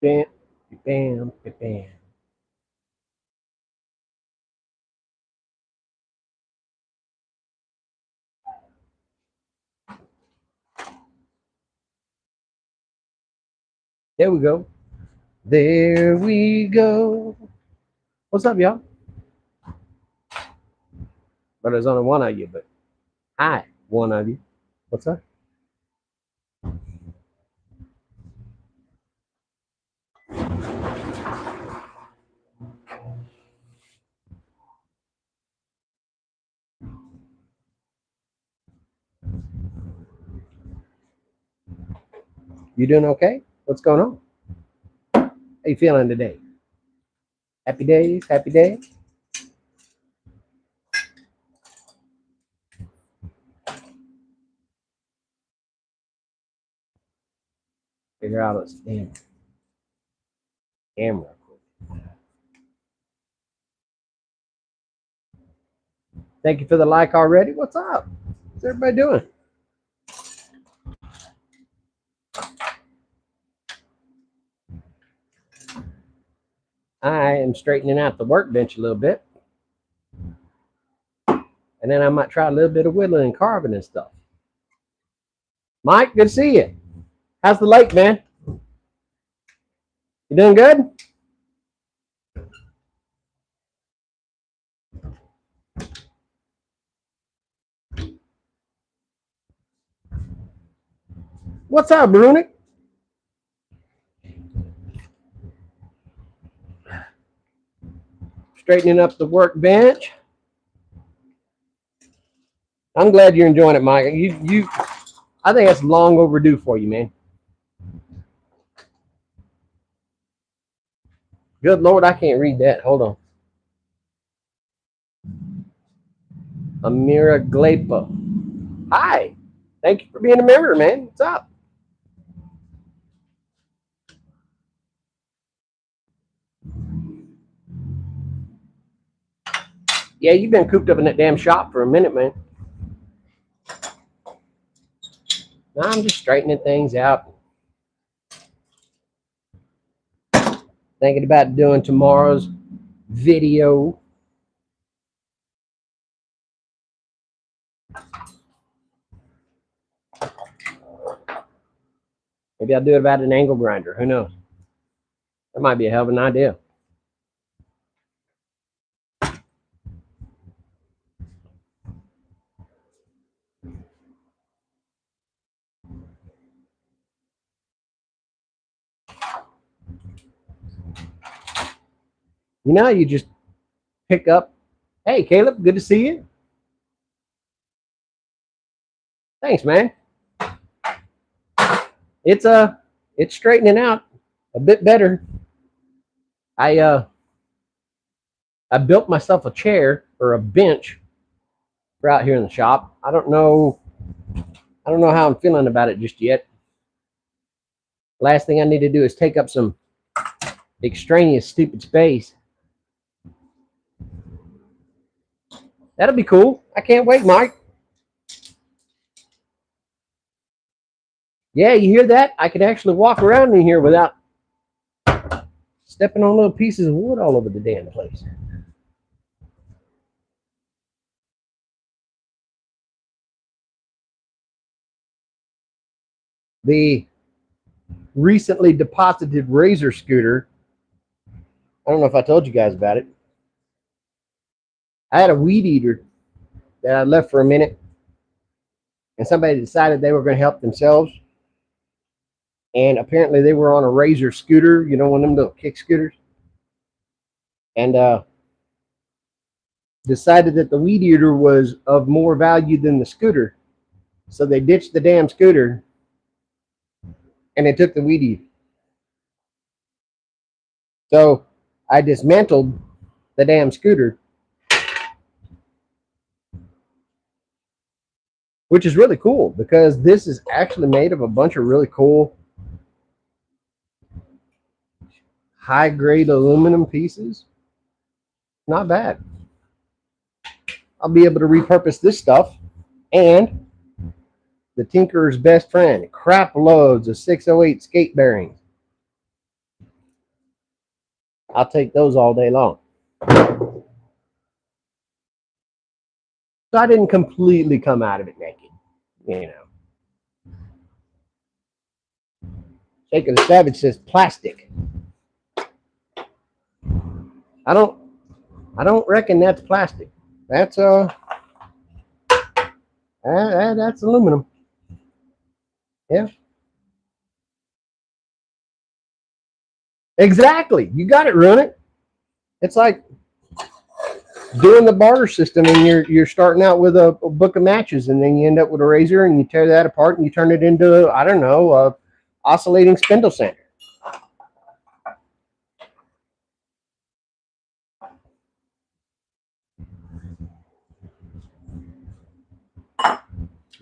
Bam, bam, bam. There we go. There we go. What's up, y'all? But there's only one of you, but hi, one of you. What's up? You doing okay? What's going on? How you feeling today? Happy days? Happy days? Figure out this damn camera. Thank you for the like already. What's up? What's everybody doing? I am straightening out the workbench a little bit. And then I might try a little bit of whittling and carving and stuff. Mike, good to see you. How's the lake, man? You doing good? What's up, Brunik? Straightening up the workbench. I'm glad you're enjoying it, Mike. I think that's long overdue for you, man. Good Lord, I can't read that. Hold on. Amira Glapa. Hi. Thank you for being a member, man. What's up? Yeah, you've been cooped up in that damn shop for a minute, man. Now I'm just straightening things out. Thinking about doing tomorrow's video. Maybe I'll do it about an angle grinder. Who knows? That might be a hell of an idea. You know, you just pick up. Hey, Caleb, good to see you. Thanks, man. It's straightening out a bit better. I built myself a chair or a bench for out here in the shop. I don't know how I'm feeling about it just yet. Last thing I need to do is take up some extraneous stupid space. That'll be cool. I can't wait, Mike. Yeah, you hear that? I could actually walk around in here without stepping on little pieces of wood all over the damn place. The recently deposited Razor scooter, I don't know if I told you guys about it. I had a weed eater that I left for a minute, and somebody decided they were going to help themselves. And apparently they were on a Razor scooter, you know, one of them little kick scooters. And decided that the weed eater was of more value than the scooter. So they ditched the damn scooter and they took the weed eater. So I dismantled the damn scooter, which is really cool because this is actually made of a bunch of really cool high-grade aluminum pieces. Not bad. I'll be able to repurpose this stuff and the tinkerer's best friend, crap loads of 608 skate bearings. I'll take those all day long. So I didn't completely come out of it naked, you know. Shaker the Savage says plastic. I don't reckon that's plastic. That's that's aluminum. Yeah. Exactly. You got it, run it. It's like doing the barter system, and you're starting out with a book of matches, and then you end up with a razor, and you tear that apart, and you turn it into, I don't know, a oscillating spindle sander.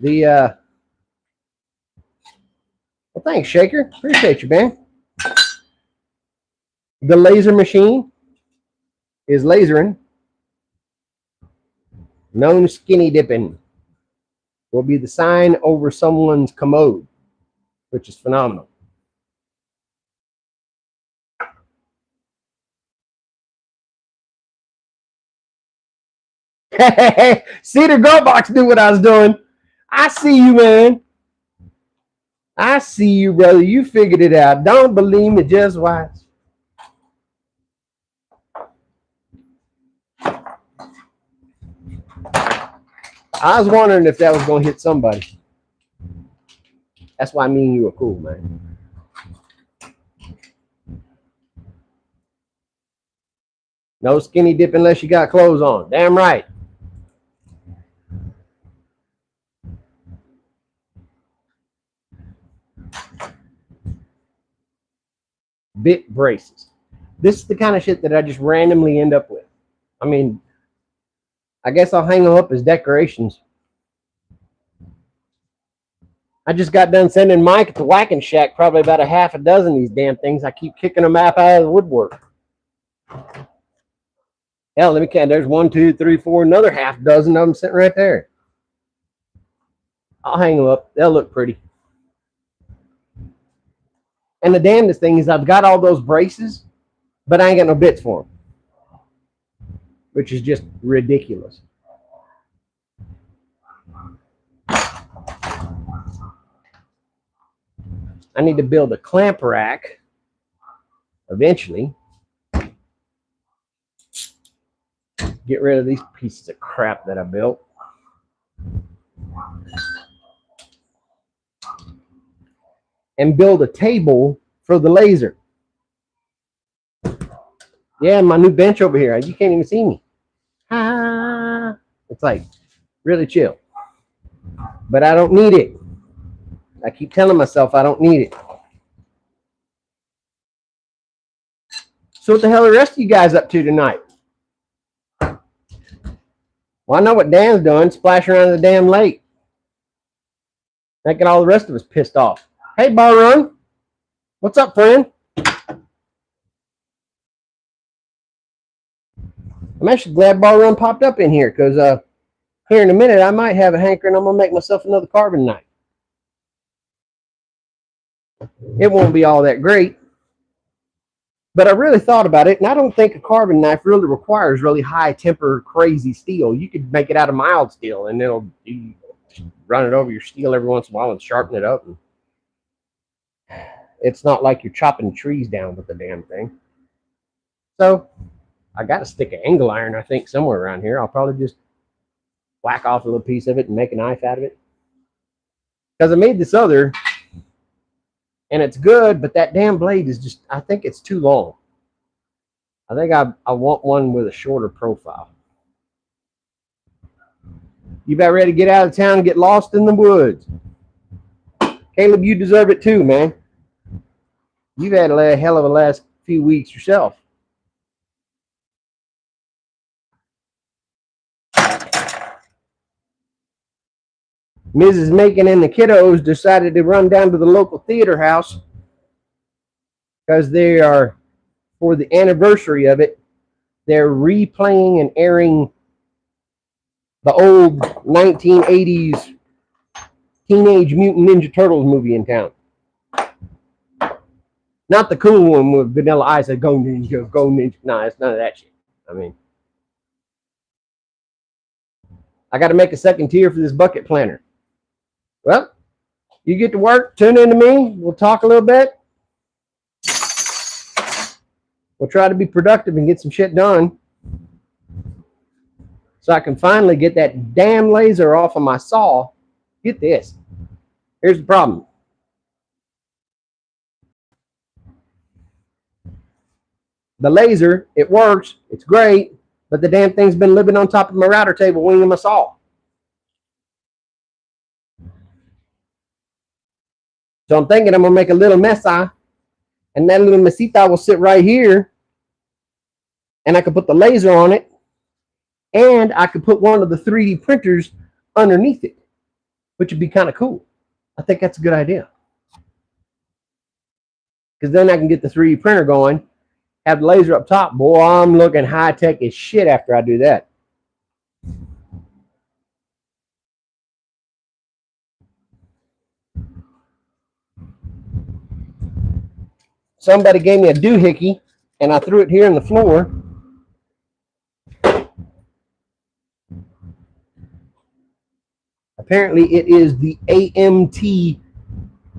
Well, thanks, Shaker. Appreciate you, man. The laser machine is lasering. Known skinny dipping will be the sign over someone's commode, which is phenomenal. Cedar Grow Box knew what I was doing. I see you, man. I see you, brother. You figured it out. Don't believe me, just watch. I was wondering if that was going to hit somebody. That's why me and you are cool, man. No skinny dip unless you got clothes on. Damn right. Bit braces. This is the kind of shit that I just randomly end up with. I mean, I guess I'll hang them up as decorations. I just got done sending Mike at the Whacking Shack probably about a half a dozen of these damn things. I keep kicking them out of the woodwork. Hell, let me count. There's 1, 2, 3, 4, another half dozen of them sitting right there. I'll hang them up. They'll look pretty. And the damnedest thing is I've got all those braces, but I ain't got no bits for them, which is just ridiculous. I need to build a clamp rack eventually. Get rid of these pieces of crap that I built. And build a table for the laser. Yeah, my new bench over here. You can't even see me. Ah, it's like really chill. But I don't need it. I keep telling myself I don't need it. So what the hell are the rest of you guys up to tonight? Well, I know what Dan's doing, splashing around the damn lake. Making all the rest of us pissed off. Hey, Bar Run. What's up, friend? I'm actually glad Bar Run popped up in here, because here in a minute I might have a hankering. I'm going to make myself another carving knife. It won't be all that great. But I really thought about it, and I don't think a carving knife really requires really high temper, crazy steel. You could make it out of mild steel, and it'll run it over your steel every once in a while and sharpen it up. And it's not like you're chopping trees down with the damn thing. So I got a stick of angle iron, I think, somewhere around here. I'll probably just whack off a little piece of it and make a knife out of it. Because I made this other, and it's good, but that damn blade is just, I think it's too long. I think I want one with a shorter profile. You about ready to get out of town and get lost in the woods? Caleb, you deserve it too, man. You've had a hell of a last few weeks yourself. Mrs. Macon and the kiddos decided to run down to the local theater house because they are, for the anniversary of it, they're replaying and airing the old 1980s Teenage Mutant Ninja Turtles movie in town. Not the cool one with Vanilla Ice that go ninja, go ninja. No, it's none of that shit. I mean, I got to make a second tier for this bucket planner. Well, you get to work, tune in to me. We'll talk a little bit. We'll try to be productive and get some shit done so I can finally get that damn laser off of my saw. Get this. Here's the problem. The laser, it works, it's great, but the damn thing's been living on top of my router table winging my saw. So I'm thinking I'm going to make a little mesa, and that little mesita will sit right here, and I could put the laser on it, and I could put one of the 3D printers underneath it, which would be kind of cool. I think that's a good idea. Because then I can get the 3D printer going, have the laser up top. Boy, I'm looking high-tech as shit after I do that. Somebody gave me a doohickey, and I threw it here on the floor. Apparently, it is the AMT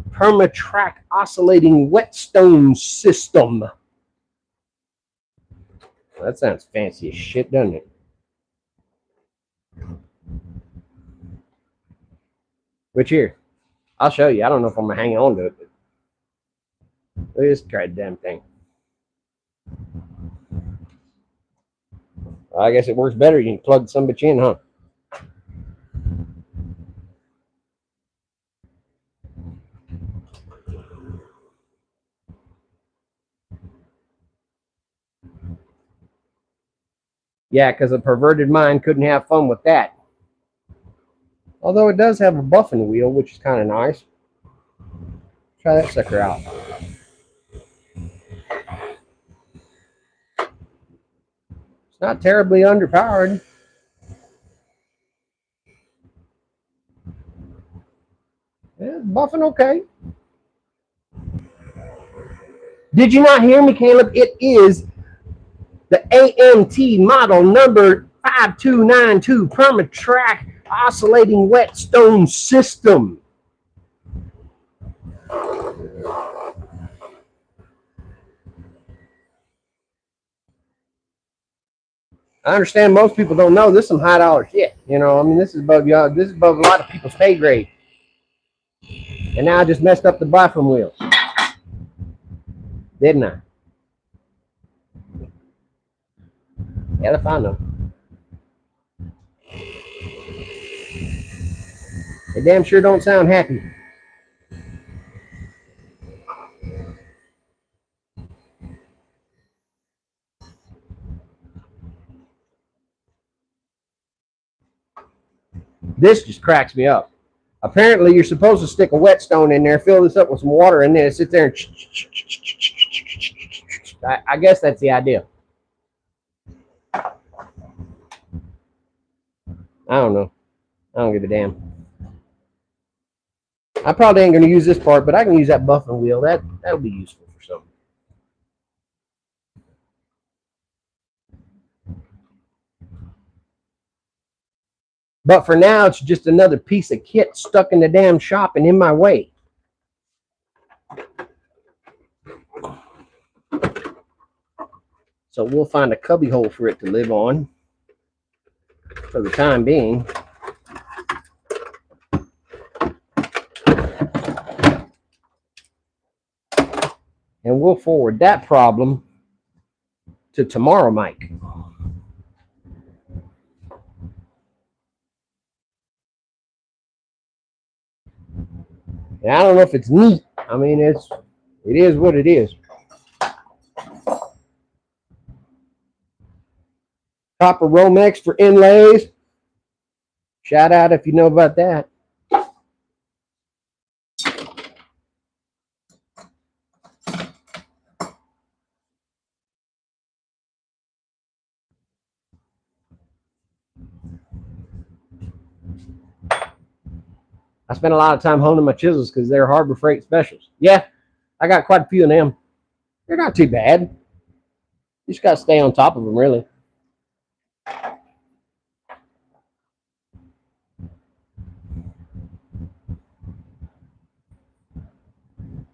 Permatrack Oscillating Whetstone System. Well, that sounds fancy as shit, doesn't it? Which here? I'll show you. I don't know if I'm going to hang on to it. But look at this goddamn thing. Well, I guess it works better. You can plug some bitch in, huh? Yeah, because a perverted mind couldn't have fun with that. Although it does have a buffing wheel, which is kind of nice. Try that sucker out. It's not terribly underpowered. Yeah, it's buffing okay. Did you not hear me, Caleb? It is the AMT model number 5292 Permatrack Oscillating Whetstone System. I understand most people don't know this is some high dollar shit. You know, I mean, this is above y'all. This is above a lot of people's pay grade. And now I just messed up the buffing wheels, didn't I? Yeah, that's fine though. They damn sure don't sound happy. This just cracks me up. Apparently, you're supposed to stick a whetstone in there, fill this up with some water, and then it sits there and I guess that's the idea. I don't know. I don't give a damn. I probably ain't going to use this part, but I can use that buffing wheel. That'll be useful for something. But for now, it's just another piece of kit stuck in the damn shop and in my way. So we'll find a cubby hole for it to live on for the time being. And we'll forward that problem to tomorrow, Mike. And I don't know if it's neat. I mean, it is what it is. Copper Romex for inlays. Shout out if you know about that. I spent a lot of time honing my chisels because they're Harbor Freight specials. Yeah, I got quite a few of them. They're not too bad. You just got to stay on top of them, really.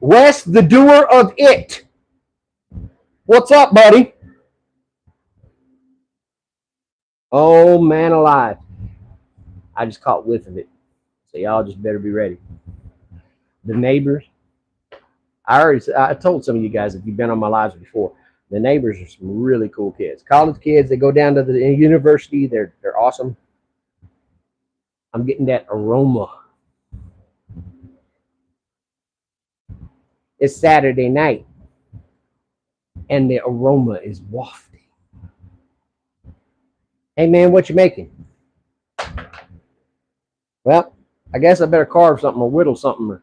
Wes, the doer of it. What's up, buddy? Oh, man alive. I just caught whiff of it. So y'all just better be ready. The neighbors. I told some of you guys, if you've been on my lives before, the neighbors are some really cool kids. College kids, they go down to the university. They're awesome. I'm getting that aroma. It's Saturday night, and the aroma is wafting. Hey, man, what you making? Well, I guess I better carve something or whittle something or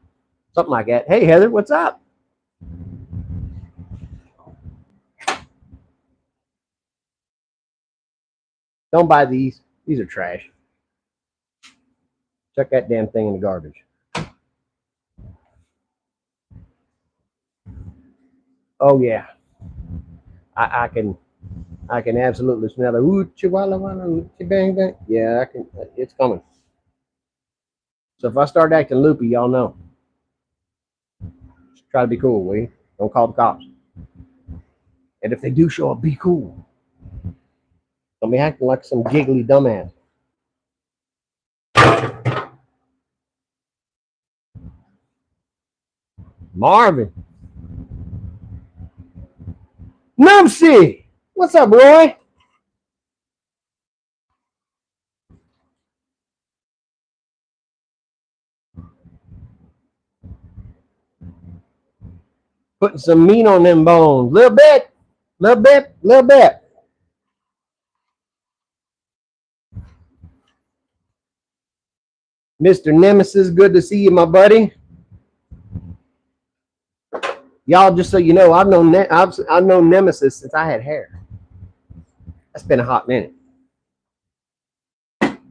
something like that. Hey, Heather, what's up? Don't buy these. These are trash. Chuck that damn thing in the garbage. Oh yeah, I can absolutely smell it. Ooh, chihuahua, bang bang. Yeah, I can. It's coming. So if I start acting loopy, y'all know. Just try to be cool, will you? Don't call the cops. And if they do show up, be cool. Don't be acting like some giggly dumbass. Marvin. Numsy! What's up, Roy? Putting some meat on them bones. Little bit. Little bit. Little bit. Mr. Nemesis, good to see you, my buddy. Y'all, just so you know, I've known Nemesis since I had hair. That's been a hot minute.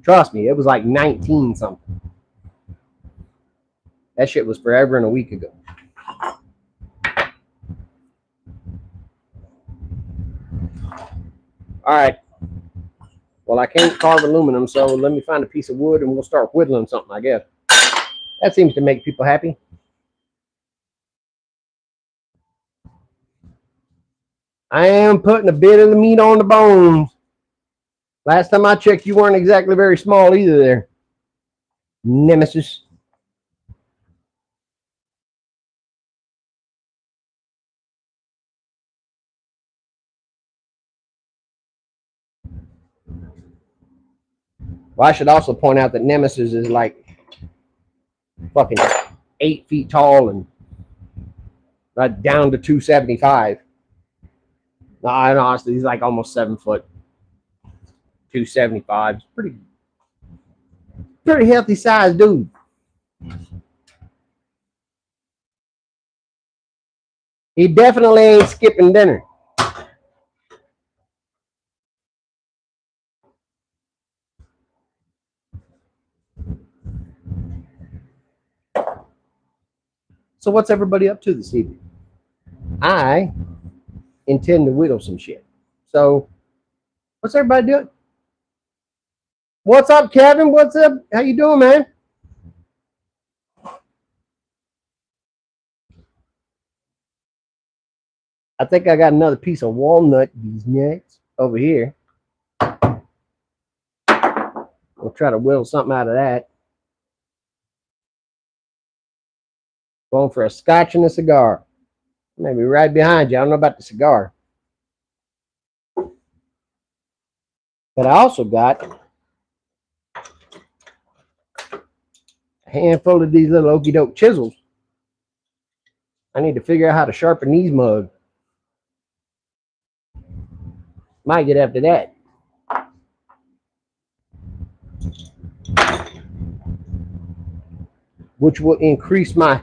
Trust me, it was like 19 something. That shit was forever and a week ago. All right. Well, I can't carve aluminum, so let me find a piece of wood and we'll start whittling something, I guess. That seems to make people happy. I am putting a bit of the meat on the bones. Last time I checked, you weren't exactly very small either there, Nemesis. Well, I should also point out that Nemesis is like fucking 8 feet tall and down to 275. No, honestly, he's like almost 7 foot. 275. It's pretty healthy sized dude. He definitely ain't skipping dinner. So what's everybody up to this evening? I intend to whittle some shit. So what's everybody doing? What's up, Kevin? What's up? How you doing, man? I think I got another piece of walnut, these nuts, over here. We'll try to whittle something out of that. Going for a scotch and a cigar. Maybe right behind you. I don't know about the cigar. But I also got a handful of these little okey doke chisels. I need to figure out how to sharpen these mugs. Might get after that. Which will increase my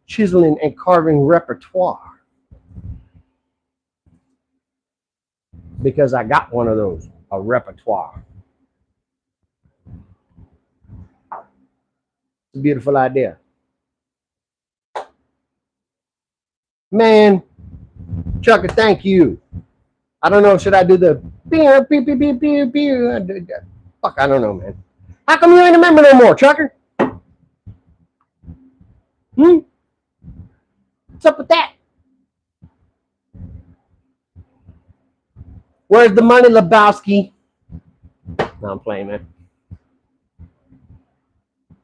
chiseling and carving repertoire. Because I got one of those, a repertoire. It's a beautiful idea. Man, Chucker, thank you. I don't know. Should I do the pew, pew, pew, pew, pew, pew? Fuck, I don't know, man. How come you ain't a member no more, Chucker? What's up with that? Where's the money, Lebowski? No, I'm playing, man.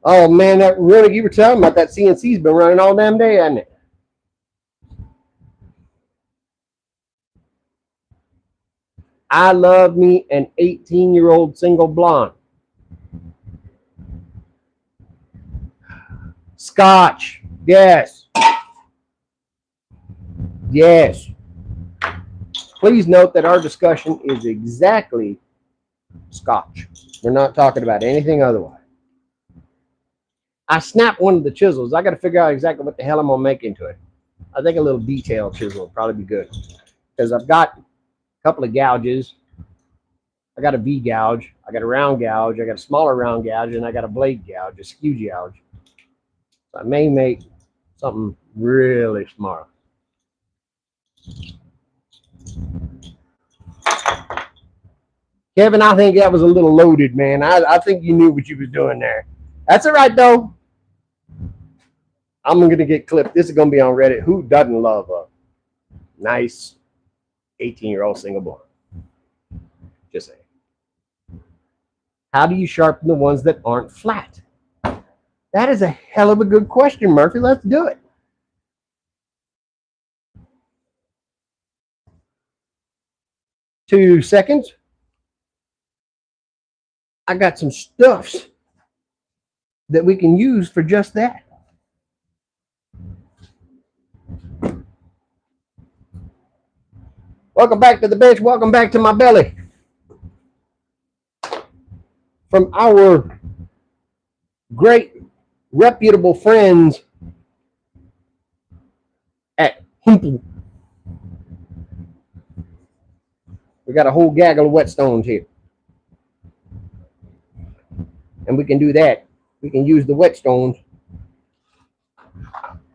Oh, man, that running you were talking about, that CNC's been running all damn day, hasn't it? I love me an 18-year-old single blonde. Scotch. Yes. Yes. Please note that our discussion is exactly Scotch. We're not talking about anything otherwise. I snapped one of the chisels. I got to figure out exactly what the hell I'm going to make into it. I think a little detail chisel would probably be good. Because I've got a couple of gouges. I got a V gouge. I got a round gouge. I got a smaller round gouge. And I got a blade gouge, a skew gouge. So I may make something really smart. Kevin, I think that was a little loaded, man. I think you knew what you was doing there. That's all right, though. I'm going to get clipped. This is going to be on Reddit. Who doesn't love a nice 18-year-old single blonde? Just saying. How do you sharpen the ones that aren't flat? That is a hell of a good question, Murphy. Let's do it. Two seconds. I got some stuffs that we can use for just that. Welcome back to the bench. Welcome back to my belly. From our great, reputable friends at Hempel. We got a whole gaggle of whetstones here. And we can do that. We can use the whetstones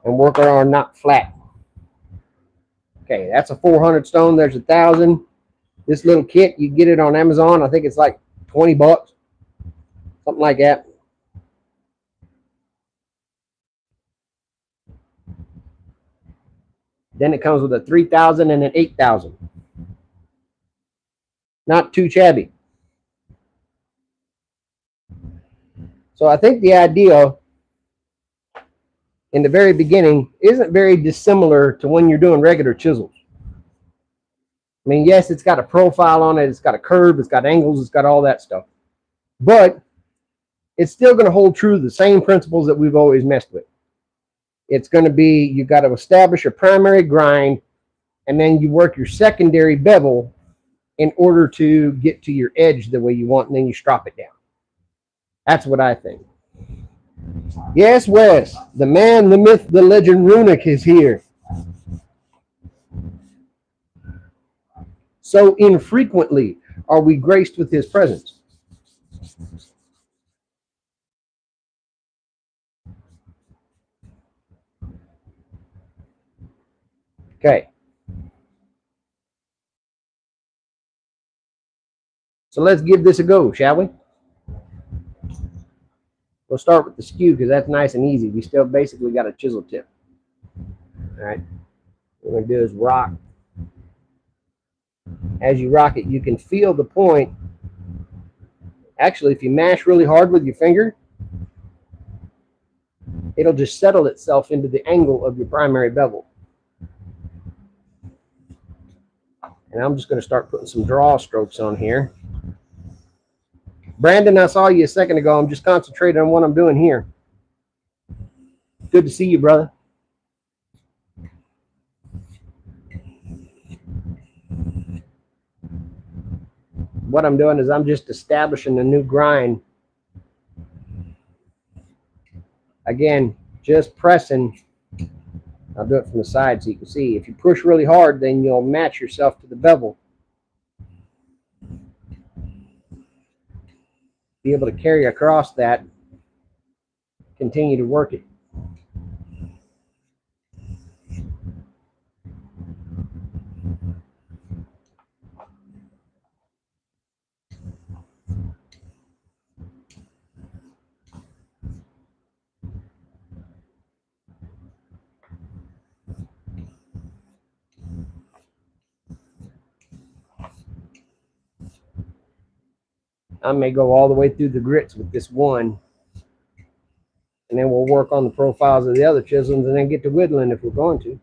and work on our not flat. Okay, that's a 400 stone. There's 1,000. This little kit, you get it on Amazon. I think it's like 20 bucks. Something like that. Then it comes with a 3,000 and an 8,000. Not too shabby. So I think the idea in the very beginning isn't very dissimilar to when you're doing regular chisels. I mean, yes, it's got a profile on it. It's got a curve. It's got angles. It's got all that stuff. But it's still going to hold true to the same principles that we've always messed with. It's going to be, you've got to establish your primary grind, and then you work your secondary bevel in order to get to your edge the way you want, and then you strop it down. That's what I think. Yes, Wes, the man, the myth, the legend, Runic is here. So infrequently are we graced with his presence. Okay. So let's give this a go, shall we? We'll start with the skew because that's nice and easy. We still basically got a chisel tip. All right. What we're going to do is rock. As you rock it, you can feel the point. Actually, if you mash really hard with your finger, it'll just settle itself into the angle of your primary bevel. And I'm just going to start putting some draw strokes on here. Brandon, I saw you a second ago. I'm just concentrating on what I'm doing here. Good to see you, brother. What I'm doing is I'm just establishing a new grind. Again, just pressing. I'll do it from the side so you can see. If you push really hard, then you'll match yourself to the bevel. Be able to carry across that, continue to work it. I may go all the way through the grits with this one, and then we'll work on the profiles of the other chisels and then get to whittling if we're going to.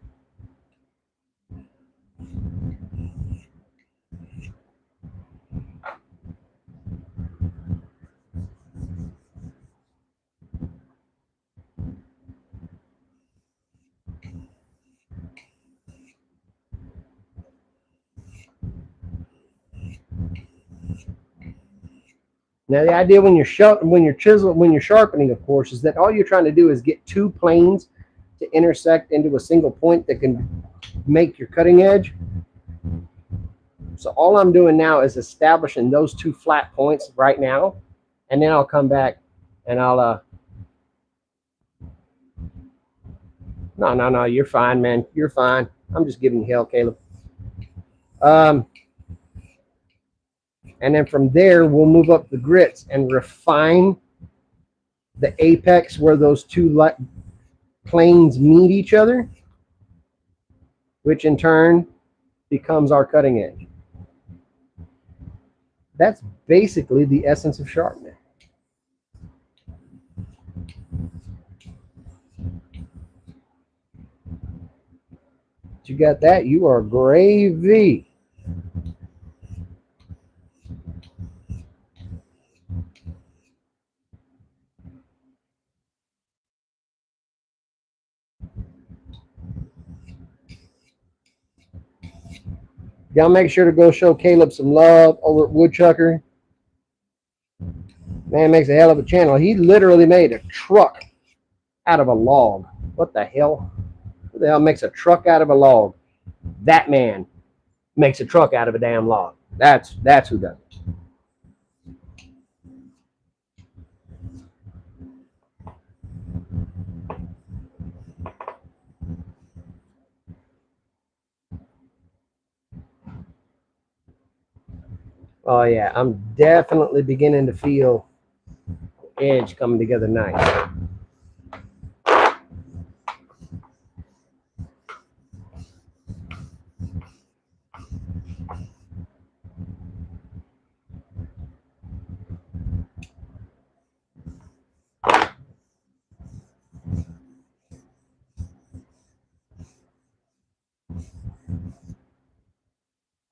Now, the idea when you're sharpening, of course, is that all you're trying to do is get two planes to intersect into a single point that can make your cutting edge. So all I'm doing now is establishing those two flat points right now, and then I'll come back and I'll no, you're fine, man. You're fine. I'm just giving you hell, Caleb. And then from there, we'll move up the grits and refine the apex where those two planes meet each other, which in turn becomes our cutting edge. That's basically the essence of sharpening. You got that? You are gravy. Y'all make sure to go show Caleb some love over at Woodchucker. Man makes a hell of a channel. He literally made a truck out of a log. What the hell? Who the hell makes a truck out of a log? That man makes a truck out of a damn log. That's who does it. Oh yeah, I'm definitely beginning to feel edge coming together nice.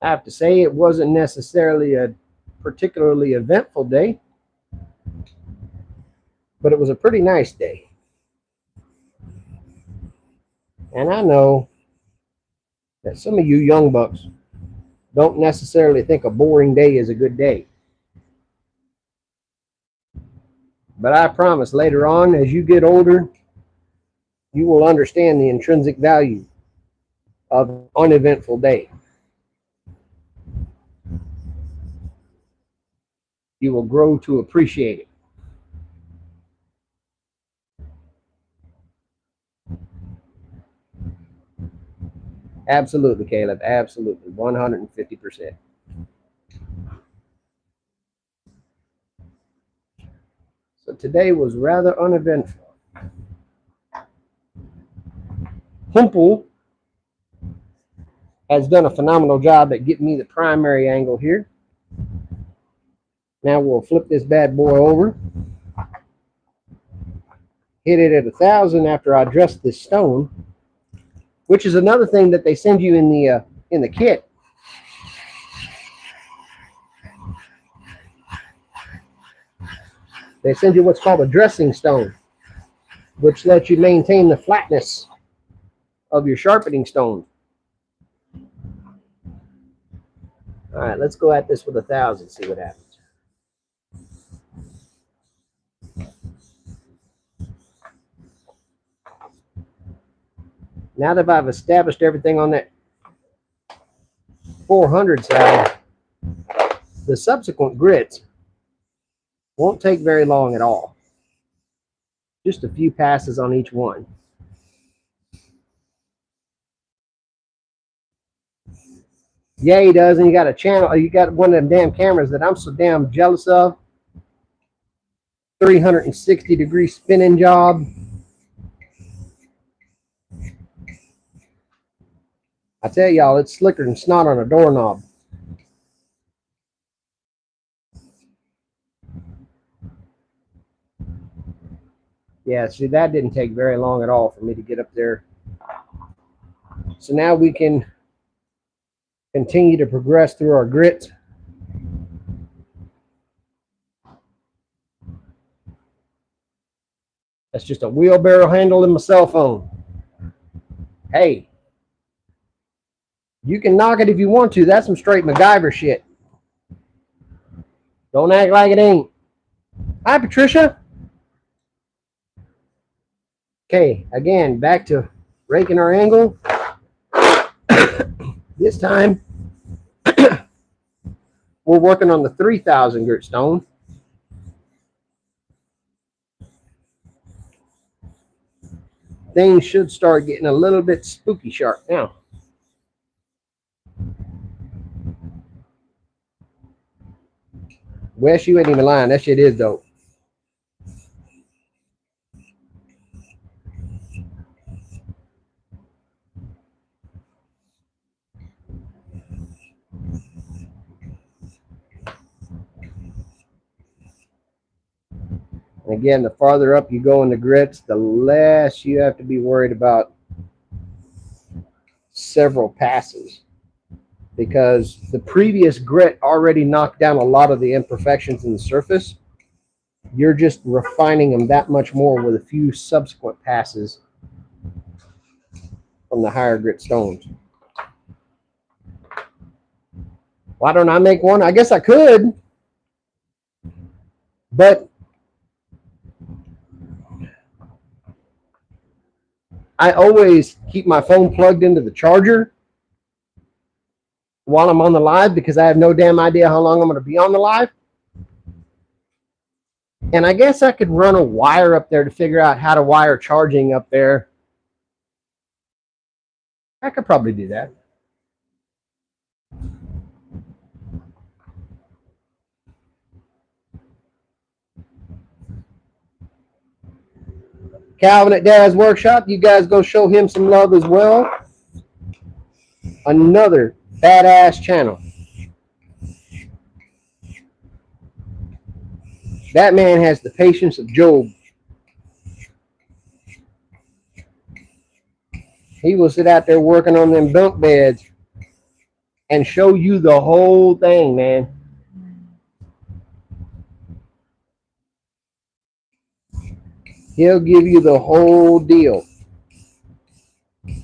I have to say it wasn't necessarily a particularly eventful day, but it was a pretty nice day. And I know that some of you young bucks don't necessarily think a boring day is a good day. But I promise later on, as you get older, you will understand the intrinsic value of an uneventful day. You will grow to appreciate it. Absolutely, Caleb. Absolutely. 150%. So today was rather uneventful. Humple has done a phenomenal job at getting me the primary angle here. Now we'll flip this bad boy over. Hit it at 1,000 after I dress this stone, which is another thing that they send you in the kit. They send you what's called a dressing stone, which lets you maintain the flatness of your sharpening stone. All right, let's go at this with 1,000, see what happens. Now that I've established everything on that 400 side, the subsequent grits won't take very long at all. Just a few passes on each one. Yeah, he does, and you got a channel. You got one of them damn cameras that I'm so damn jealous of. 360-degree spinning job. I tell y'all, it's slicker than snot on a doorknob. Yeah, see, that didn't take very long at all for me to get up there. So now we can continue to progress through our grits. That's just a wheelbarrow handle in my cell phone. Hey, you can knock it if you want to. That's some straight MacGyver shit. Don't act like it ain't. Hi, Patricia. Okay, again, back to raking our angle. This time, we're working on the 3000 grit stone. Things should start getting a little bit spooky sharp now. Wes, you ain't even lying. That shit is dope. And again, the farther up you go in the grits, the less you have to be worried about several passes, because the previous grit already knocked down a lot of the imperfections in the surface. You're just refining them that much more with a few subsequent passes from the higher grit stones. Why don't I make one? I guess I could, but I always keep my phone plugged into the charger while I'm on the live, because I have no damn idea how long I'm going to be on the live. And I guess I could run a wire up there to figure out how to wire charging up there. I could probably do that. Calvin at Dad's Workshop, you guys go show him some love as well. Another badass channel. That man has the patience of Job. He will sit out there working on them bunk beds and show you the whole thing, man. He'll give you the whole deal.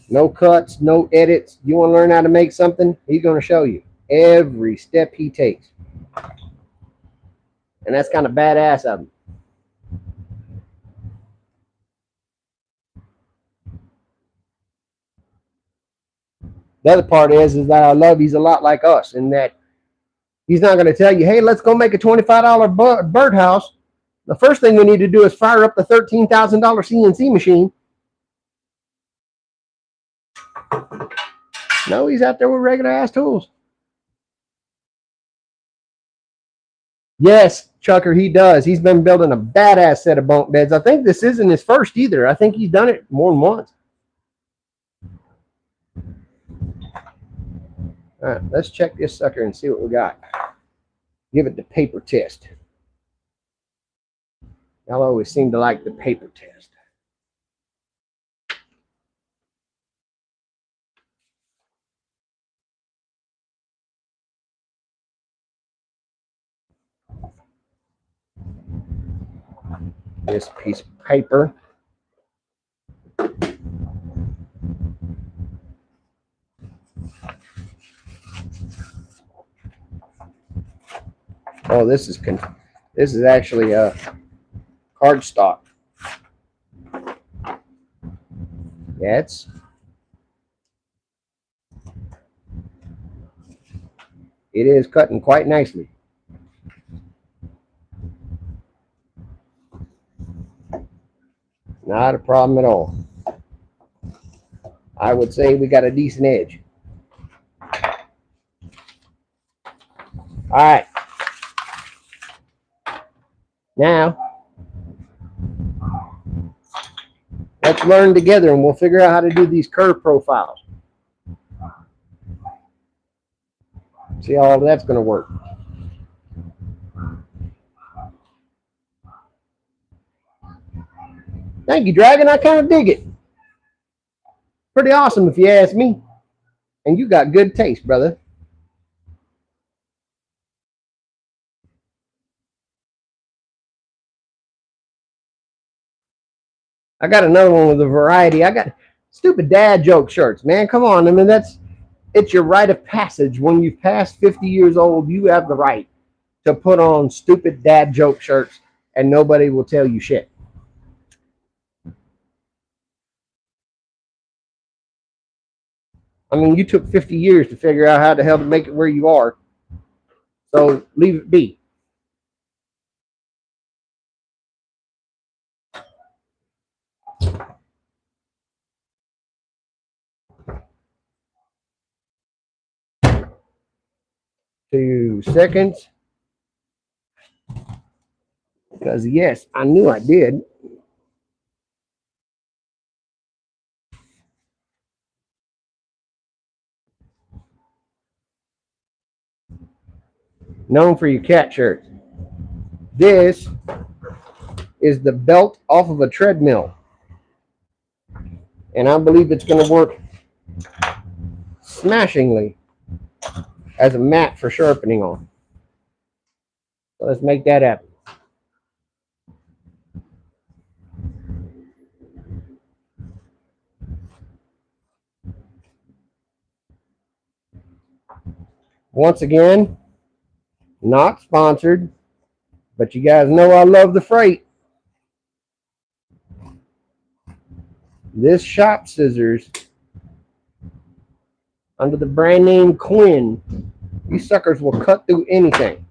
No cuts, no edits. You want to learn how to make something? He's going to show you every step he takes. And that's kind of badass of him. The other part is that I love he's a lot like us in that he's not going to tell you, hey, let's go make a $25 birdhouse. The first thing we need to do is fire up the $13,000 CNC machine. No, he's out there with regular ass tools. Yes, Chucker, he does. He's been building a badass set of bunk beds. I think this isn't his first either. I think he's done it more than once. All right, let's check this sucker and see what we got. Give it the paper test. Y'all always seem to like the paper test. This piece of paper. Oh, this is actually a cardstock. Yeah, it is cutting quite nicely. Not a problem at all. I would say we got a decent edge. All right. Now, let's learn together and we'll figure out how to do these curve profiles. See how all that's going to work. Thank you, Dragon. I kind of dig it. Pretty awesome, if you ask me. And you got good taste, brother. I got another one with a variety. I got stupid dad joke shirts, man. Come on. I mean, it's your rite of passage. When you pass 50 years old, you have the right to put on stupid dad joke shirts and nobody will tell you shit. I mean, you took 50 years to figure out how the hell to make it where you are. So leave it be. Two seconds. Because, yes, I knew I did. Known for your cat shirts. This is the belt off of a treadmill. And I believe it's going to work smashingly as a mat for sharpening on. So let's make that happen. Once again, not sponsored, but you guys know I love the freight. This shop scissors under the brand name Quinn, these suckers will cut through anything.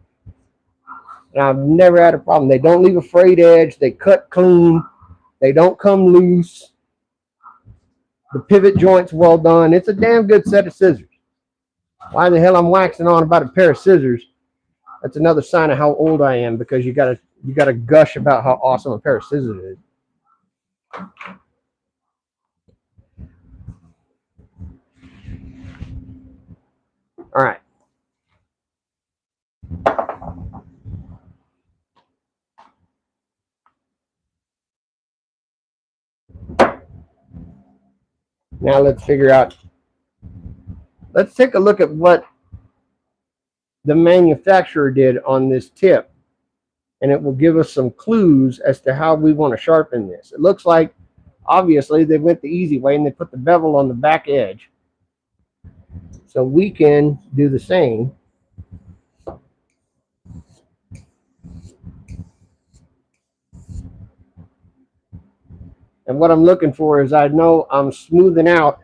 And I've never had a problem. They don't leave a frayed edge. They cut clean. They don't come loose. The pivot joint's well done. It's a damn good set of scissors. Why the hell I'm waxing on about a pair of scissors? That's another sign of how old I am, because you gotta gush about how awesome a pair of scissors is. All right. Now let's figure out, let's take a look at what the manufacturer did on this tip, and it will give us some clues as to how we want to sharpen this. It looks like, obviously, they went the easy way and they put the bevel on the back edge. So we can do the same. And what I'm looking for is, I know I'm smoothing out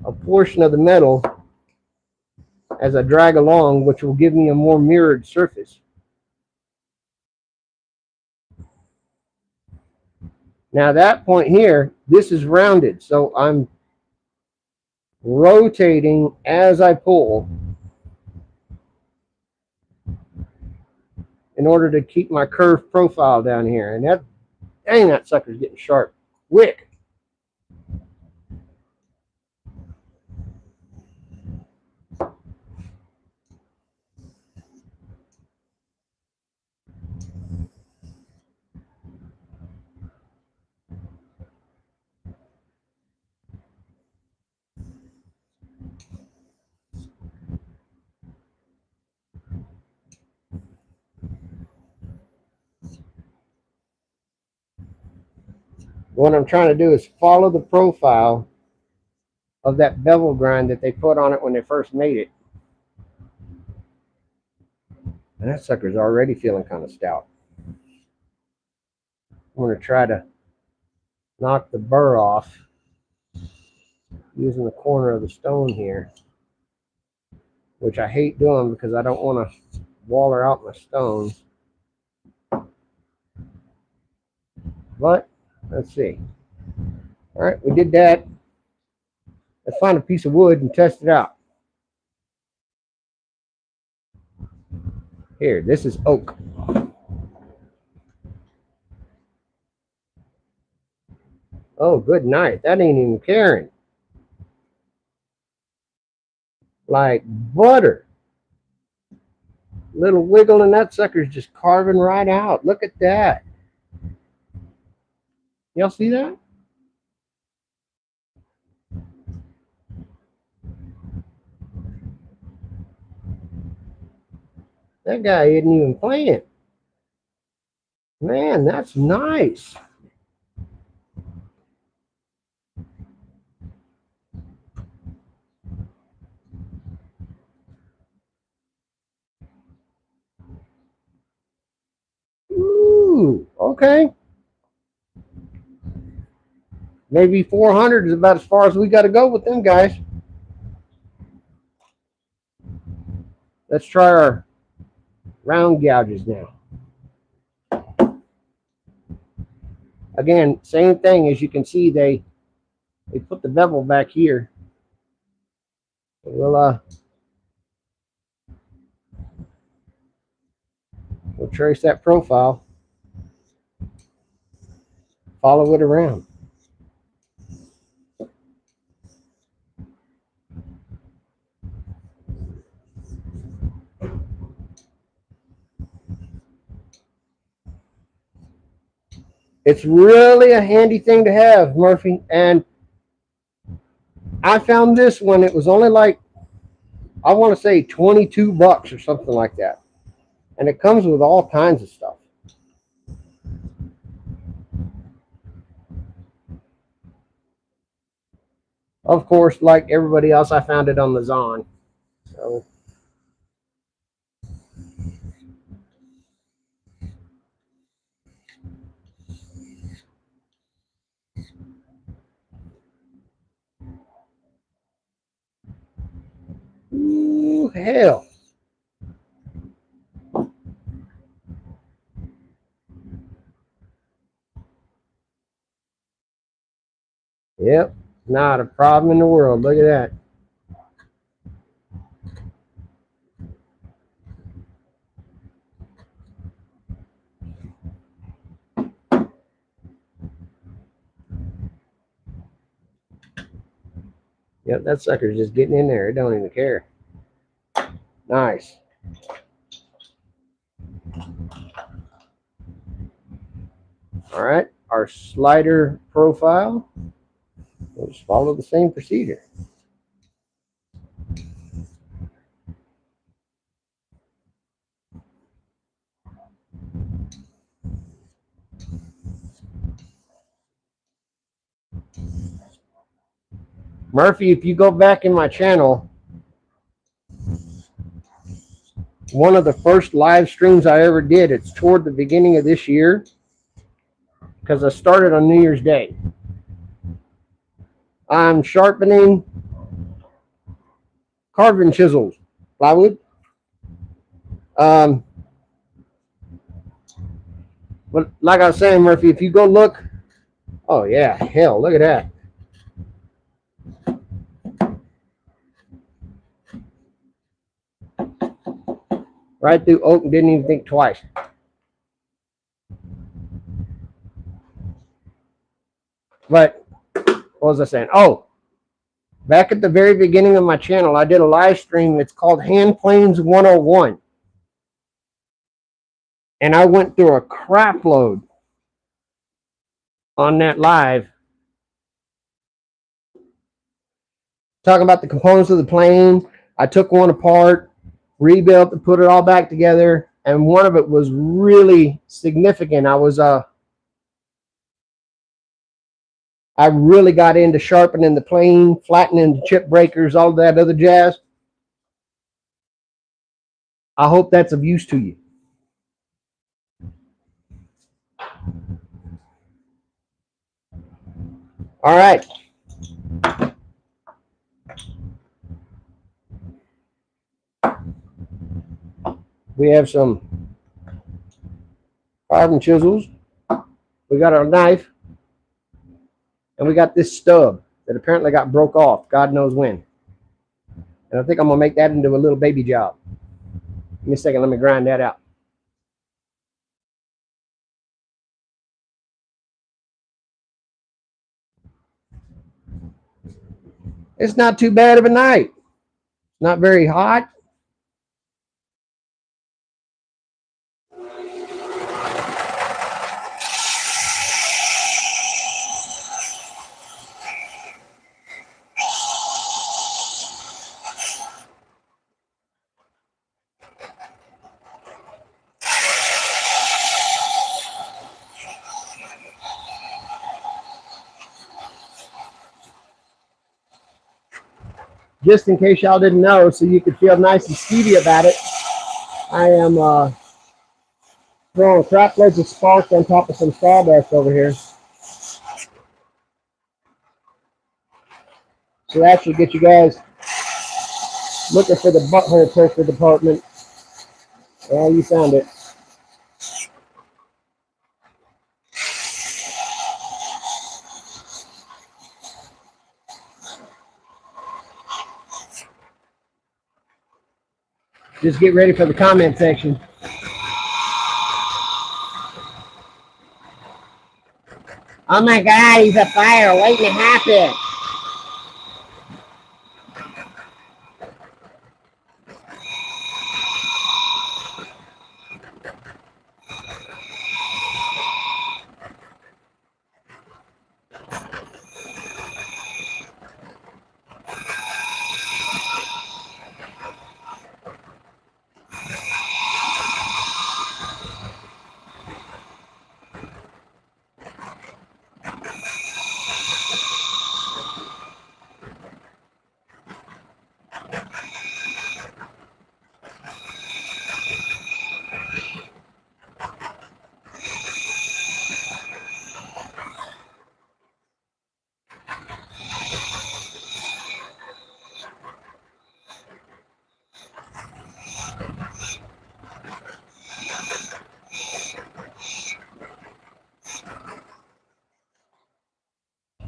a portion of the metal as I drag along, which will give me a more mirrored surface. Now that point here, this is rounded, so I'm rotating as I pull in order to keep my curved profile down here. And that, dang, that sucker's getting sharp quick. What I'm trying to do is follow the profile of that bevel grind that they put on it when they first made it. And that sucker's already feeling kind of stout. I'm going to try to knock the burr off using the corner of the stone here, which I hate doing because I don't want to waller out my stones. But let's see. All right, we did that. Let's find a piece of wood and test it out. Here, this is oak. Oh, good night. That ain't even caring. Like butter. Little wiggle and that sucker's just carving right out. Look at that. Y'all see that? That guy isn't even playing. Man, that's nice. Ooh, okay. Maybe 400 is about as far as we got to go with them guys. Let's try our round gouges now. Again, same thing. As you can see, they put the bevel back here. We'll trace that profile, follow it around. It's really a handy thing to have, Murphy. And I found this one. It was only like, I want to say 22 bucks or something like that. And it comes with all kinds of stuff. Of course, like everybody else, I found it on the Zon. So, ooh, hell. Yep, not a problem in the world. Look at that. Yep, that sucker's just getting in there. It don't even care. Nice. All right, our slider profile. We'll just follow the same procedure. Murphy, if you go back in my channel, one of the first live streams I ever did, it's toward the beginning of this year, because I started on New Year's Day. I'm sharpening carving chisels, plywood. But like I was saying, Murphy, if you go look, oh yeah, hell, look at that. Right through oak and didn't even think twice. But what was I saying? Oh, back at the very beginning of my channel, I did a live stream. It's called Hand Planes 101. And I went through a crap load on that live, talking about the components of the plane. I took one apart, rebuilt and put it all back together. And one of it was really significant. I really got into sharpening the plane, flattening the chip breakers, all that other jazz. I hope that's of use to you. All right. We have some carving chisels. We got our knife. And we got this stub that apparently got broke off. God knows when. And I think I'm going to make that into a little baby job. Give me a second. Let me grind that out. It's not too bad of a night. Not very hot. Just in case y'all didn't know, so you could feel nice and speedy about it, I am throwing crap loads of sparks on top of some sawdust over here. So that should get you guys looking for the butthole poker department. Well, you found it. Just get ready for the comment section. Oh my God, he's a fire waiting to happen.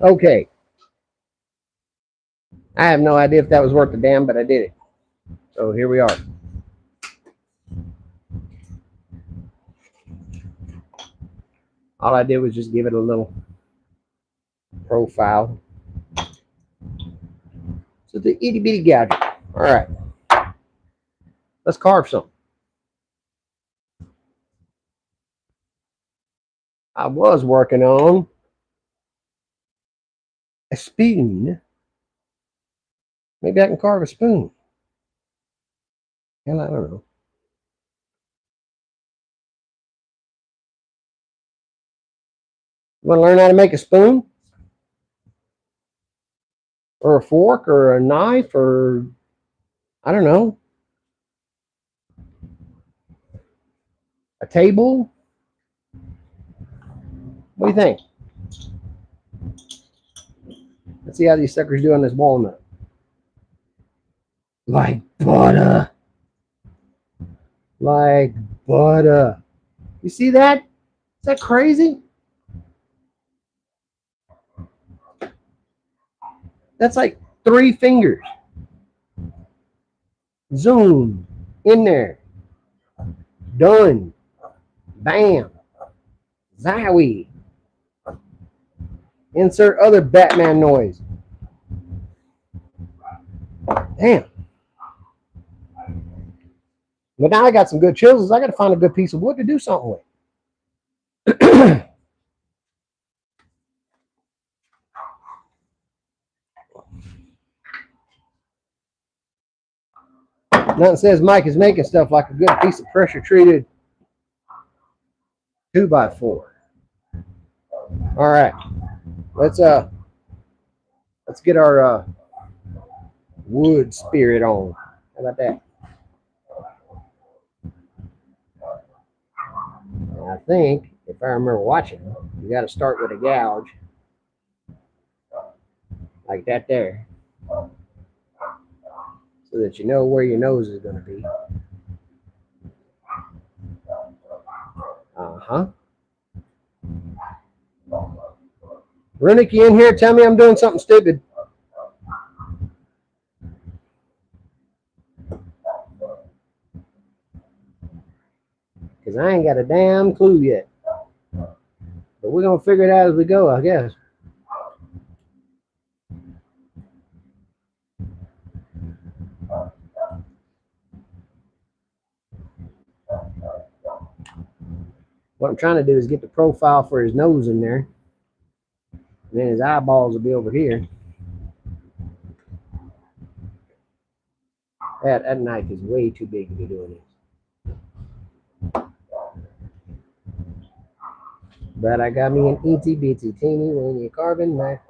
Okay. I have no idea if that was worth a damn, but I did it. So here we are. All I did was just give it a little profile. So the itty bitty gadget. All right. Let's carve some. I was working on a spoon. Maybe I can carve a spoon. Hell, I don't know. You want to learn how to make a spoon? Or a fork or a knife or I don't know. A table? What do you think? Let's see how these suckers do on this walnut. Like butter. Like butter. You see that? Is that crazy? That's like 3 fingers. Zoom. In there. Done. Bam. Zowie. Insert other Batman noise. Damn. But now I got some good chisels. I got to find a good piece of wood to do something with. Nothing says Mike is making stuff like a good piece of pressure treated 2x4. All right. Let's get our wood spirit on. How about that? And I think, if I remember watching, you got to start with a gouge. Like that there. So that you know where your nose is going to be. Uh-huh. Runick, you in here? Tell me I'm doing something stupid. Because I ain't got a damn clue yet. But we're going to figure it out as we go, I guess. What I'm trying to do is get the profile for his nose in there. And then his eyeballs will be over here. That knife is way too big to be doing this. But I got me an itty bitty teeny weeny carving knife.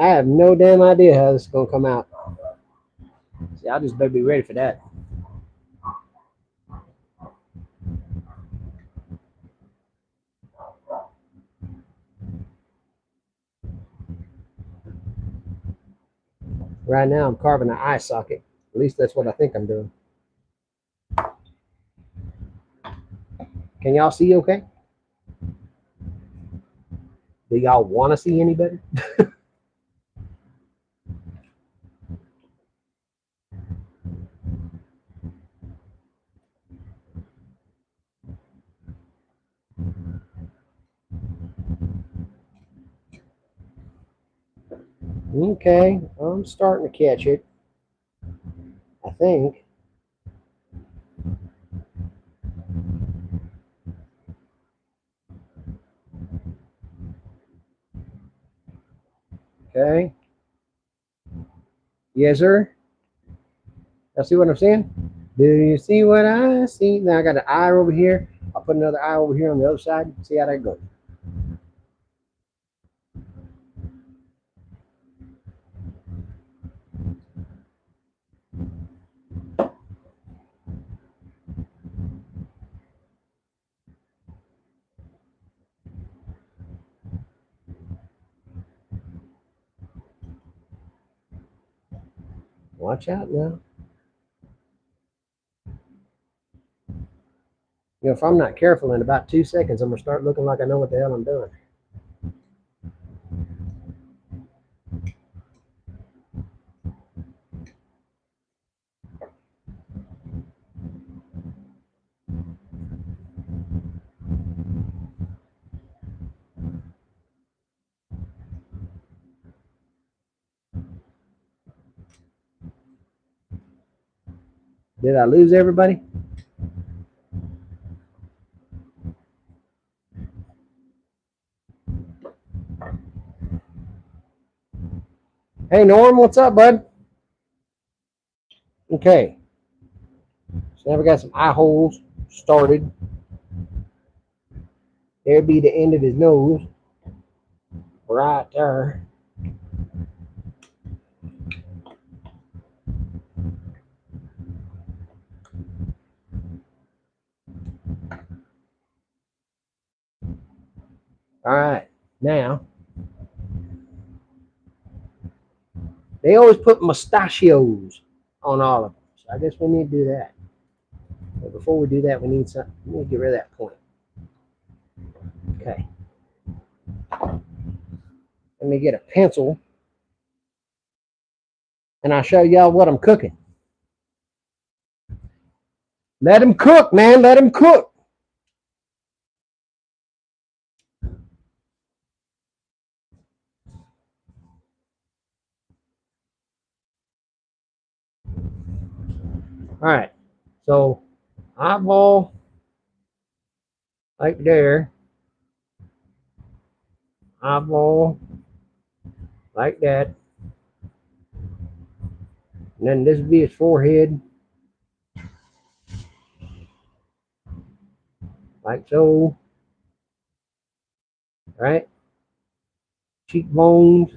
I have no damn idea how this is going to come out. See, I'll just better be ready for that. Right now, I'm carving an eye socket. At least that's what I think I'm doing. Can y'all see okay? Do y'all want to see any better? Okay, I'm starting to catch it. I think. Okay. Yes, sir. Y'all see what I'm saying? Do you see what I see? Now I got an eye over here. I'll put another eye over here on the other side. See how that goes. Watch out now. You know, if I'm not careful, in about 2 seconds, I'm going to start looking like I know what the hell I'm doing. Did I lose everybody? Hey, Norm, what's up, bud? Okay. So now we got some eye holes started. There'd be the end of his nose. Right there. All right. Now, they always put mustachios on all of them. So I guess we need to do that. But before we do that, we need to get rid of that point. Okay. Let me get a pencil. And I'll show y'all what I'm cooking. Let him cook, man. Let him cook. All right. So eyeball like there. Eyeball like that. And then this would be his forehead. Like so. Right? Cheekbones.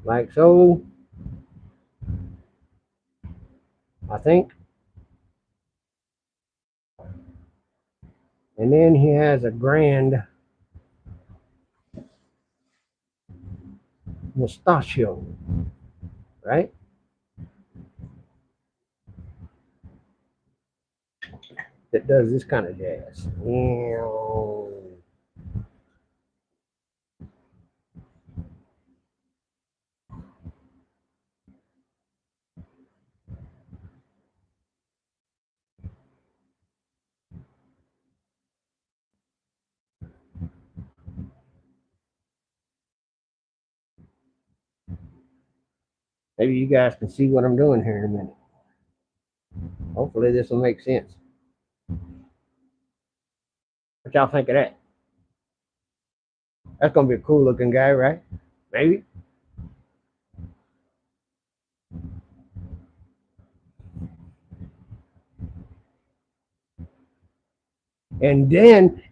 Like so. I think. And then he has a grand mustachio. Right? That does this kind of jazz. Maybe you guys can see what I'm doing here in a minute. Hopefully this will make sense. What y'all think of that? That's gonna be a cool looking guy, right? Maybe. And then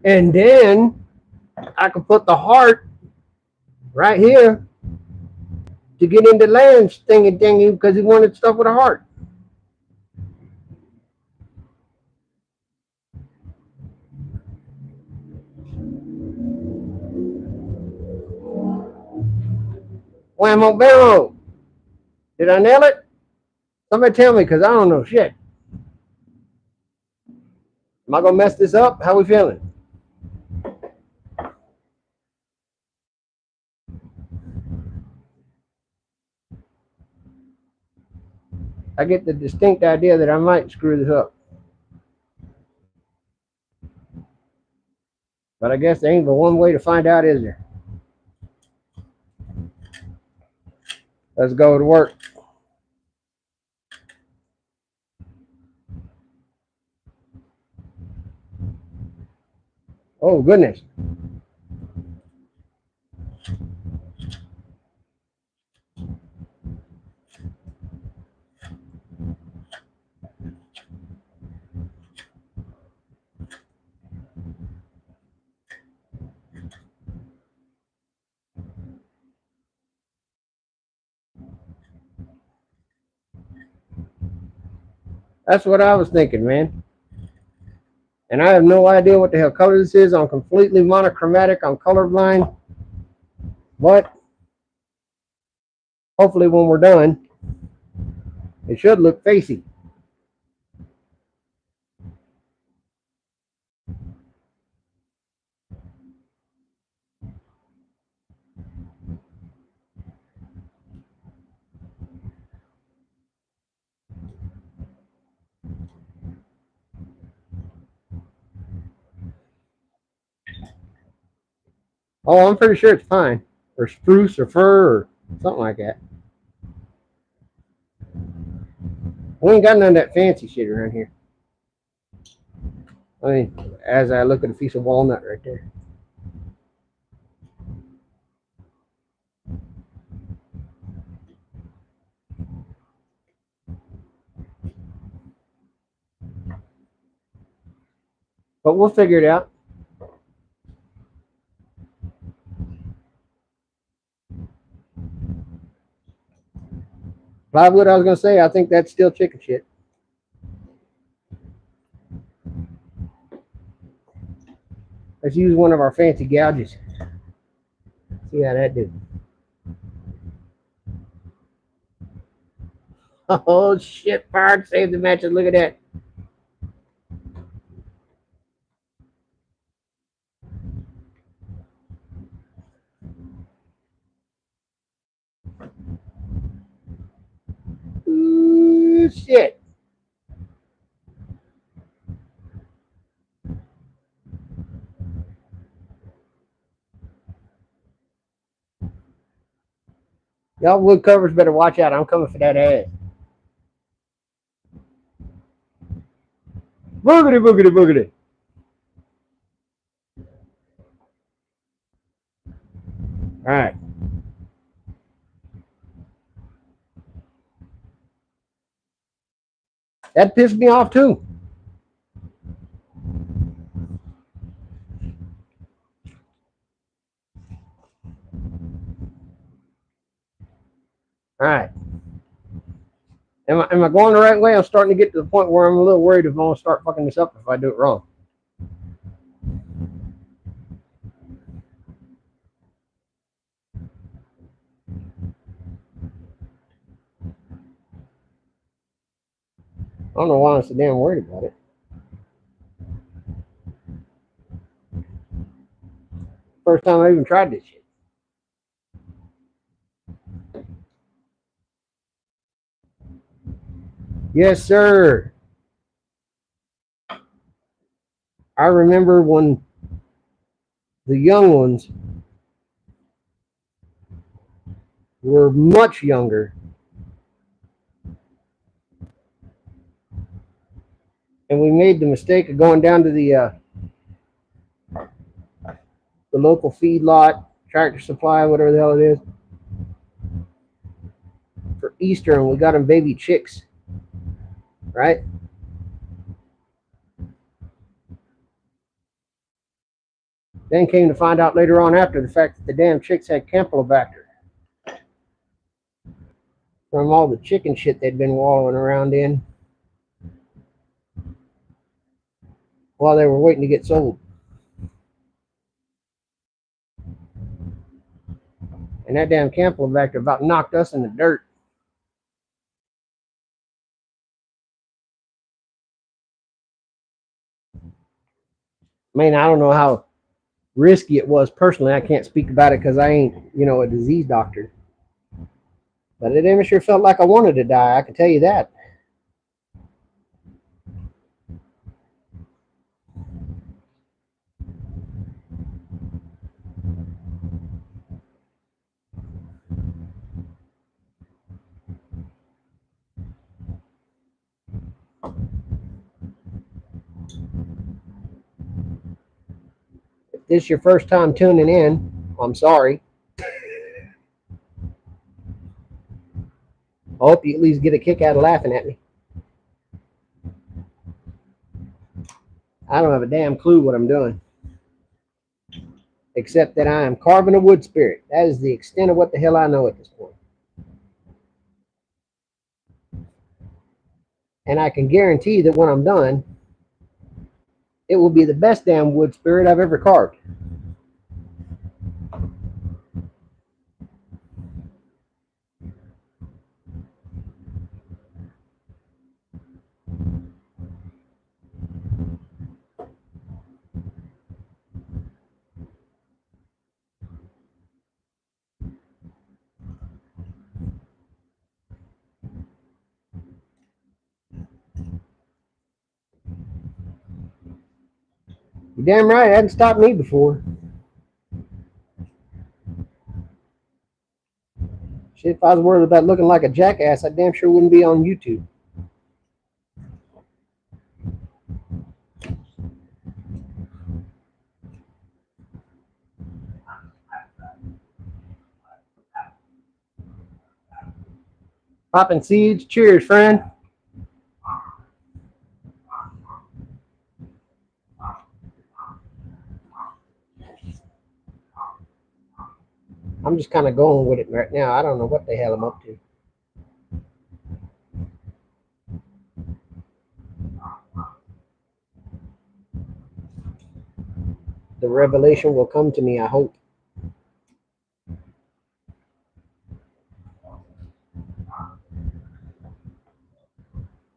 I can put the heart right here to get into Land's thingy because he wanted stuff with a heart. Whammo bammo. Did I nail it? Somebody tell me because I don't know shit. Am I going to mess this up? How we feeling? I get the distinct idea that I might screw this up. But I guess there ain't but one way to find out, is there? Let's go to work. Oh, goodness. That's what I was thinking, man. And I have no idea what the hell color this is. I'm completely monochromatic. I'm colorblind. But hopefully when we're done, it should look facey. Oh, I'm pretty sure it's pine or spruce or fir or something like that. We ain't got none of that fancy shit around here. I mean, as I look at a piece of walnut right there. But we'll figure it out. Plywood, I was going to say, I think that's still chicken shit. Let's use one of our fancy gouges. See how that do. Oh, shit, fired, save the matches. Look at that. Ooh, shit. Y'all wood covers better watch out. I'm coming for that ass. Boogity, boogity, boogity. All right. That pissed me off too. All right. Am I going the right way? I'm starting to get to the point where I'm a little worried if I'm going to start fucking this up if I do it wrong. I don't know why I'm so damn worried about it. First time I even tried this shit. Yes, sir. I remember when the young ones were much younger. And we made the mistake of going down to the local feedlot, Tractor Supply, whatever the hell it is, for Easter, and we got them baby chicks, right? Then came to find out later on after the fact that the damn chicks had Campylobacter from all the chicken shit they'd been wallowing around in while they were waiting to get sold. And that damn Campylobacter about knocked us in the dirt. I mean, I don't know how risky it was personally. I can't speak about it because I ain't, a disease doctor. But it damn sure felt like I wanted to die, I can tell you that. If this is your first time tuning in, I'm sorry. I hope you at least get a kick out of laughing at me. I don't have a damn clue what I'm doing, except that I am carving a wood spirit. That is the extent of what the hell I know at this point. And I can guarantee that when I'm done, it will be the best damn wood spirit I've ever carved. You're damn right, it hadn't stopped me before. Shit, if I was worried about looking like a jackass, I damn sure wouldn't be on YouTube. Popping seeds. Cheers, friend. I'm just kind of going with it right now. I don't know what the hell I'm up to. The revelation will come to me, I hope.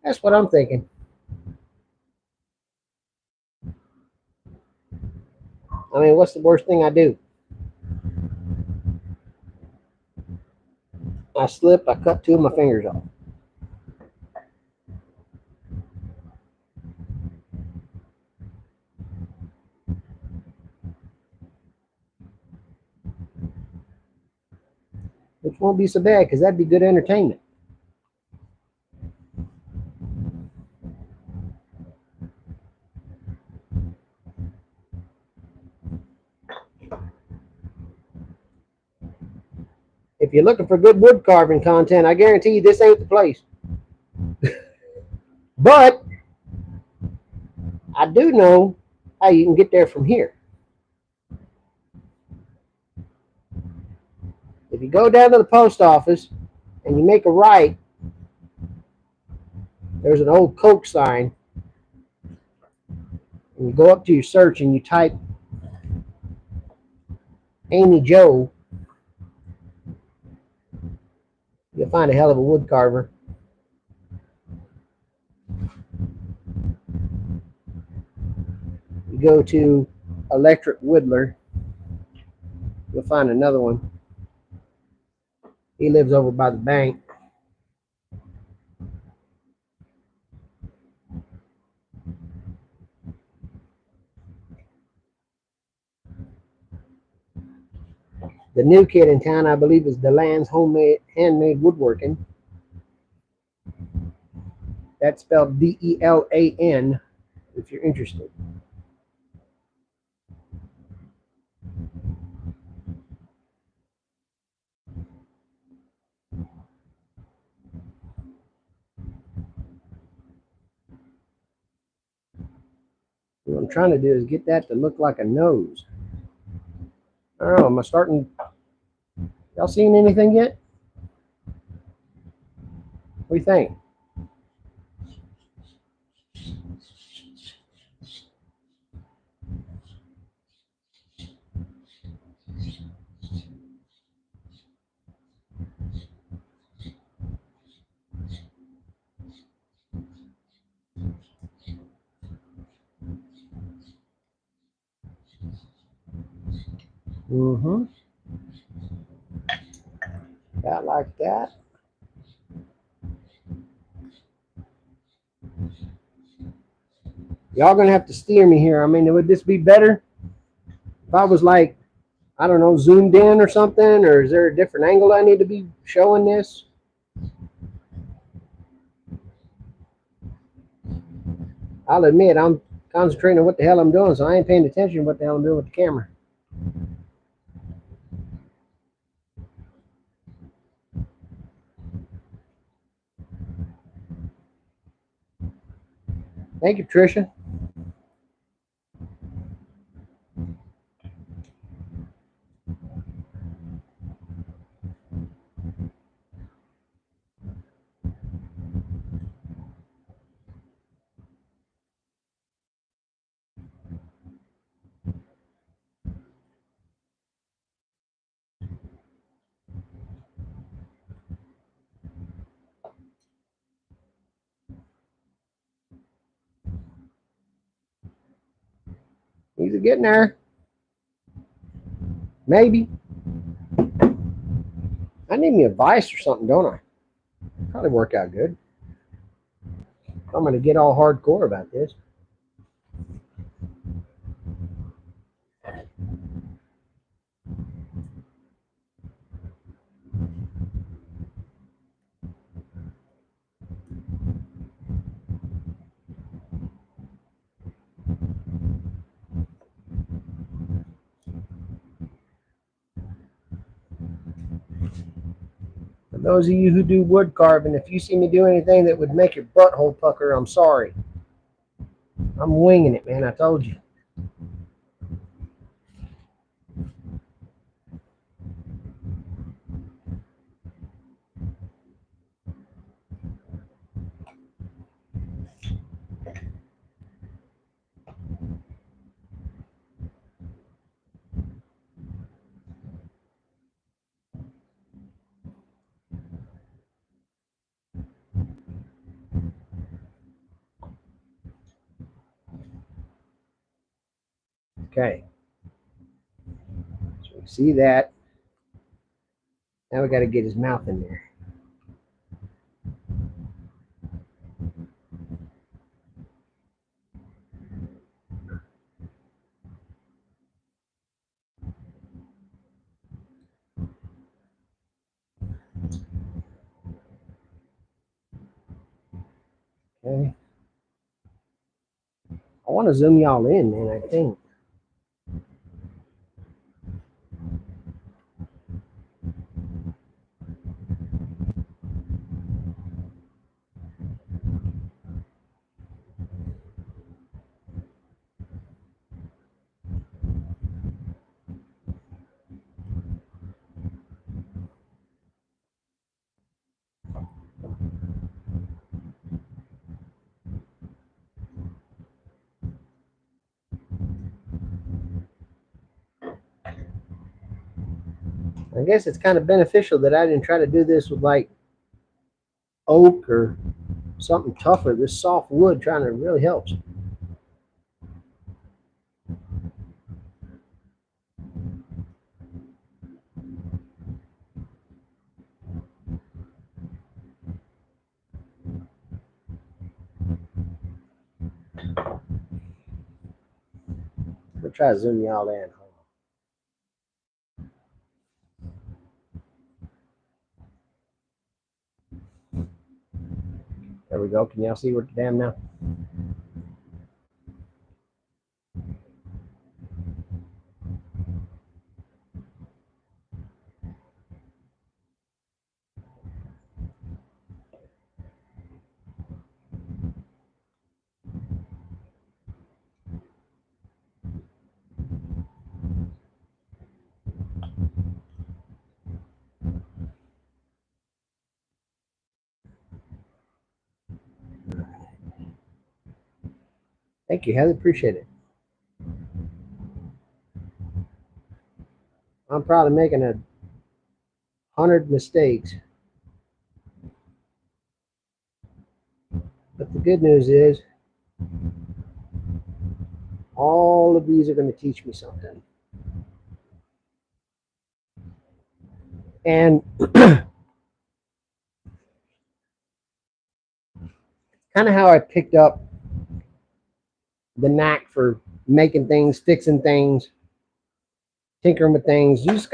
That's what I'm thinking. I mean, what's the worst thing I do? I slip, I cut two of my fingers off. Which won't be so bad because that'd be good entertainment. If you're looking for good wood carving content, I guarantee you this ain't the place. But I do know how you can get there from here. If you go down to the post office and you make a right, there's an old Coke sign. And you go up to your search and you type Amy Joe, you'll find a hell of a wood carver. You go to Electric Whittler, you'll find another one. He lives over by the bank. The new kid in town, I believe, is Delan's Handmade Woodworking. That's spelled Delan if you're interested. What I'm trying to do is get that to look like a nose. don't know. Am I starting? Y'all seen anything yet? What do you think? Mm-hmm. About like that. Y'all gonna have to steer me here. I mean, would this be better if I was like, I don't know, zoomed in or something? Or is there a different angle I need to be showing this? I'll admit I'm concentrating on what the hell I'm doing, so I ain't paying attention to what the hell I'm doing with the camera. Thank you, Tricia. He's getting there. Maybe. I need me a vise or something, don't I? Probably work out good. I'm going to get all hardcore about this. For those of you who do wood carving, if you see me do anything that would make your butthole pucker, I'm sorry. I'm winging it, man. I told you. Okay. So we see that. Now we got to get his mouth in there. Okay. I want to zoom y'all in, man, I think. I guess it's kind of beneficial that I didn't try to do this with like oak or something tougher. This soft wood trying to really helps. We'll try to zoom y'all in. There we go. Can y'all see what the damn now? Thank you, Heather. Appreciate it. I'm probably making 100 mistakes. But the good news is, all of these are going to teach me something. And kind of how I picked up the knack for making things, fixing things, tinkering with things. You just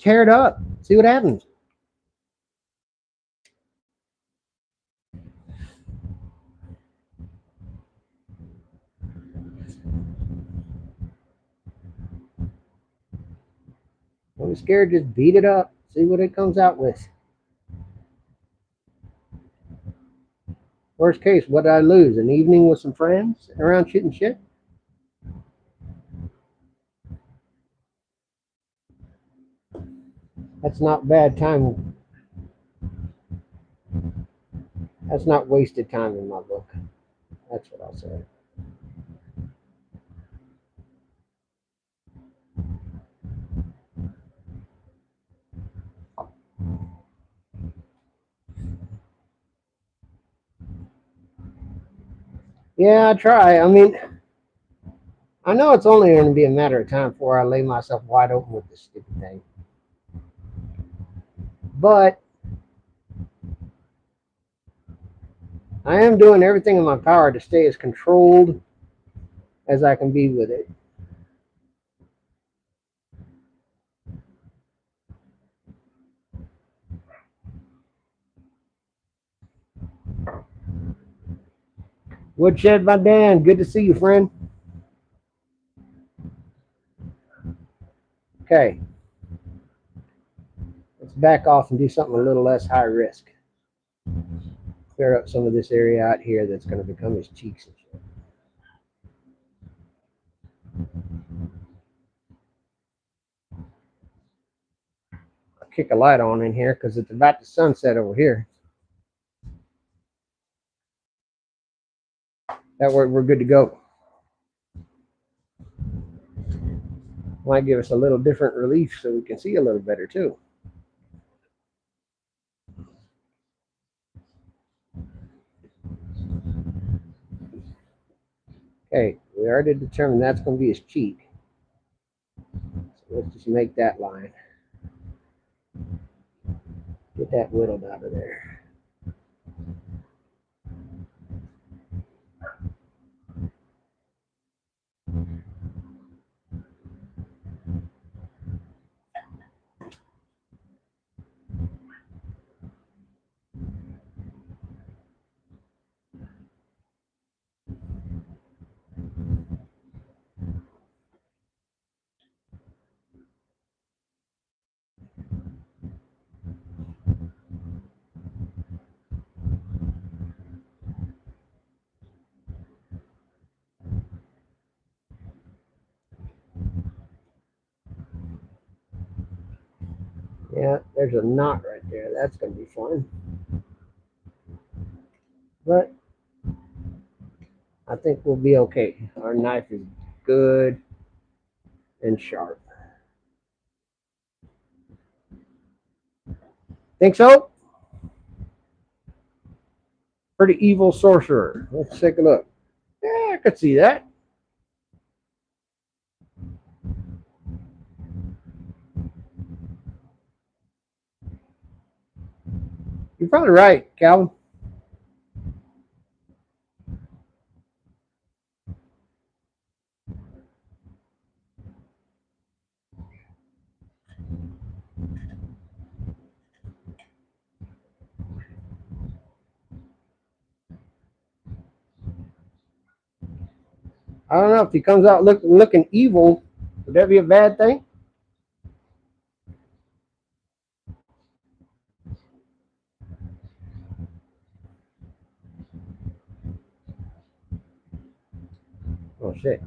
tear it up, see what happens. Don't be scared, just beat it up, see what it comes out with. Worst case, what did I lose? An evening with some friends around shooting shit? That's not bad time. That's not wasted time in my book. That's what I'll say. Yeah, I try. I mean, I know it's only going to be a matter of time before I lay myself wide open with this stupid thing. But I am doing everything in my power to stay as controlled as I can be with it. Woodshed by Dan, good to see you, friend. Okay, let's back off and do something a little less high risk. Clear up some of this area out here that's going to become his cheeks and shit. I'll kick a light on in here because it's about to sunset over here. That way we're good to go. Might give us a little different relief so we can see a little better too. Okay, we already determined that's going to be his cheek. So let's just make that line. Get that whittled out of there. Yeah, there's a knot right there. That's going to be fun. But I think we'll be okay. Our knife is good and sharp. Think so? Pretty evil sorcerer. Let's take a look. Yeah, I could see that. You're probably right, Calvin. I don't know if he comes out looking evil. Would that be a bad thing? Oh shit.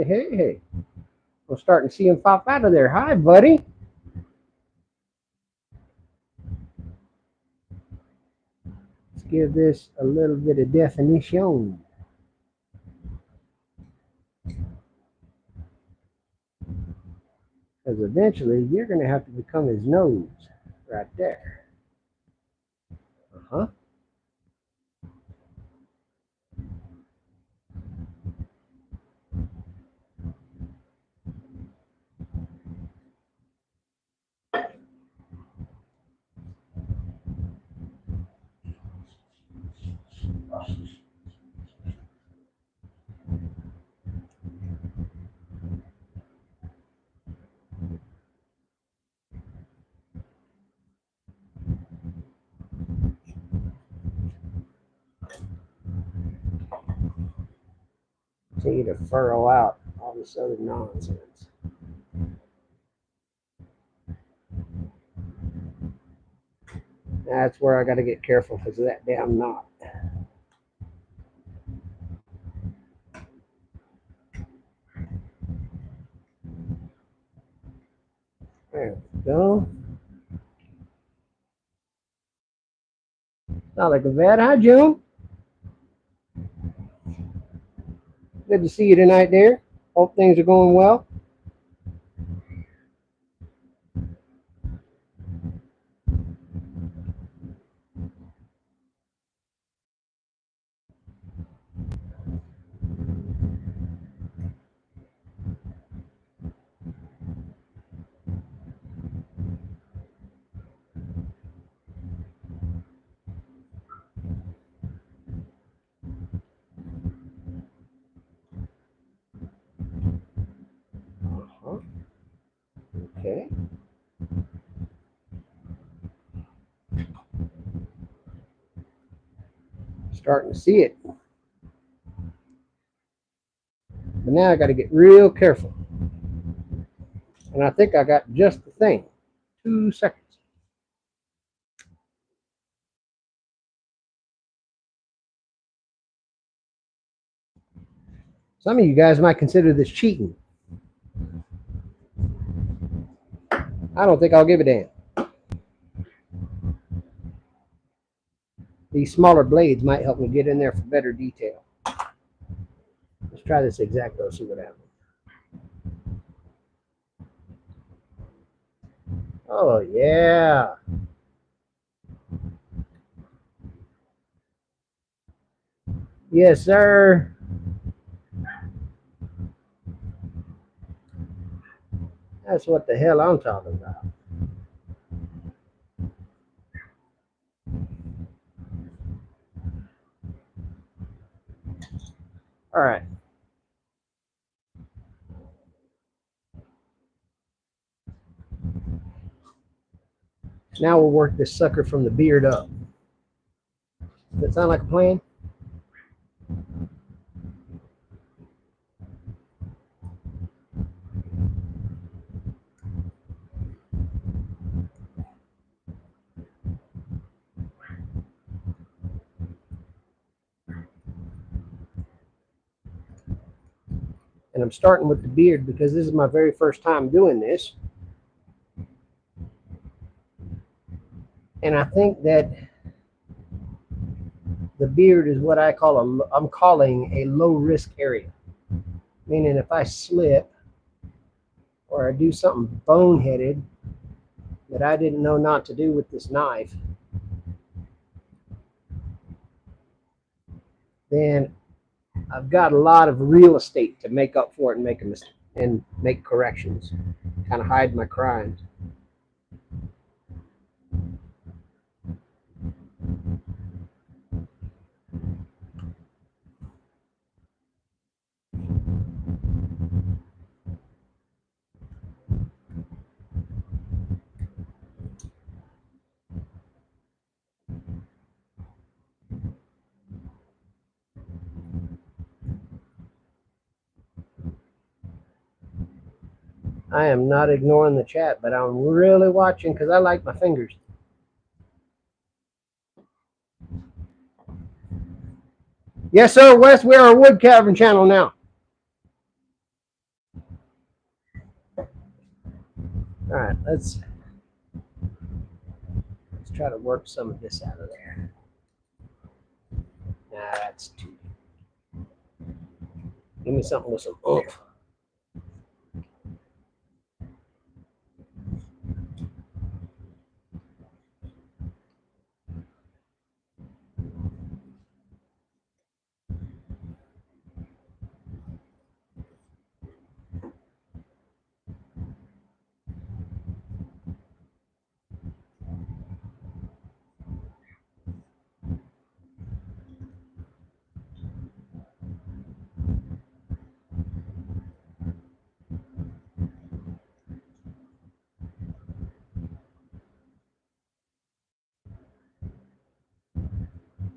Hey. I'm starting to see him pop out of there. Hi, buddy. Let's give this a little bit of definition. Because eventually you're going to have to become his nose right there. Uh-huh. Continue to furrow out all this other nonsense. That's where I got to get careful because of that damn knot. There we go. Not like a bad. Hi, June. Good to see you tonight, dear. Hope things are going well. Uh-huh. Okay. Starting to see it. But now I got to get real careful. And I think I got just the thing. 2 seconds. Some of you guys might consider this cheating. I don't think I'll give a damn. These smaller blades might help me get in there for better detail. Let's try this X-Acto, see what happens. Oh, yeah. Yes, sir. That's what the hell I'm talking about. All right. Now we'll work this sucker from the beard up. Does that sound like a plan? And I'm starting with the beard because this is my very first time doing this. And I think that the beard is what I'm calling a low risk area. Meaning if I slip or I do something boneheaded that I didn't know not to do with this knife, then I've got a lot of real estate to make up for it and make a mistake and make corrections, kind of hide my crimes. I am not ignoring the chat, but I'm really watching because I like my fingers. Yes, sir, Wes, we're a Woodcarving channel now. All right, let's try to work some of this out of there. Nah, that's too. Give me something with some oomph.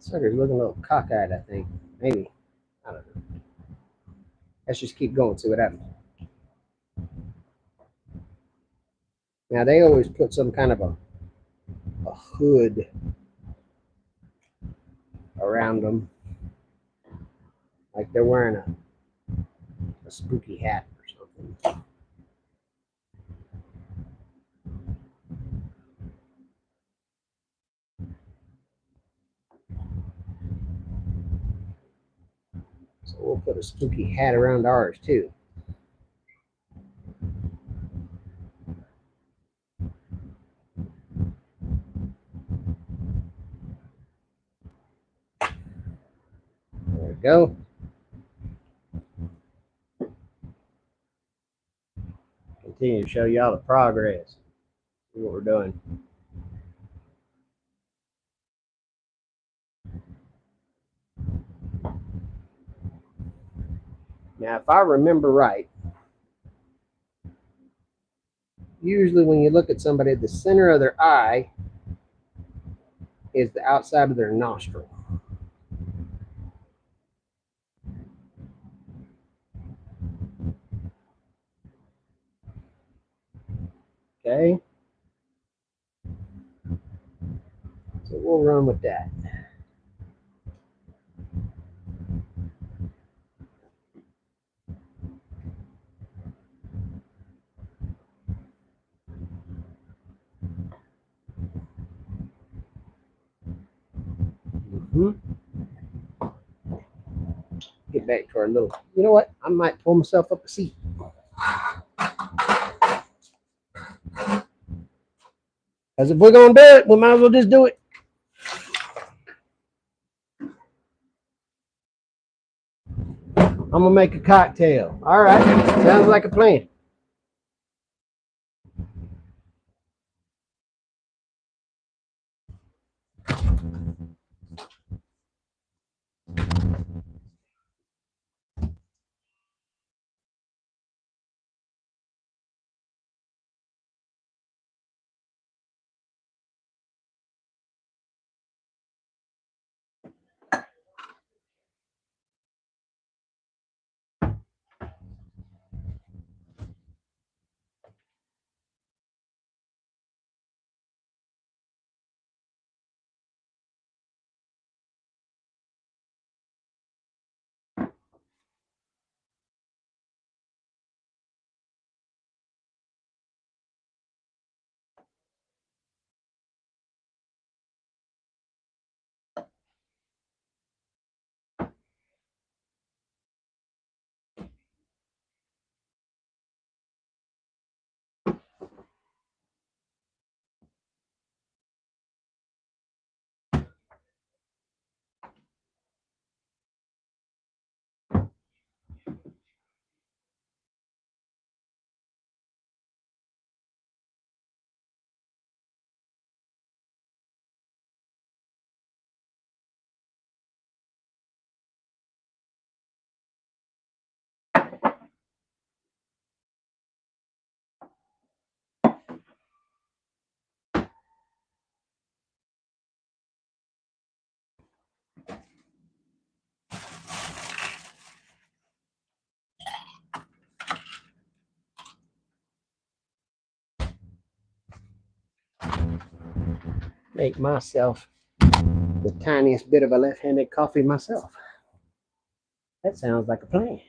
Sucker's looking a little cockeyed, I think. Maybe. I don't know. Let's just keep going, see what happens. Now, they always put some kind of a hood around them. Like they're wearing a spooky hat or something. So we'll put a spooky hat around ours, too. There we go. Continue to show y'all the progress. See what we're doing. Now, if I remember right, usually when you look at somebody, the center of their eye is the outside of their nostril. Okay? So we'll run with that. Get back to our little, you know what? I might pull myself up a seat. Because if we're going to do it, we might as well just do it. I'm going to make a cocktail. All right. Sounds like a plan. Make myself the tiniest bit of a left-handed coffee myself. That sounds like a plan.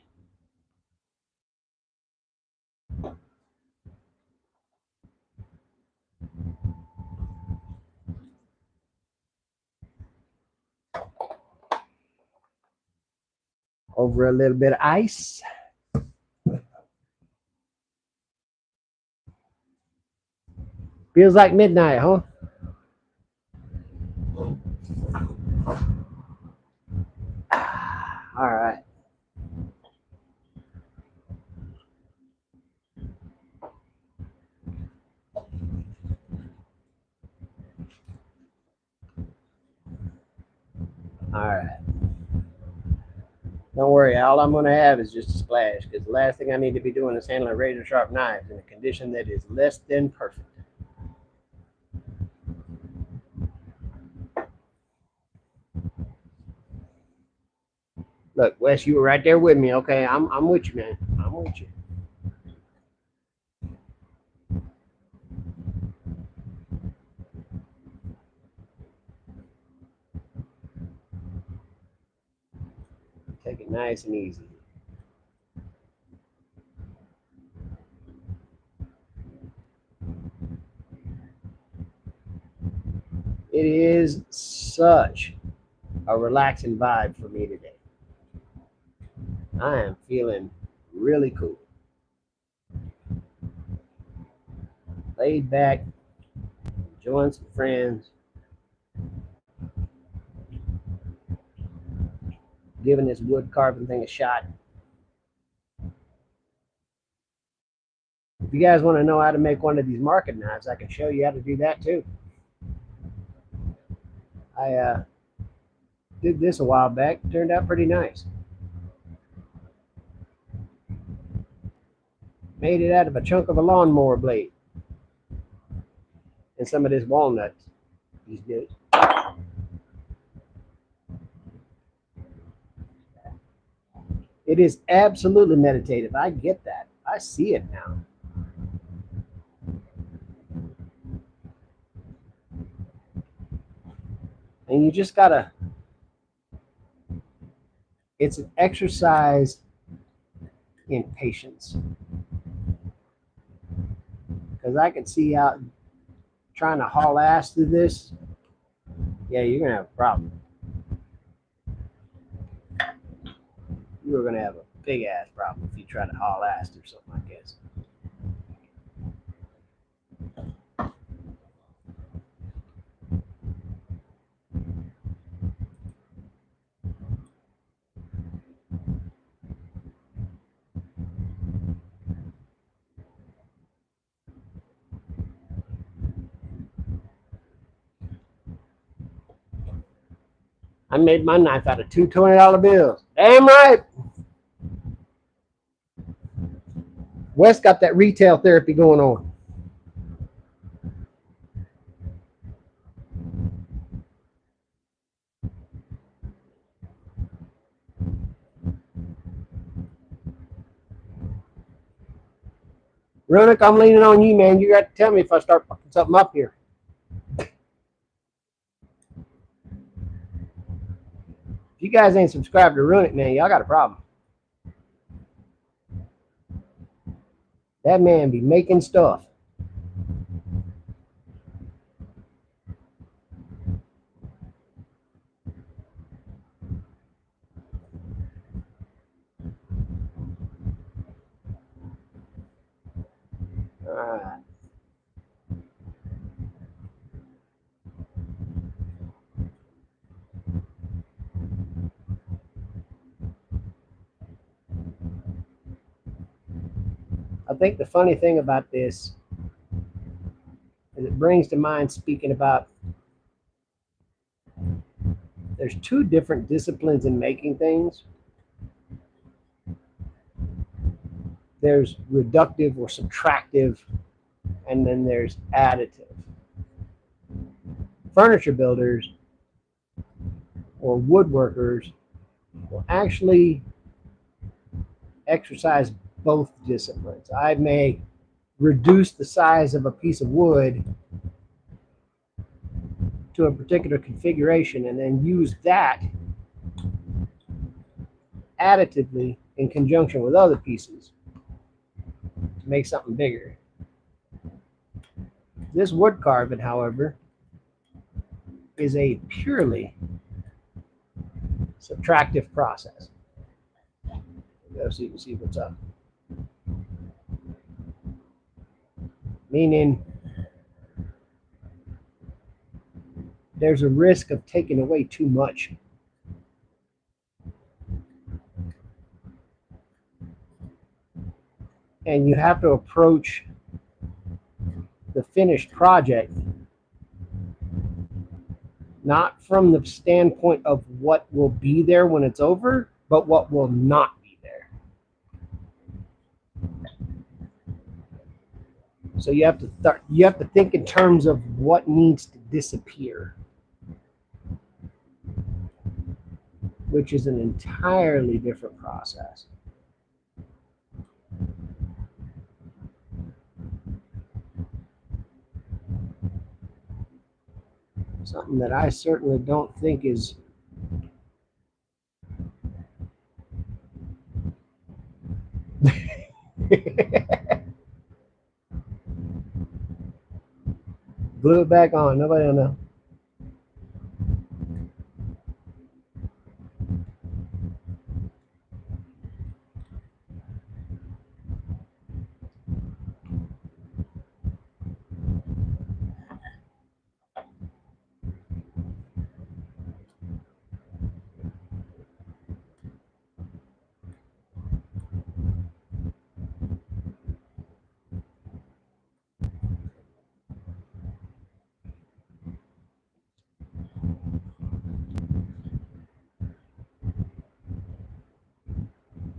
over a little bit of ice. Feels like midnight, huh? All right. All right. Don't worry, all I'm going to have is just a splash, because the last thing I need to be doing is handling razor sharp knives in a condition that is less than perfect. Look, Wes, you were right there with me. Okay, I'm with you, man. I'm with you. Take it nice and easy. It is such a relaxing vibe for me today. I am feeling really cool. Laid back, enjoying some friends, giving this wood carving thing a shot. If you guys want to know how to make one of these market knives, I can show you how to do that too. I did this a while back. Turned out pretty nice. Made it out of a chunk of a lawnmower blade and some of this walnuts. These days. It is absolutely meditative. I get that. I see it now. And you just gotta, it's an exercise in patience. Because I can see out trying to haul ass through this, yeah, you're gonna have a problem. You are gonna have a big ass problem if you try to haul ass through something like this. I made my knife out of two $20 bills. Damn right. Wes got that retail therapy going on. Runick, I'm leaning on you, man. You got to tell me if I start fucking something up here. If you guys ain't subscribed to Runick, man, y'all got a problem. That man be making stuff. All right. I think the funny thing about this is it brings to mind speaking about there's two different disciplines in making things. There's reductive or subtractive, and then there's additive. Furniture builders or woodworkers will actually exercise both disciplines. I may reduce the size of a piece of wood to a particular configuration and then use that additively in conjunction with other pieces to make something bigger. This wood carving, however, is a purely subtractive process. so you can see what's up. Meaning there's a risk of taking away too much. And you have to approach the finished project not from the standpoint of what will be there when it's over, but what will not be there. So you have to think in terms of what needs to disappear, which is an entirely different process. Something that I certainly don't think is glue it back on. Nobody will know.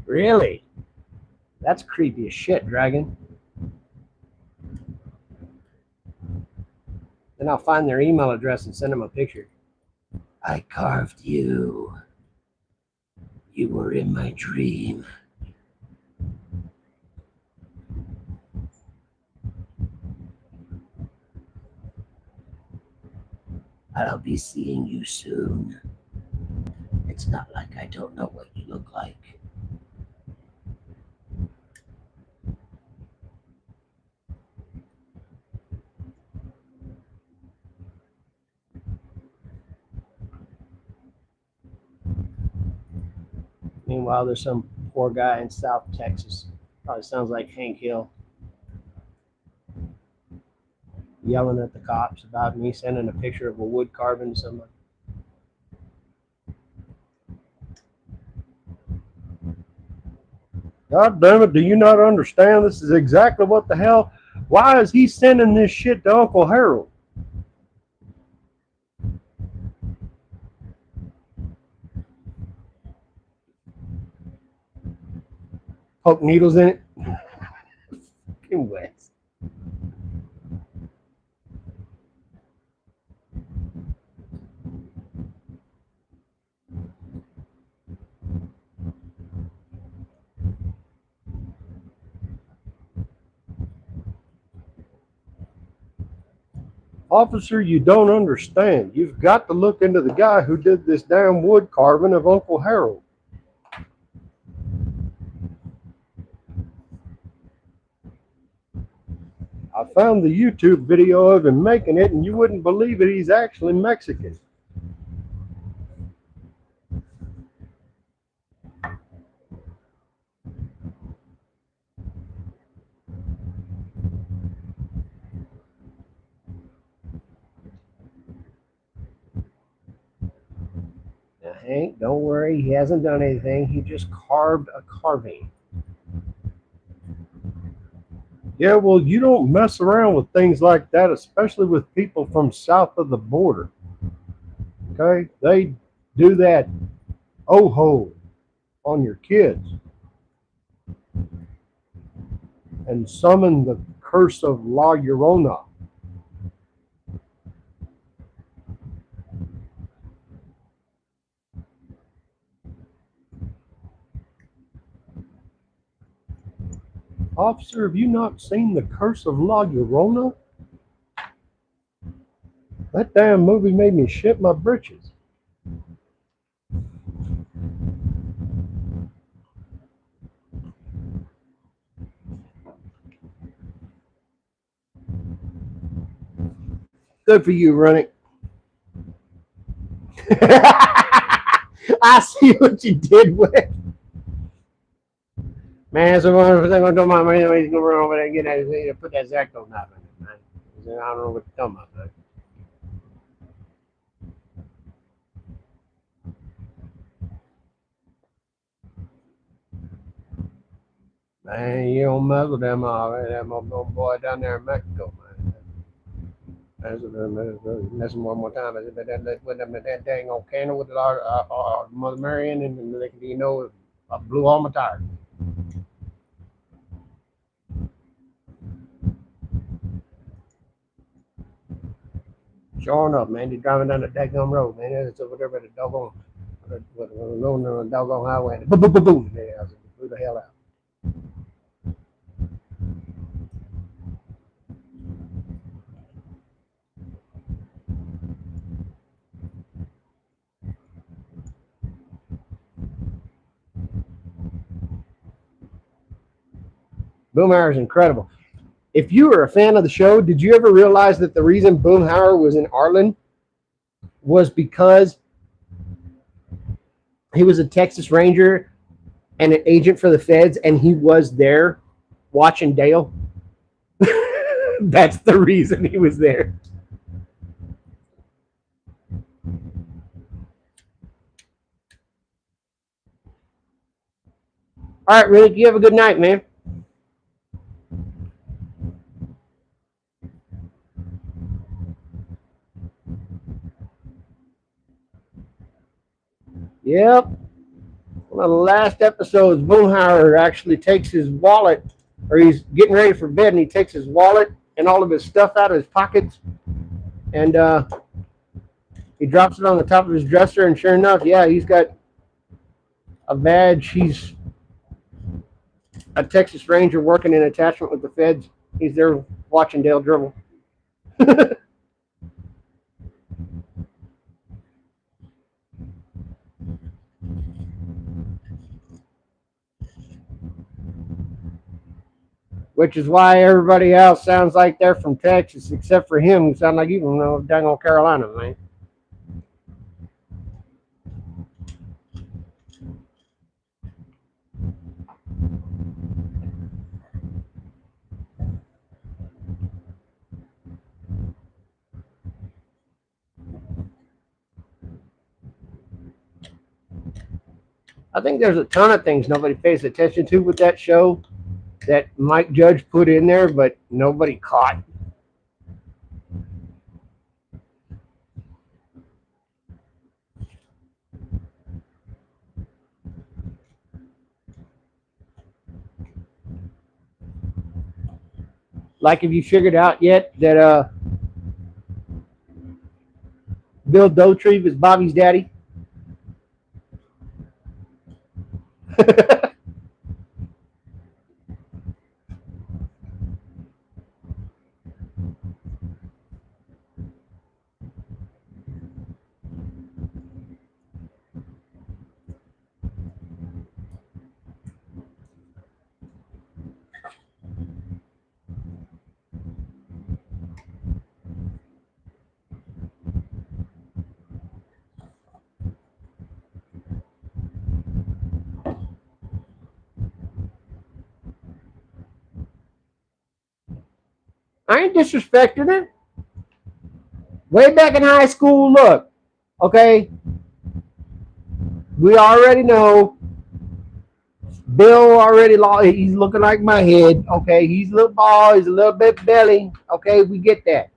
Really? That's creepy as shit, Dragon. Then I'll find their email address and send them a picture. I carved you. You were in my dream. I'll be seeing you soon. It's not like I don't know what you look like. Meanwhile, there's some poor guy in South Texas. Probably sounds like Hank Hill. Yelling at the cops about me sending a picture of a wood carving to someone. God damn it, do you not understand? This is exactly what the hell? Why is he sending this shit to Uncle Harold? Poke needles in it? Fucking wet. Officer, you don't understand. You've got to look into the guy who did this damn wood carving of Uncle Harold. I found the YouTube video of him making it, and you wouldn't believe it, he's actually Mexican. Now, Hank, don't worry, he hasn't done anything. He just carved a carving. Yeah, well, you don't mess around with things like that, especially with people from south of the border. Okay? They do that oh-ho on your kids and summon the curse of La Llorona. Officer, have you not seen the curse of La Llorona? That damn movie made me shit my britches. Good for you, Running. I see what you did with. Man, so I'm going to do my money. He's going to run over there and get that, put that Zacto knife in it, man. I don't know what you're talking about, man. Man, you don't muzzle them that boy down there in Mexico, man. Listen one more time. That dang old candle with our Mother Mary in, and you know, I blew all my tires. Sure enough, man, they're driving down the daggum road, man. It's over there by the doggone, the doggone highway. Boom, boom, boom, boom. Yeah, blew the hell out. Boomhauer is incredible. If you were a fan of the show, did you ever realize that the reason Boomhauer was in Arlen was because he was a Texas Ranger and an agent for the feds, and he was there watching Dale? That's the reason he was there. All right, Rick, you have a good night, man. Yep. One of the last episodes, Boomhauer actually takes his wallet, or he's getting ready for bed, and he takes his wallet and all of his stuff out of his pockets, and he drops it on the top of his dresser, and sure enough, yeah, he's got a badge. He's a Texas Ranger working in attachment with the feds. He's there watching Dale dribble. Which is why everybody else sounds like they're from Texas, except for him, who sounds like he's from dang old Carolina, man. I think there's a ton of things nobody pays attention to with that show that Mike Judge put in there, but nobody caught. Like, have you figured out yet that Bill Dauterive is Bobby's daddy? I ain't disrespecting her. Way back in high school, look, okay, we already know Bill already lost. He's looking like my head. Okay, he's a little bald. He's a little bit belly. Okay, we get that.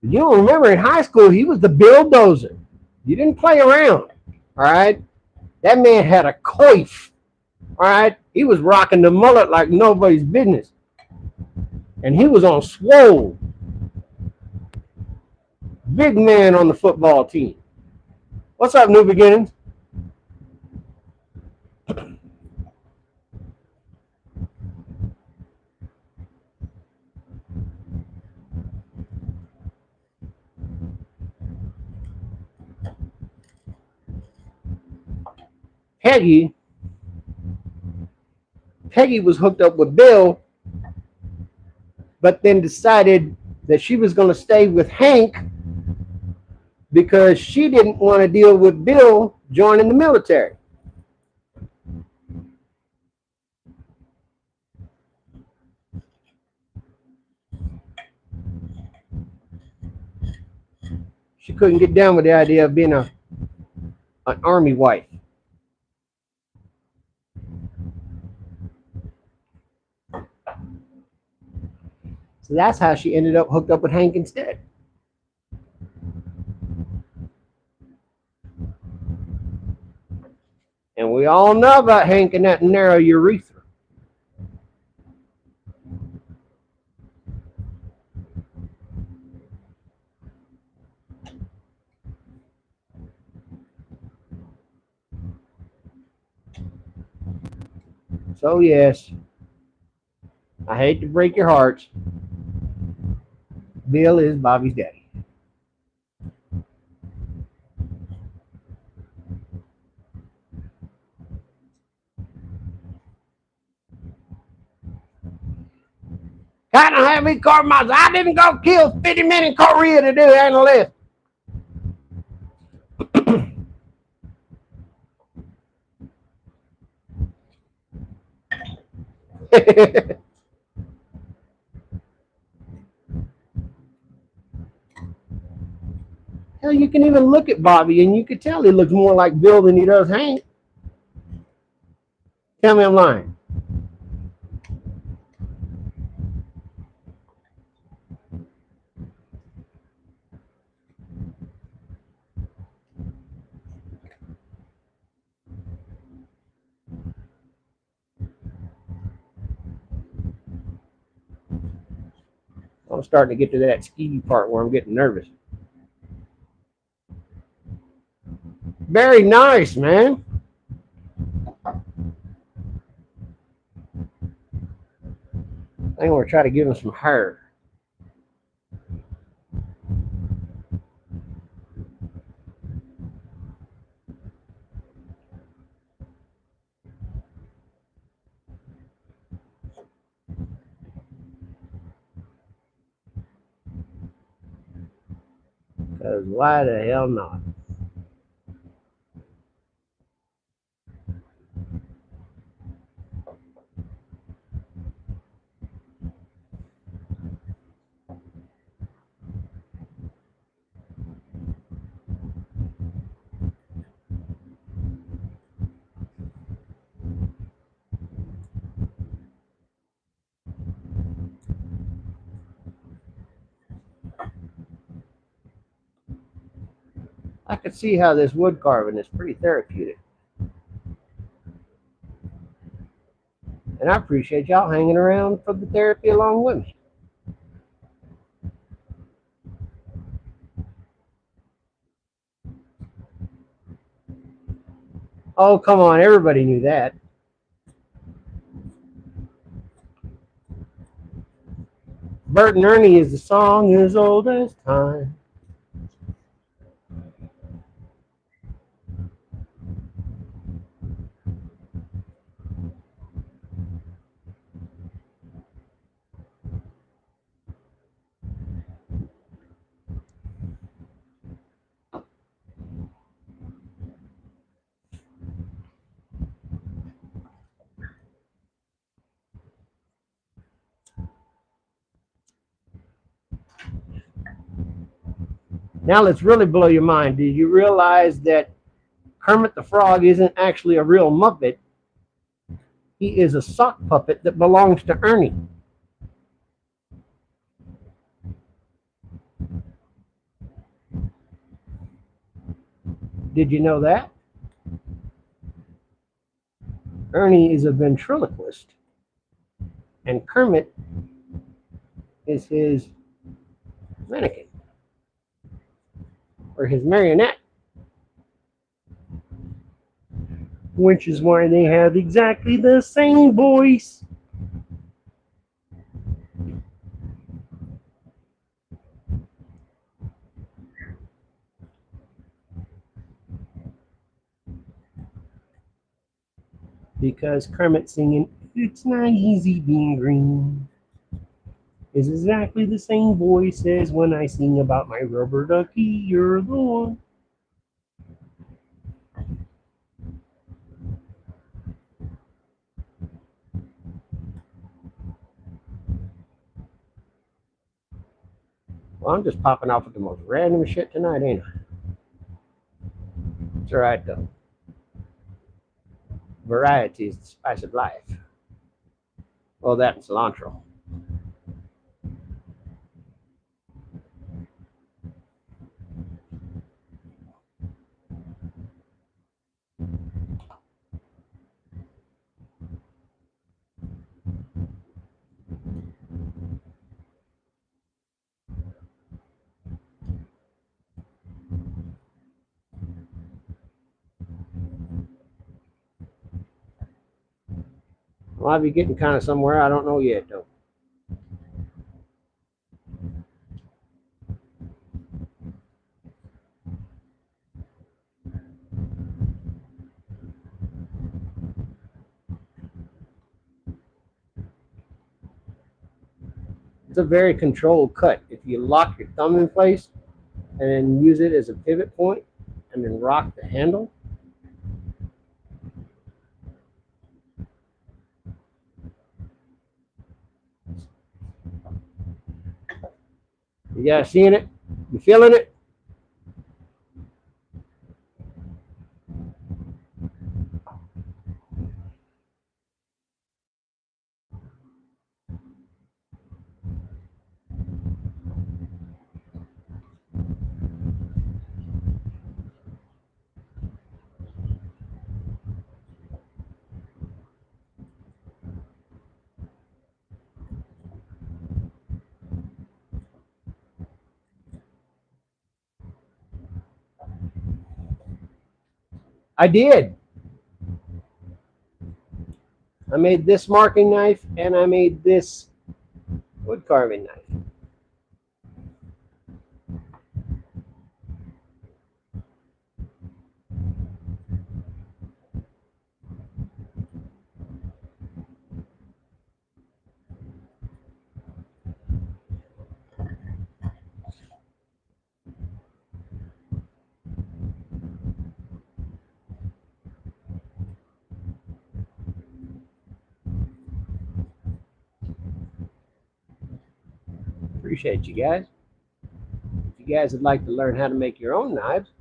You don't remember in high school, he was the bulldozer. You didn't play around. All right, that man had a coif. All right, he was rocking the mullet like nobody's business, and he was on swole. Big man on the football team. What's up, New Beginnings? Peggy was hooked up with Bill, but then decided that she was going to stay with Hank because she didn't want to deal with Bill joining the military. She couldn't get down with the idea of being an army wife. So that's how she ended up hooked up with Hank instead. And we all know about Hank and that narrow urethra. So yes, I hate to break your hearts. Bill is Bobby's daddy. Kind of have me carve my. I didn't go kill 50 men in Korea to do analysis. Hell, you can even look at Bobby and you can tell he looks more like Bill than he does Hank. Tell me I'm lying. I'm starting to get to that ski part where I'm getting nervous. Very nice, man. I think we're trying to give him some hair. Because why the hell not? I could see how this wood carving is pretty therapeutic. And I appreciate y'all hanging around for the therapy along with me. Oh, come on. Everybody knew that. Bert and Ernie is the song as old as time. Now let's really blow your mind. Did you realize that Kermit the Frog isn't actually a real Muppet? He is a sock puppet that belongs to Ernie. Did you know that? Ernie is a ventriloquist, and Kermit is his mannequin or his marionette, which is why they have exactly the same voice. Because Kermit singing "It's Not Easy Being Green" is exactly the same voice as when I sing about my rubber ducky, you're the one. Well, I'm just popping off with the most random shit tonight, ain't I? It's all right, though. Variety is the spice of life. Well, that and cilantro. Well, I'll be getting kind of somewhere. I don't know yet, though. It's a very controlled cut. If you lock your thumb in place and then use it as a pivot point and then rock the handle, you guys seeing it? You feeling it? I did. I made this marking knife and I made this wood carving knife. Appreciate you guys. If you guys would like to learn how to make your own knives,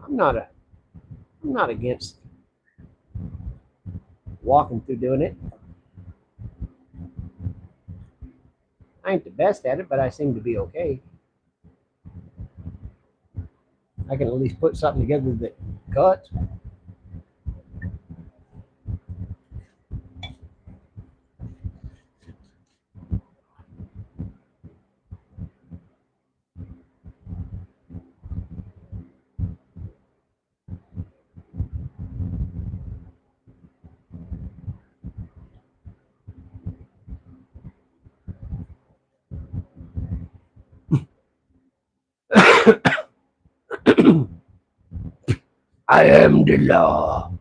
I'm not against walking through doing it. I ain't the best at it, but I seem to be okay. I can at least put something together that cuts. I am the law.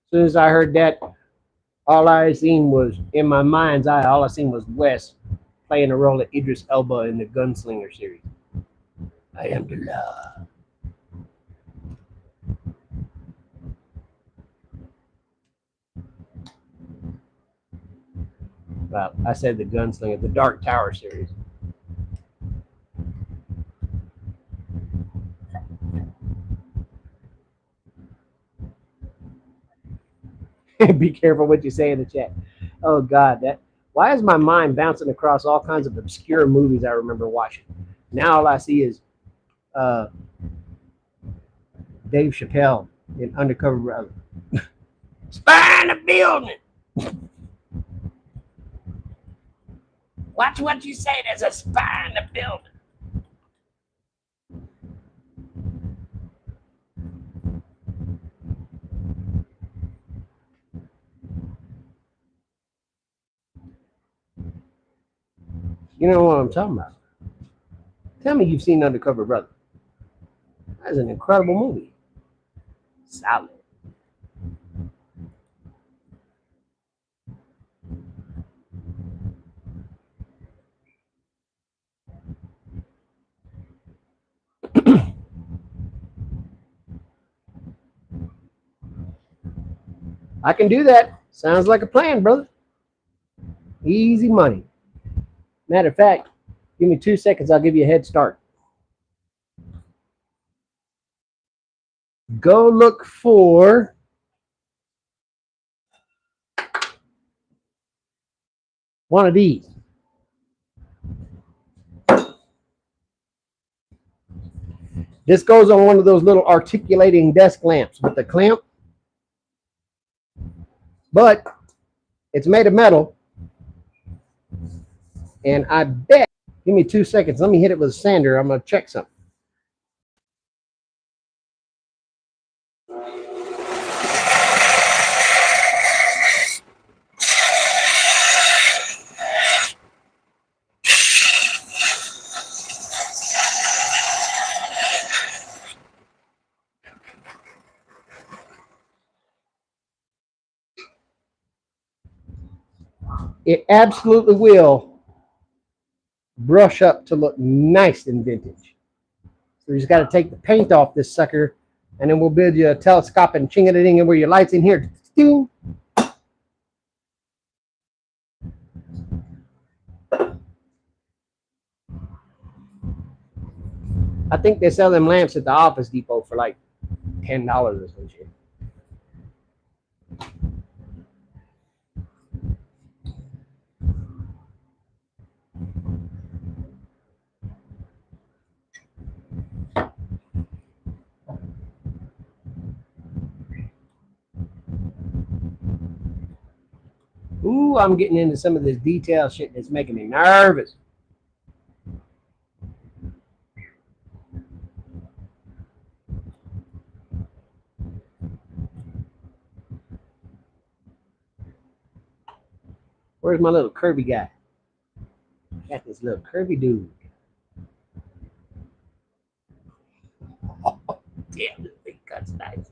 As soon as I heard that, all I seen was, in my mind's eye, all I seen was Wes playing the role of Idris Elba in the Gunslinger series. I am the law. Well, I said the Gunslinger, the Dark Tower series. Be careful what you say in the chat. Oh God, that. Why is my mind bouncing across all kinds of obscure movies I remember watching? Now all I see is Dave Chappelle in Undercover Brother. Spy in the building. Watch what you say. There's a spy in the building. You know what I'm talking about. Tell me you've seen Undercover Brother. That's an incredible movie. Solid. I can do that. Sounds like a plan, brother. Easy money. Matter of fact, give me 2 seconds. I'll give you a head start. Go look for one of these. This goes on one of those little articulating desk lamps with the clamp, but it's made of metal. And I bet, give me 2 seconds. Let me hit it with a sander. I'm going to check something. It absolutely will brush up to look nice and vintage. So you just got to take the paint off this sucker, and then we'll build you a telescope and ching-a-ding and where your lights in here. I think they sell them lamps at the Office Depot for like $10 or some shit. Ooh, I'm getting into some of this detail shit that's making me nervous. Where's my little curvy guy? Got this little curvy dude. Oh, damn, this big cut's nice.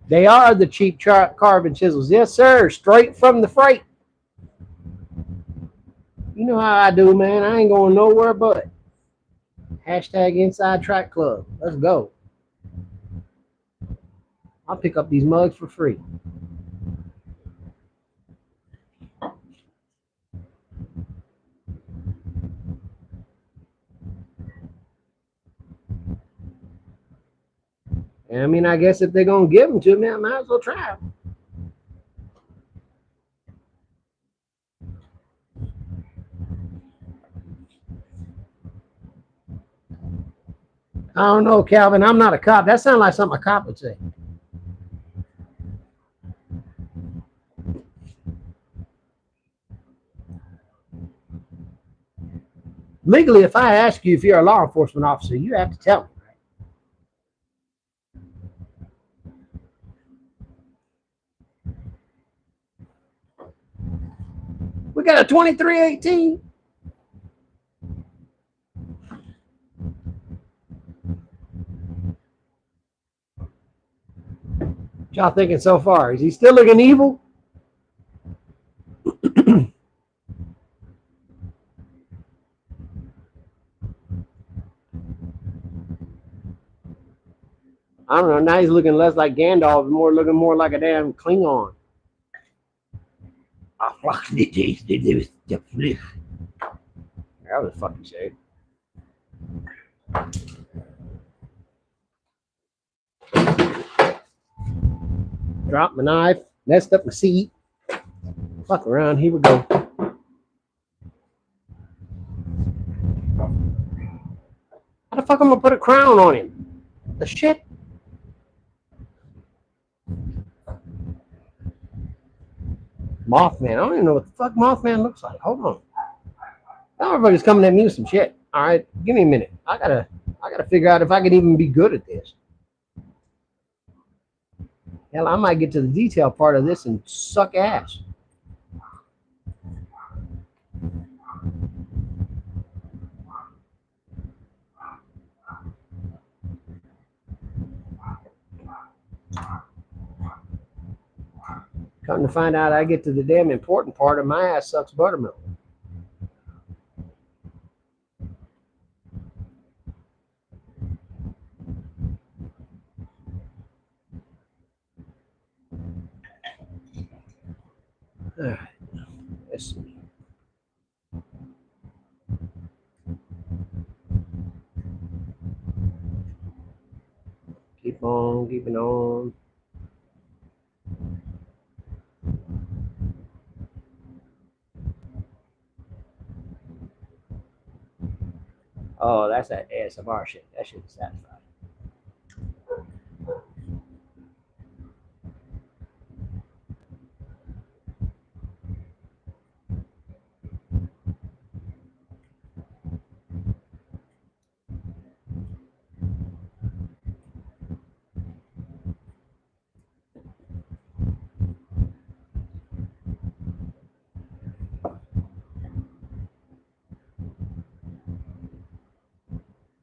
They are the cheap carving chisels. Yes, sir. Straight from the freight. You know how I do, man. I ain't going nowhere but. Hashtag Inside Track Club. Let's go. I'll pick up these mugs for free. And I mean, I guess if they're going to give them to me, I might as well try them. I don't know, Calvin. I'm not a cop. That sounds like something a cop would say. Legally, if I ask you if you're a law enforcement officer, you have to tell me, right? We got a 2318. What y'all thinking so far? Is he still looking evil? I don't know. Now he's looking less like Gandalf, looking more like a damn Klingon. That was fucking shit. Dropped my knife, messed up my seat. Fuck around, here we go. How the fuck am I gonna put a crown on him? The shit? Mothman. I don't even know what the fuck Mothman looks like. Hold on. Now everybody's coming at me with some shit. All right, give me a minute. I gotta figure out if I can even be good at this. Hell, I might get to the detail part of this and suck ass. Come to find out, I get to the damn important part of my ass sucks buttermilk. All right, let's see. Keep on keeping on. Oh, that's that ASMR shit. That shit is satisfying.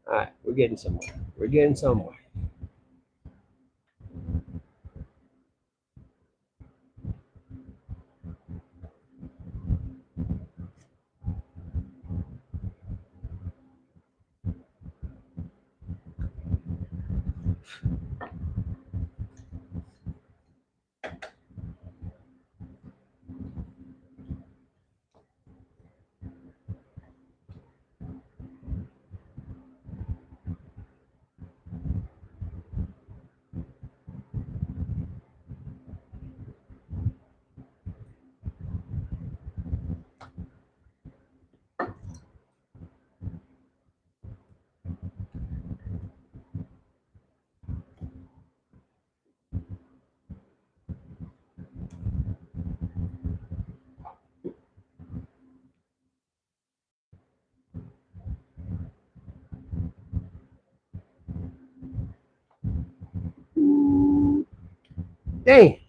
All right, we're getting somewhere. We're getting somewhere. Dang.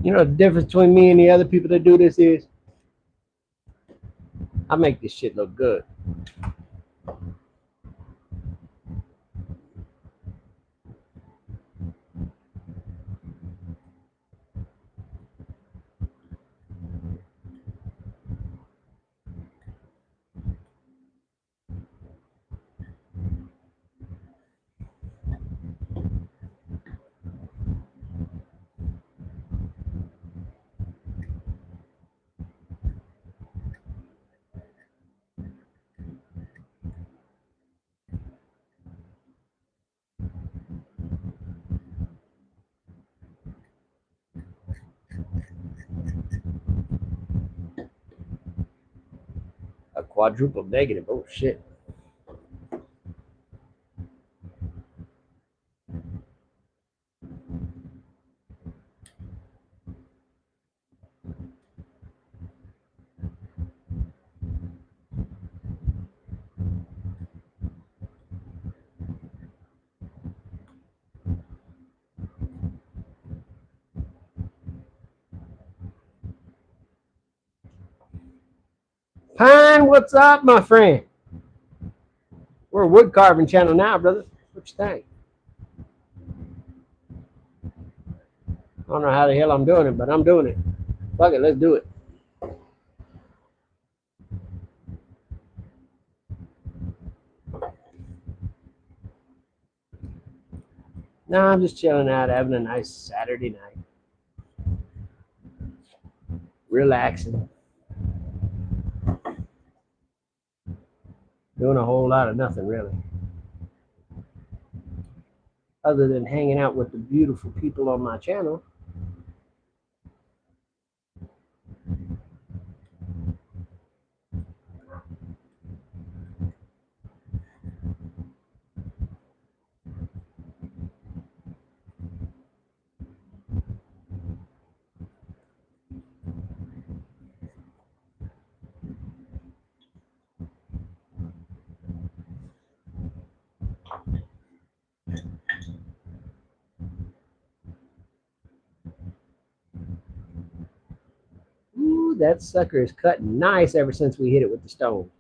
You know the difference between me and the other people that do this is I make this shit look good. A quadruple negative. Oh shit. Pine, what's up, my friend? We're a wood carving channel now, brother. What you think? I don't know how the hell I'm doing it, but I'm doing it. Fuck it, let's do it. No, I'm just chilling out, having a nice Saturday night. Relaxing. Doing a whole lot of nothing, really. Other than hanging out with the beautiful people on my channel. Ooh, that sucker is cutting nice ever since we hit it with the stone.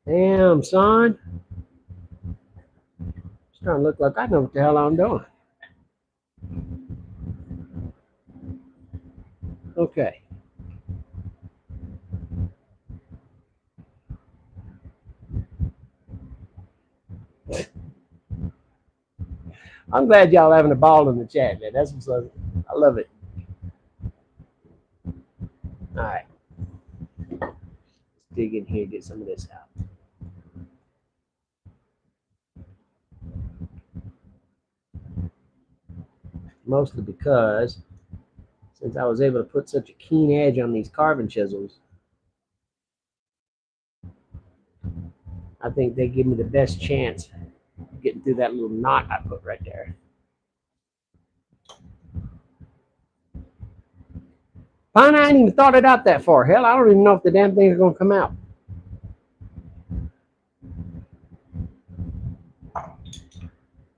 Damn, son. It's starting to look like I know what the hell I'm doing. Okay. I'm glad y'all having a ball in the chat, man. That's what's up. I love it. All right. Let's dig in here and get some of this out. Mostly because since I was able to put such a keen edge on these carving chisels, I think they give me the best chance of getting through that little knot I put right there. Fine, I ain't even thought it out that far. Hell, I don't even know if the damn thing is going to come out.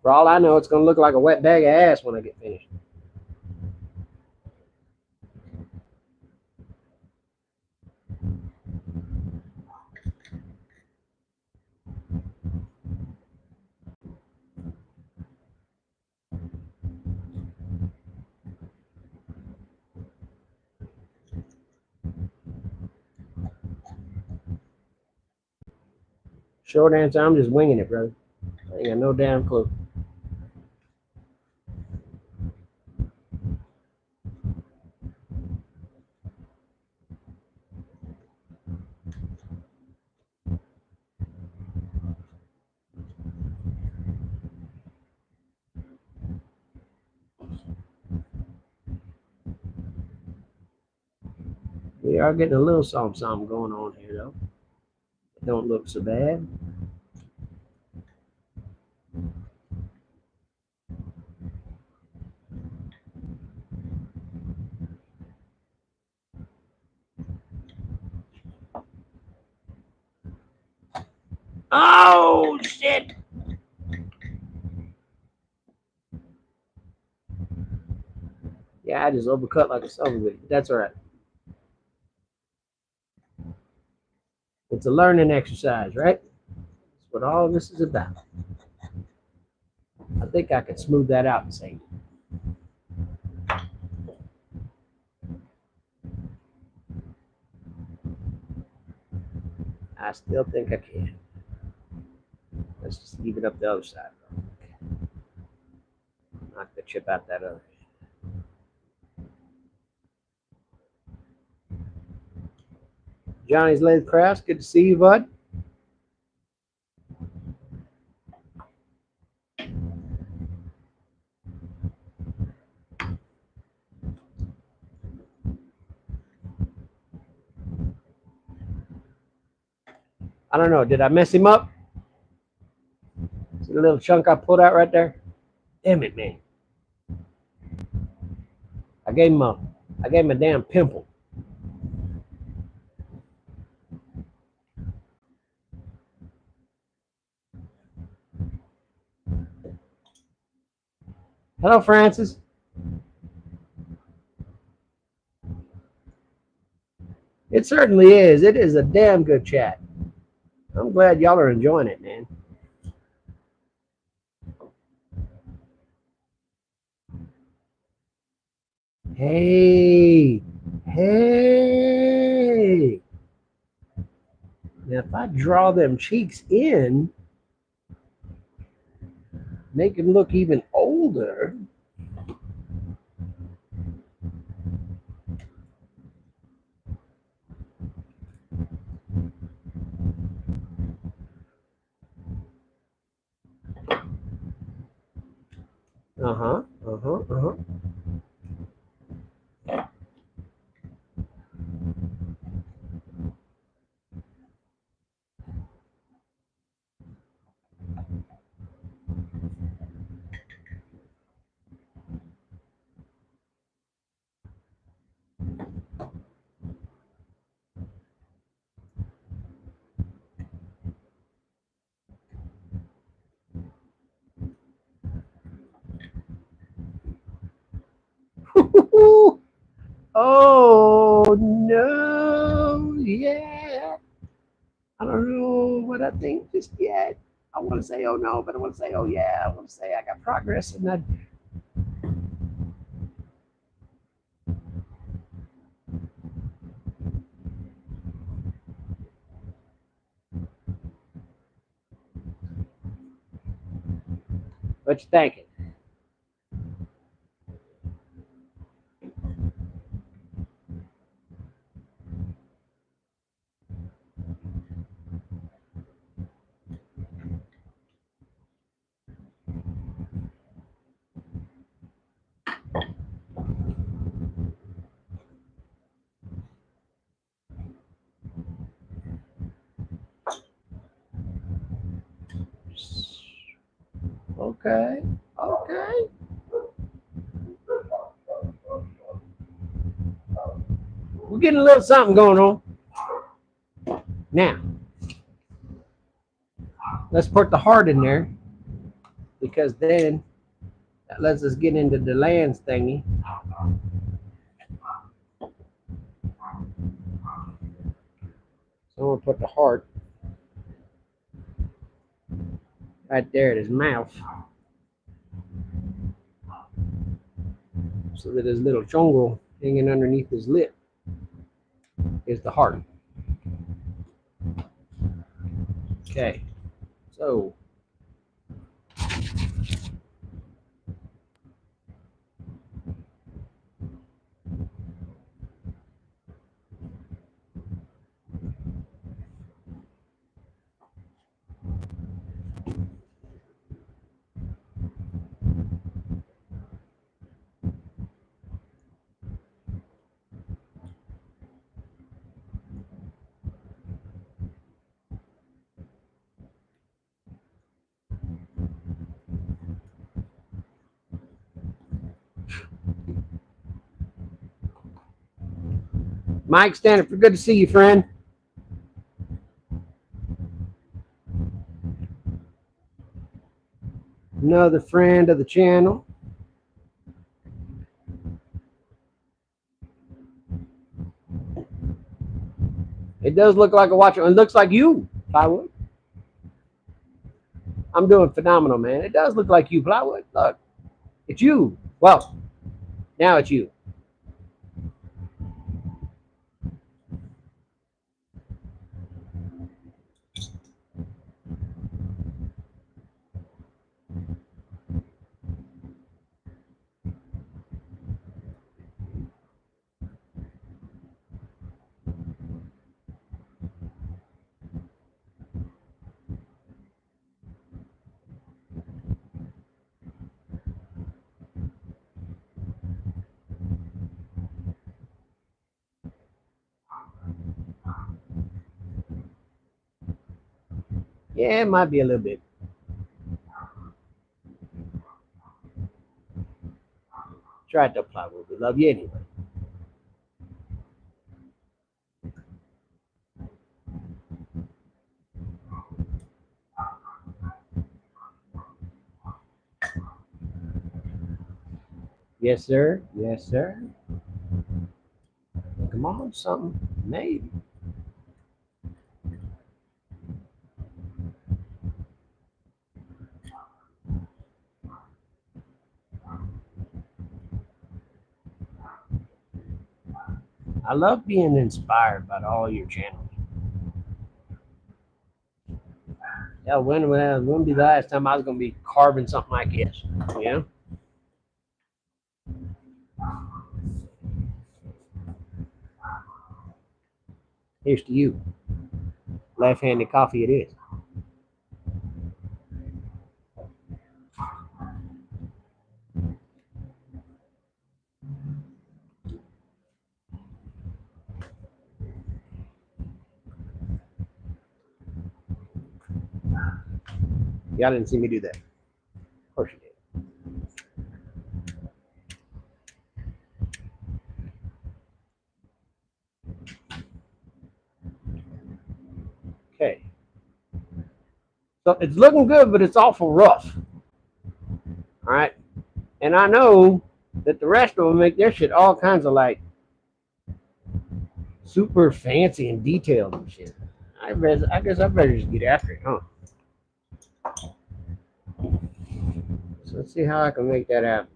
For all I know, it's going to look like a wet bag of ass when I get finished. Short answer, I'm just winging it, brother. I ain't got no damn clue. We are getting a little something going on here, though. It don't look so bad. Oh, shit. Yeah, I just overcut like a son of a bitch. That's all right. It's a learning exercise, right? That's what all this is about. I think I could smooth that out and say, I still think I can. Let's just leave it up the other side. Knock the chip out that other. Johnny's Lathe Crafts, good to see you, bud. I don't know. Did I mess him up? See the little chunk I pulled out right there? Damn it, man. I gave him a damn pimple. Hello, Francis. It certainly is. It is a damn good chat. I'm glad y'all are enjoying it, man. Hey. Now, if I draw them cheeks in, make him look even older. Uh-huh. Oh no, yeah. I don't know what I think just yet. I want to say oh no, but I want to say oh yeah. I want to say I got progress, and I. What you thinking? Okay, okay. We're getting a little something going on. Now, let's put the heart in there, because then that lets us get into the lands thingy. So I'm gonna put the heart right there at his mouth, so that his little chongle hanging underneath his lip is the heart. Okay, so Mike Stanford, good to see you, friend. Another friend of the channel. It does look like a watch. It looks like you, Plywood. I'm doing phenomenal, man. It does look like you, Plywood. Look, it's you. Well, now it's you. Yeah, it might be a little bit. Try it though, Plywood. We love you anyway. Yes, sir. Yes, sir. Come on, something. Maybe. I love being inspired by all your channels. Yeah, when be the last time I was gonna be carving something like this? Yeah. Here's to you. Left-handed coffee it is. Y'all didn't see me do that. Of course you did. Okay. So it's looking good, but it's awful rough. All right. And I know that the rest of them make their shit all kinds of like super fancy and detailed and shit. I guess I better just get after it, huh? So let's see how I can make that happen.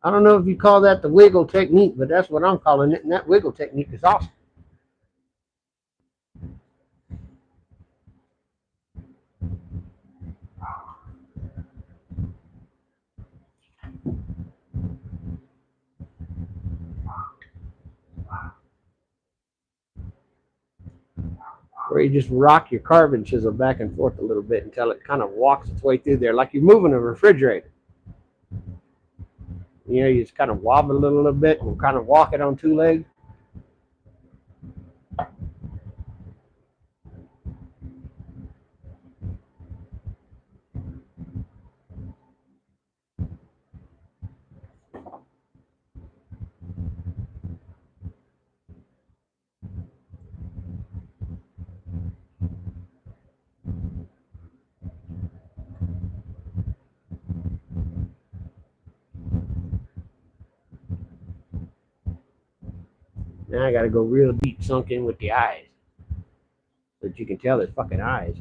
I don't know if you call that the wiggle technique, but that's what I'm calling it, and that wiggle technique is awesome. Where you just rock your carving chisel back and forth a little bit until it kind of walks its way through there, like you're moving a refrigerator. You know, you just kind of wobble it a little bit and kind of walk it on two legs. Now I got to go real deep, sunk in with the eyes, so that you can tell it's fucking eyes.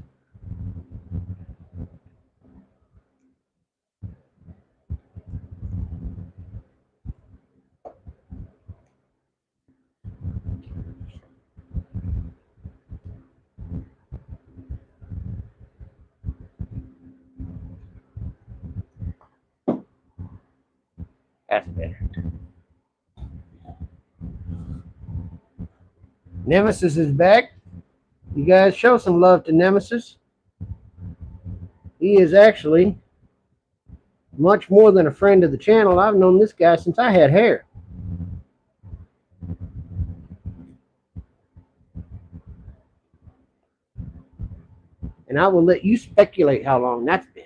That's better. Nemesis is back. You guys show some love to Nemesis. He is actually much more than a friend of the channel. I've known this guy since I had hair. And I will let you speculate how long that's been.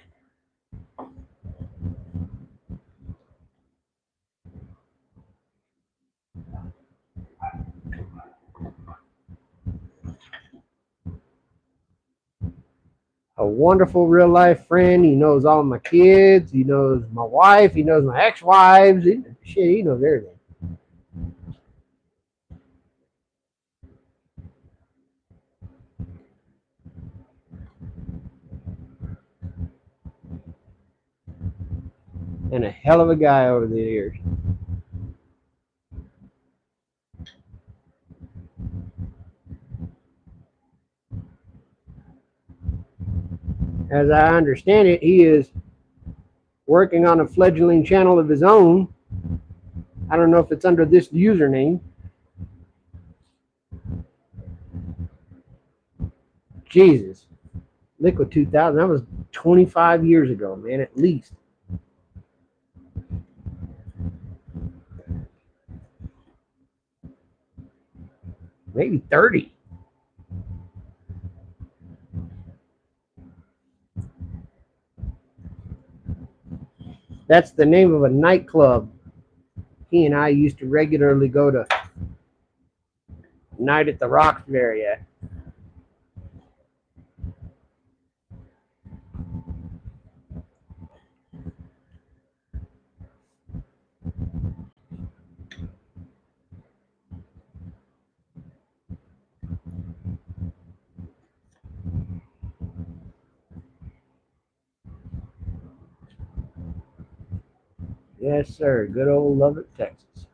A wonderful real life friend. He knows all my kids. He knows my wife. He knows my ex-wives. He knows everything. And a hell of a guy over the years. As I understand it, he is working on a fledgling channel of his own. I don't know if it's under this username. Jesus. Liquid 2000. That was 25 years ago, man, at least. Maybe 30. That's the name of a nightclub he and I used to regularly go to. Night at the Roxbury at. Yes, sir. Good old Lubbock, Texas.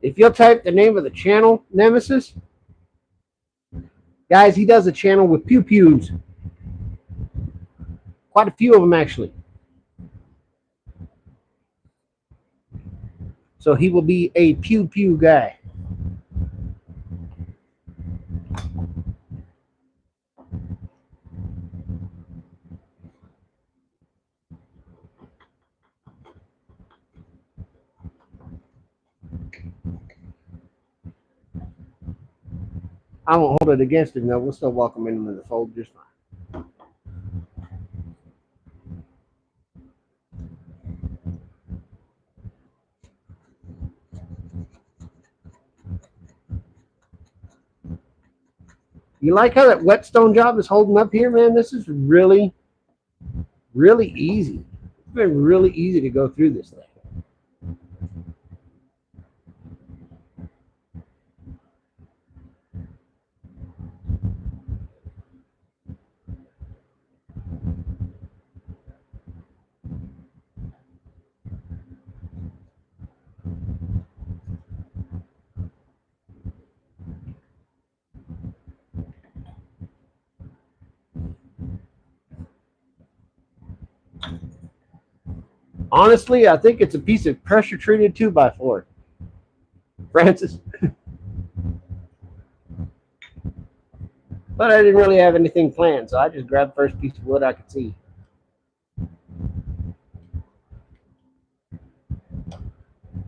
If you'll type the name of the channel, Nemesis, guys, he does a channel with pew-pews. Quite a few of them, actually. So he will be a pew-pew guy. I won't hold it against him, though. We'll still walk him into the fold just fine. You like how that whetstone job is holding up here, man? This is really, really easy. It's been really easy to go through this thing. Honestly, I think it's a piece of pressure treated 2x4. Francis. But I didn't really have anything planned, so I just grabbed the first piece of wood I could see.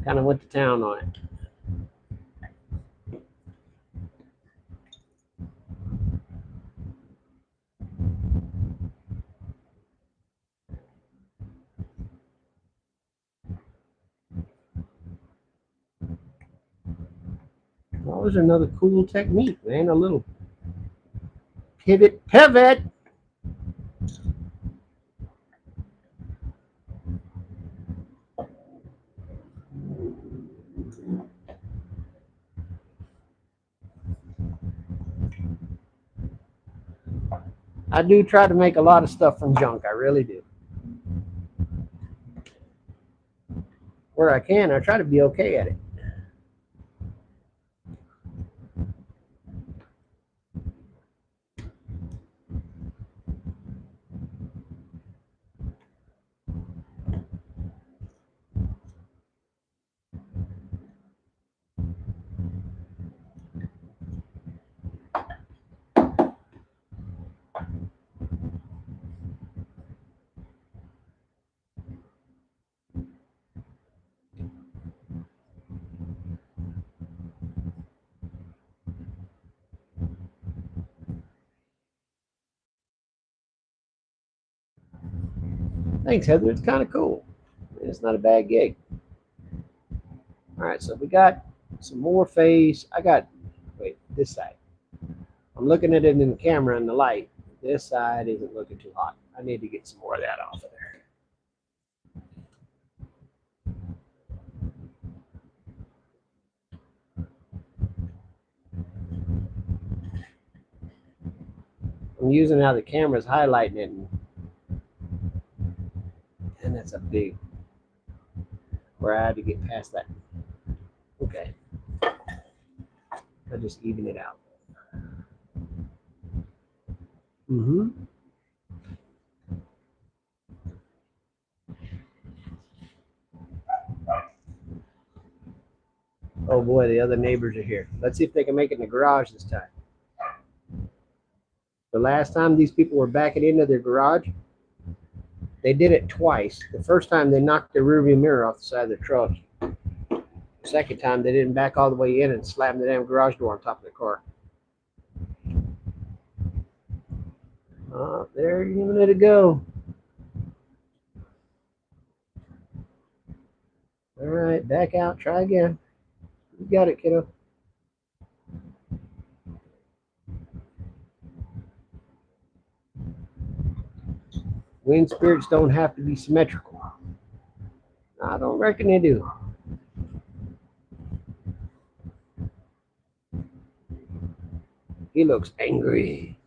Kind of went to town on it. That was another cool technique, man. A little pivot. I do try to make a lot of stuff from junk. I really do. Where I can, I try to be okay at it. Thanks, Heather. It's kind of cool. It's not a bad gig. All right, so we got some more face. Wait, this side. I'm looking at it in the camera and the light. This side isn't looking too hot. I need to get some more of that off of there. I'm using how the camera's highlighting it, and that's a big, where I had to get past that. Okay. I just even it out. Mm-hmm. Oh boy, the other neighbors are here. Let's see if they can make it in the garage this time. The last time these people were backing into their garage, they did it twice. The first time they knocked their rearview mirror off the side of their truck. The second time they didn't back all the way in and slammed the damn garage door on top of the car. They're giving it a go. All right, back out. Try again. You got it, kiddo. Wind spirits don't have to be symmetrical. I don't reckon they do. He looks angry.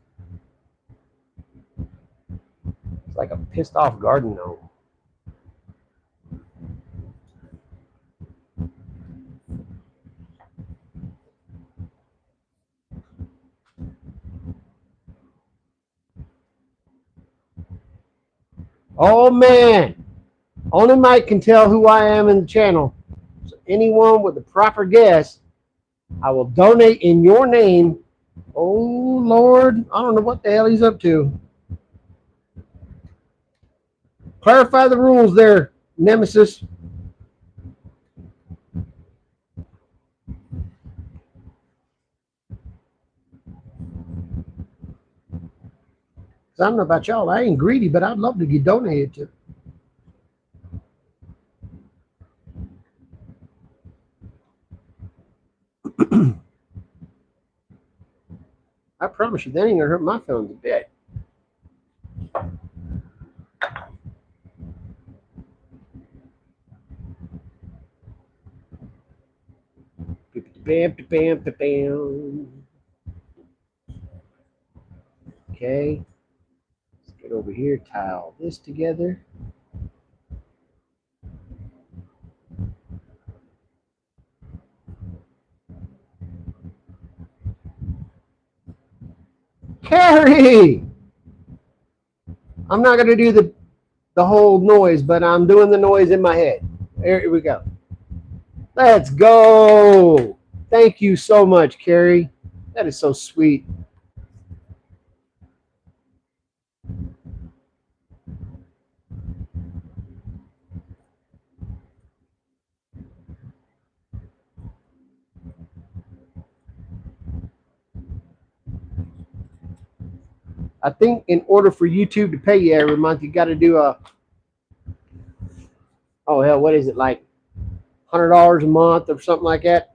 It's like a pissed off garden gnome. Oh man, only Mike can tell who I am in the channel. So anyone with the proper guess, I will donate in your name. Oh Lord, I don't know what the hell he's up to. Clarify the rules there, Nemesis. I don't know about y'all. I ain't greedy, but I'd love to get donated to. I promise you, that ain't gonna hurt my feelings a bit. Bam, bam, bam, bam. Okay. Let's get over here, tie all this together. Carrie! I'm not gonna do the whole noise, but I'm doing the noise in my head. Here we go. Let's go. Thank you so much, Carrie. That is so sweet. I think in order for YouTube to pay you every month, you got to do a, oh hell, what is it, like $100 a month or something like that?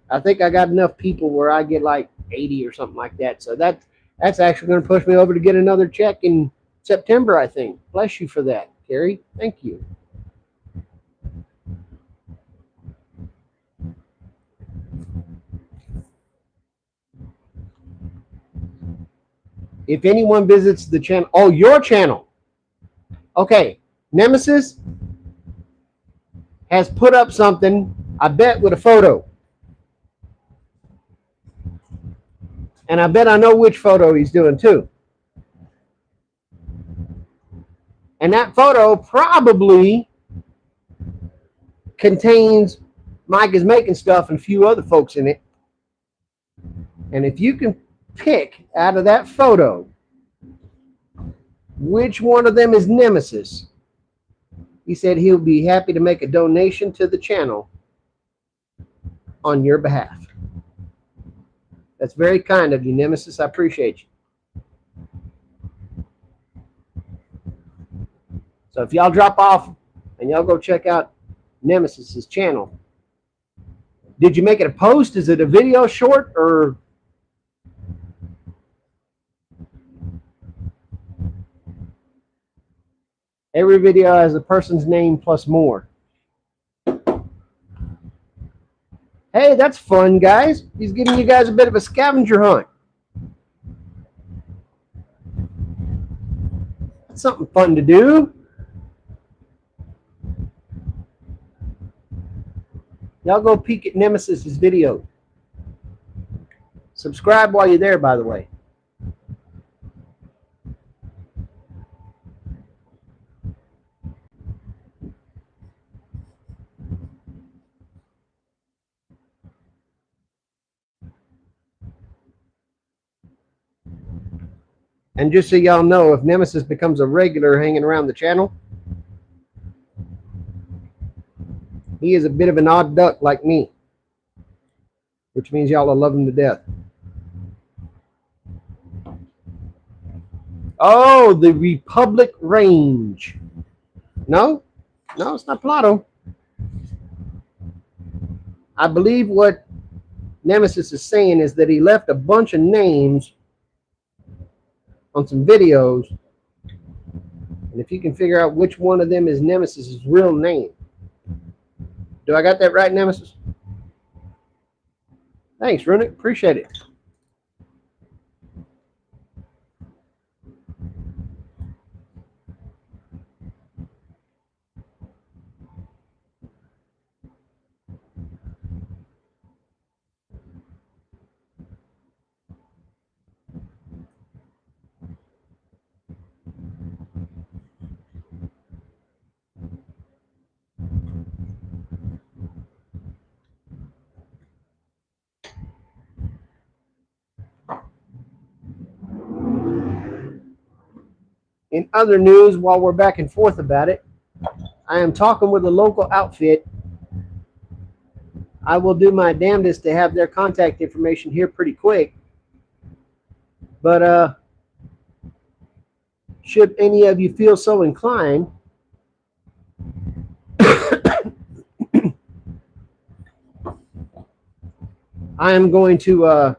I think I got enough people where I get like 80 or something like that. So that's actually going to push me over to get another check in September, I think. Bless you for that, Carrie. Thank you. If anyone visits the channel, oh, your channel. Okay, Nemesis has put up something, I bet, with a photo. And I bet I know which photo he's doing too. And that photo probably contains Mike is making stuff and a few other folks in it. And if you can pick out of that photo which one of them is Nemesis, he said he'll be happy to make a donation to the channel on your behalf. That's very kind of you, Nemesis. I appreciate you. So if y'all drop off and y'all go check out Nemesis's channel, did you make it a post? Is it a video short or? Every video has a person's name plus more. Hey, that's fun, guys. He's giving you guys a bit of a scavenger hunt. That's something fun to do. Y'all go peek at Nemesis's video. Subscribe while you're there, by the way. And just so y'all know, if Nemesis becomes a regular hanging around the channel, he is a bit of an odd duck like me, which means y'all will love him to death. Oh, the Republic Range. No, it's not Plato. I believe what Nemesis is saying is that he left a bunch of names on some videos, and if you can figure out which one of them is Nemesis's real name. Do I got that right, Nemesis? Thanks, Runic. Appreciate it. In other news, while we're back and forth about it, I am talking with a local outfit. I will do my damnedest to have their contact information here pretty quick. But should any of you feel so inclined, I am going to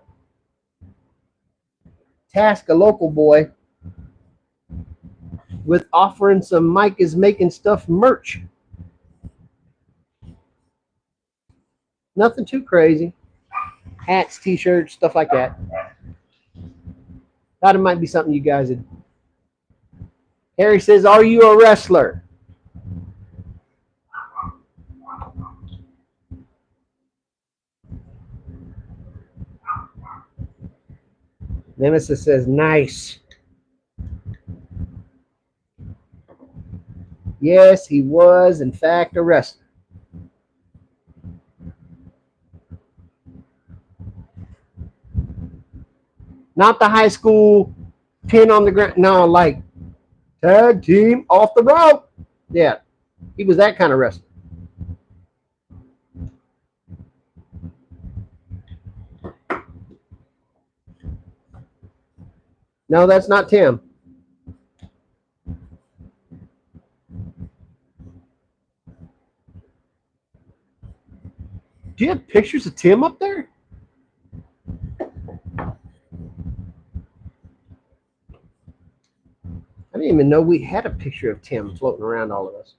task a local boy with offering some Mike is Making Stuff merch. Nothing too crazy. Hats, t-shirts, stuff like that. Thought it might be something you guys would. Harry says, are you a wrestler? Nemesis says, nice. Yes, he was, in fact, a wrestler. Not the high school pin on the ground. No, like tag team off the rope. Yeah, he was that kind of wrestler. No, that's not Tim. Do you have pictures of Tim up there? I didn't even know we had a picture of Tim floating around all of us.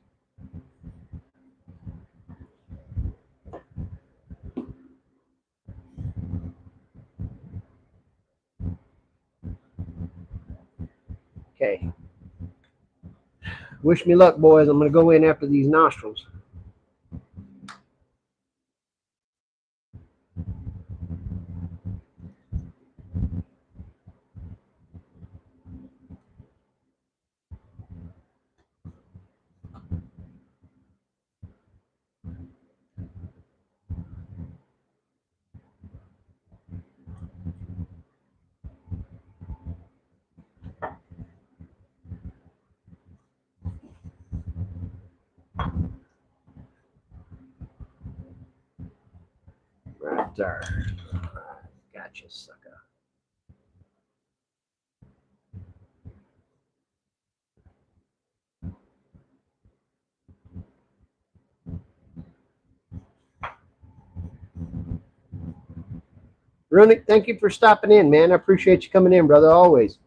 Okay. Wish me luck, boys. I'm going to go in after these nostrils. Right there. Gotcha, sucker. Runic, thank you for stopping in, man. I appreciate you coming in, brother, always.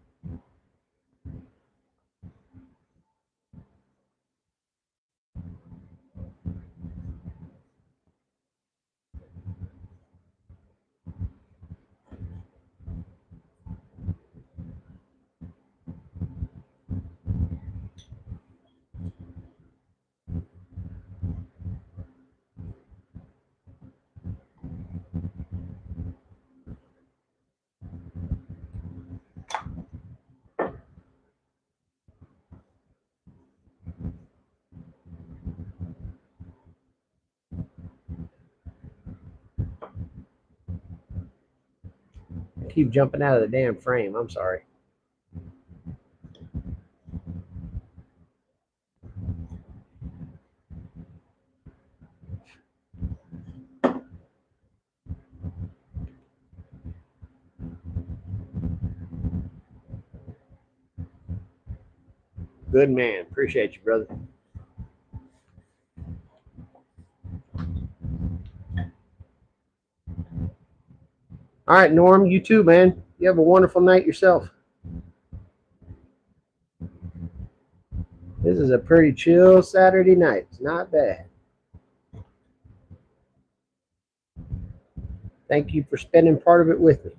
I keep jumping out of the damn frame. I'm sorry. Good man. Appreciate you, brother. All right, Norm, you too, man. You have a wonderful night yourself. This is a pretty chill Saturday night. It's not bad. Thank you for spending part of it with me.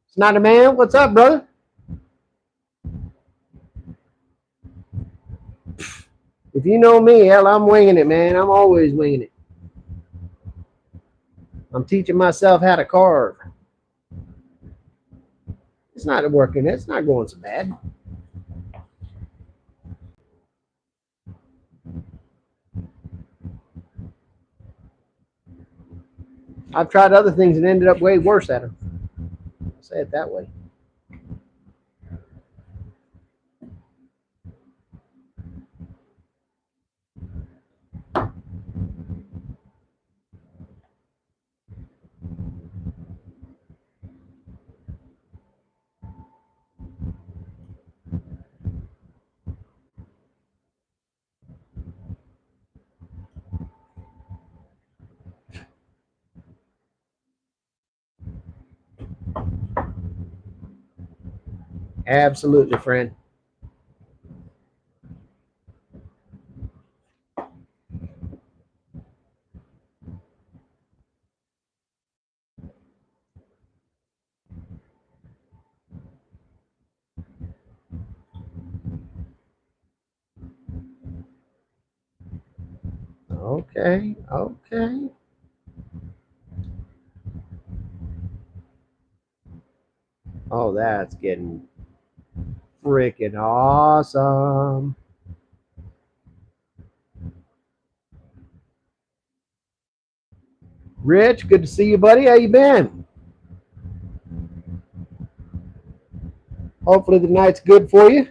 It's not a man. What's up, brother? If you know me, hell, I'm winging it, man. I'm always winging it. I'm teaching myself how to carve. It's not working. It's not going so bad. I've tried other things and ended up way worse at them. I'll say it that way. Absolutely, friend. Okay, okay. Oh, that's getting freaking awesome. Rich, good to see you, buddy. How you been? Hopefully the night's good for you.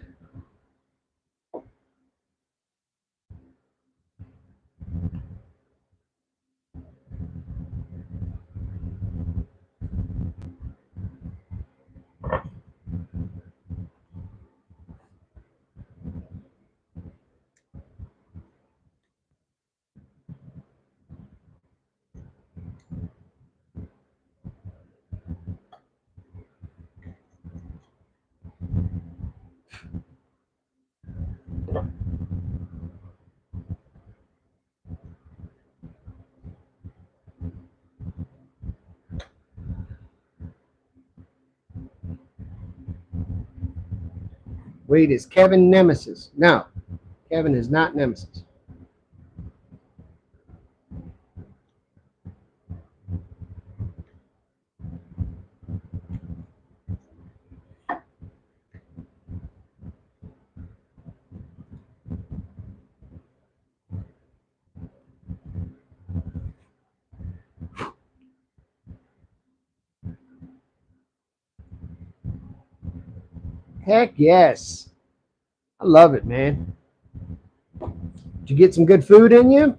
Wait, is Kevin Nemesis? No, Kevin is not Nemesis. Heck yes. I love it, man. Did you get some good food in you?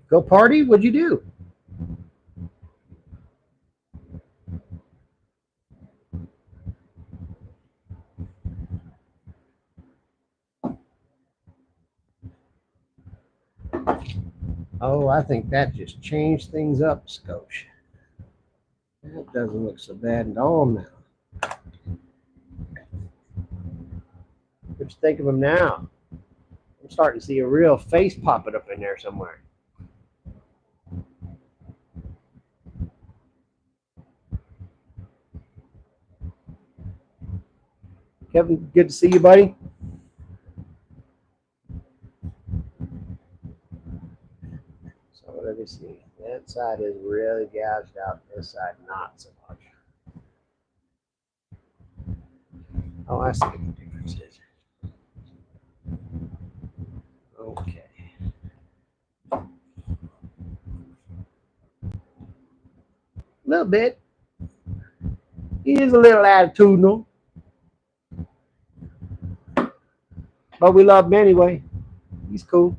Go party? What'd you do? Oh, I think that just changed things up, Scotia. That doesn't look so bad at all now. What you think of him now? I'm starting to see a real face popping up in there somewhere. Kevin, good to see you, buddy. So let me see. That side is really gouged out. This side not so much. Oh, I see what the difference is. Okay. A little bit. He is a little attitudinal. But we love him anyway. He's cool.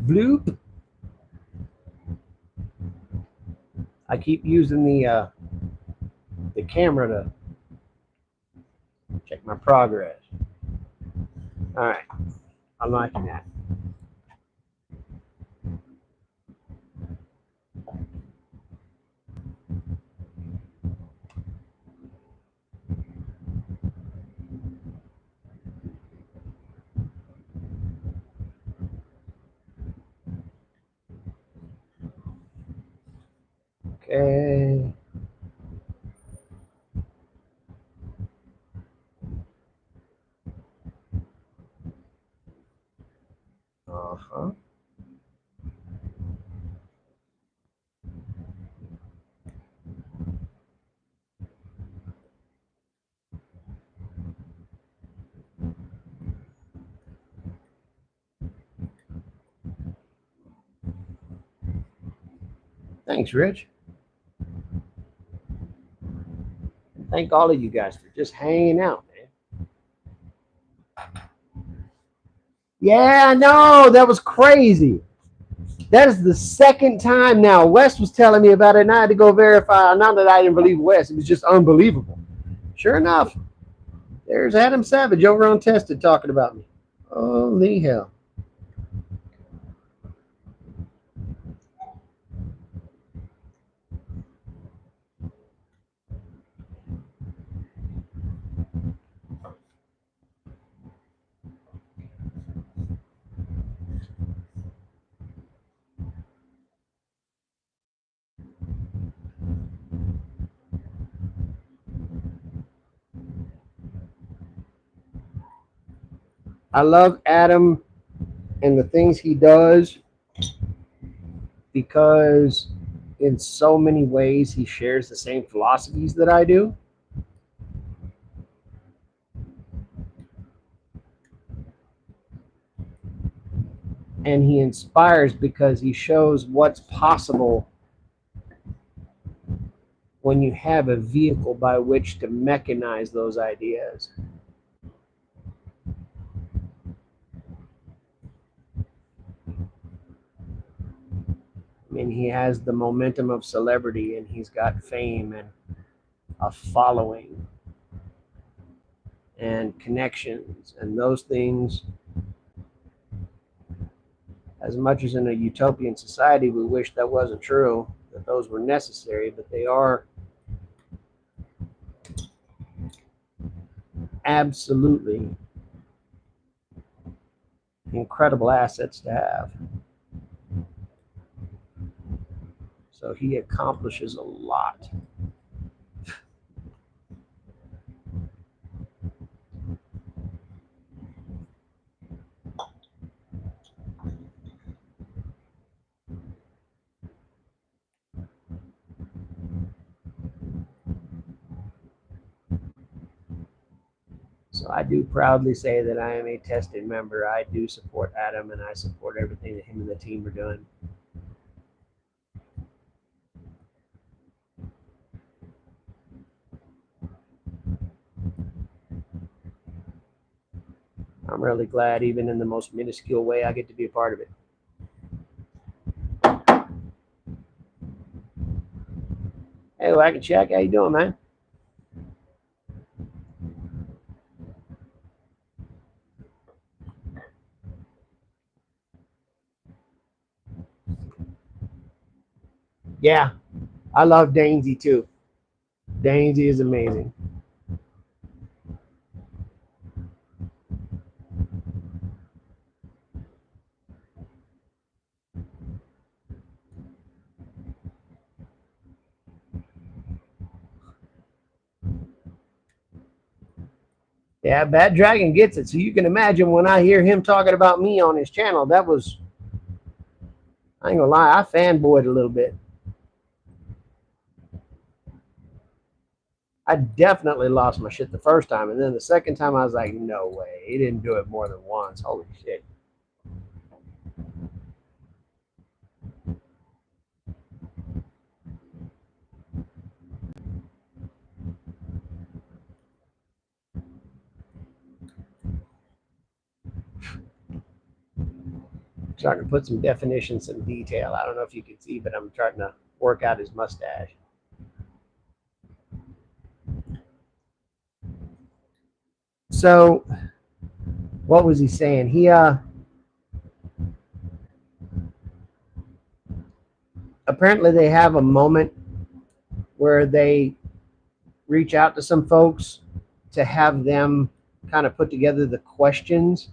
Bloop. I keep using the camera to check my progress. All right. I'm liking that. Okay. Uh-huh. Thanks, Rich. Thank all of you guys for just hanging out, man. Yeah, I know. That was crazy. That is the second time now. Wes was telling me about it, and I had to go verify. Not that I didn't believe Wes. It was just unbelievable. Sure enough, there's Adam Savage over on Tested talking about me. Holy hell. I love Adam and the things he does because in so many ways he shares the same philosophies that I do. And he inspires because he shows what's possible when you have a vehicle by which to mechanize those ideas. I mean, he has the momentum of celebrity and he's got fame and a following and connections, and those things, as much as in a utopian society we wish that wasn't true, that those were necessary, but they are absolutely incredible assets to have. So he accomplishes a lot. So I do proudly say that I am a tested member. I do support Adam and I support everything that him and the team are doing. I'm really glad, even in the most minuscule way, I get to be a part of it. Hey, Wacky Shack, how you doing, man? Yeah, I love Dainsy too. Dainsy is amazing. Yeah, Bad Dragon gets it. So you can imagine when I hear him talking about me on his channel, that was, I ain't gonna lie, I fanboyed a little bit. I definitely lost my shit the first time. And then the second time, I was like, no way. He didn't do it more than once. Holy shit. Trying to put some definition, some detail. I don't know if you can see, but I'm trying to work out his mustache. So, what was he saying? He apparently they have a moment where they reach out to some folks to have them kind of put together the questions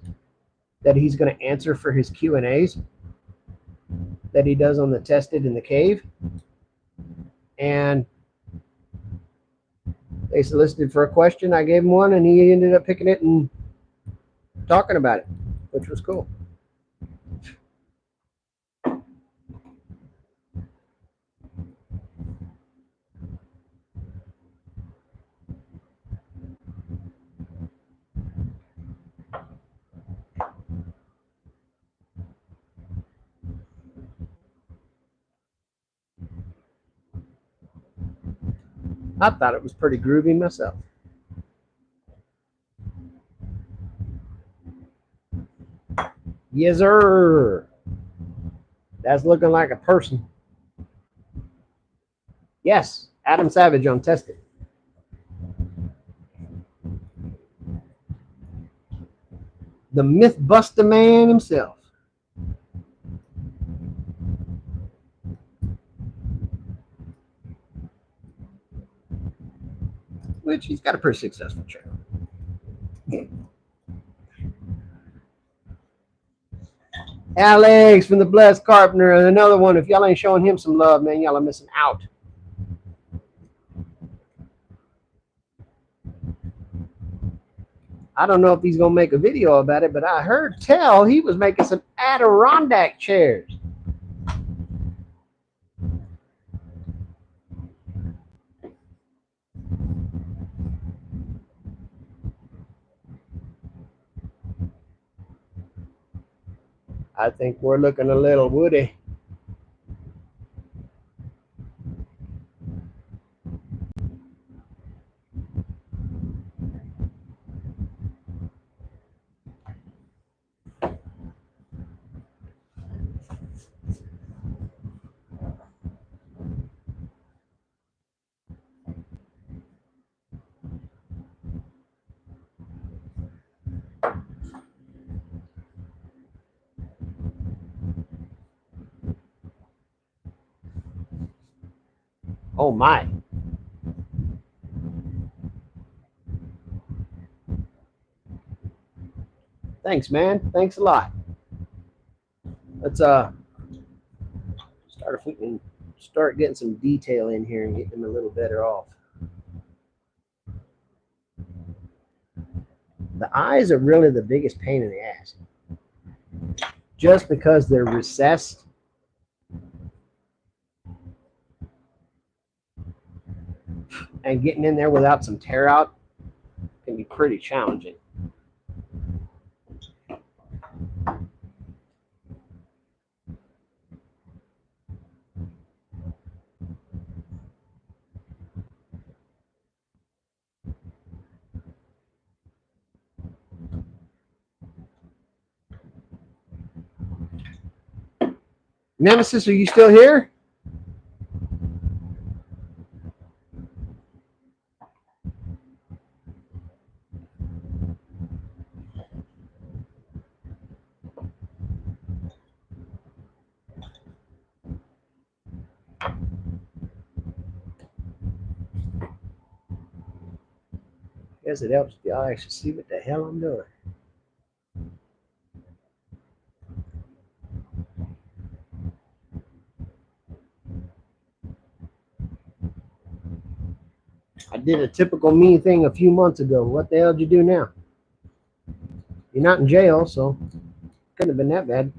that he's going to answer for his Q&As that he does on the Tested in the Cave. And they solicited for a question. I gave him one, and he ended up picking it and talking about it, which was cool. I thought it was pretty groovy myself. Yes, sir. That's looking like a person. Yes, Adam Savage on Tested. The Mythbuster man himself. Which he's got a pretty successful channel. Alex from the Blessed Carpenter, and another one. If y'all ain't showing him some love, man, y'all are missing out. I don't know if he's gonna make a video about it, but I heard tell he was making some Adirondack chairs. I think we're looking a little woody. Oh my. Thanks, man. Thanks a lot. Let's start if we can start getting some detail in here and get them a little better off. The eyes are really the biggest pain in the ass. Just because they're recessed. And getting in there without some tear out can be pretty challenging. Nemesis, are you still here? Guess it helps if y'all actually see what the hell I'm doing. I did a typical me thing a few months ago. What the hell did you do now? You're not in jail, so couldn't have been that bad.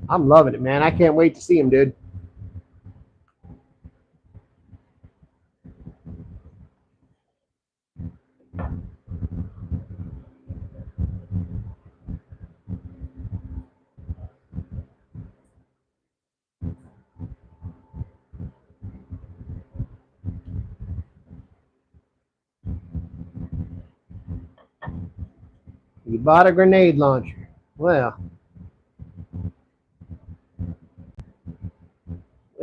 I'm loving it, man. I can't wait to see him, dude. You bought a grenade launcher. Well,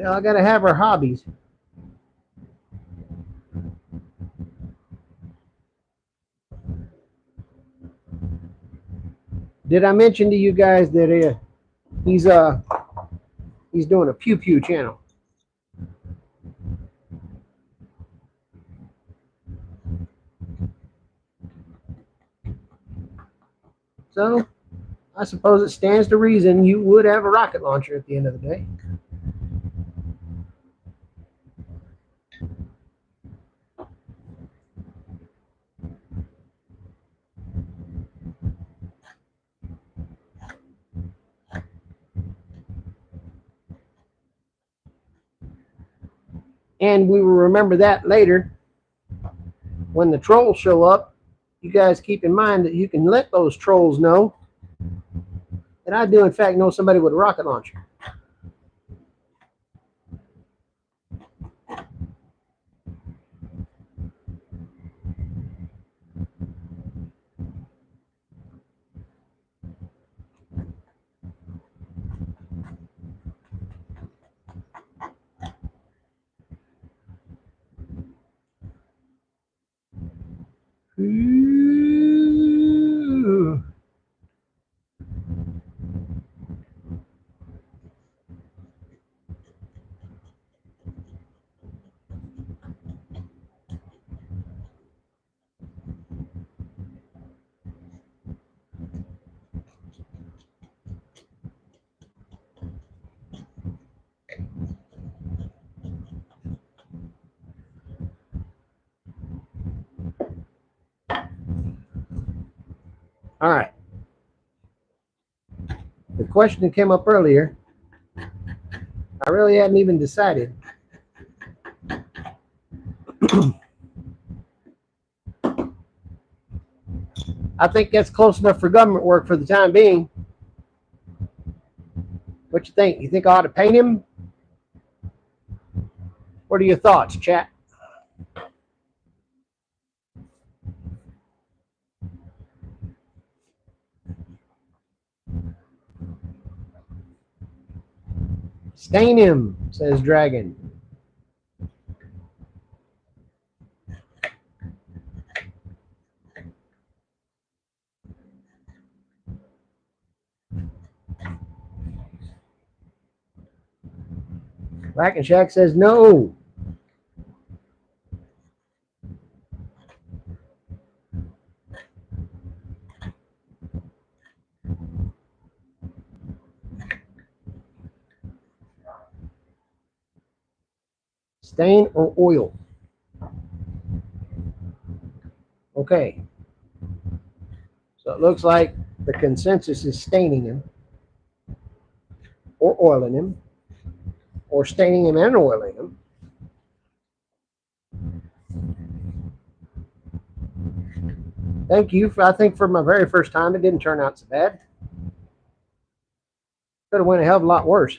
I gotta have our hobbies. Did I mention to you guys that he's doing a pew pew channel? So I suppose it stands to reason you would have a rocket launcher at the end of the day. And we will remember that later when the trolls show up. You guys keep in mind that you can let those trolls know that I do in fact know somebody with a rocket launcher. Ooh. All right. The question that came up earlier, I really hadn't even decided. I think that's close enough for government work for the time being. What you think? You think I ought to paint him? What are your thoughts, chat? Stain him, says Dragon. Black and Shack says no. Stain or oil? Okay. So it looks like the consensus is staining him, or oiling him, or staining him and oiling him. Thank you. I think for my very first time, it didn't turn out so bad. Could have went a hell of a lot worse.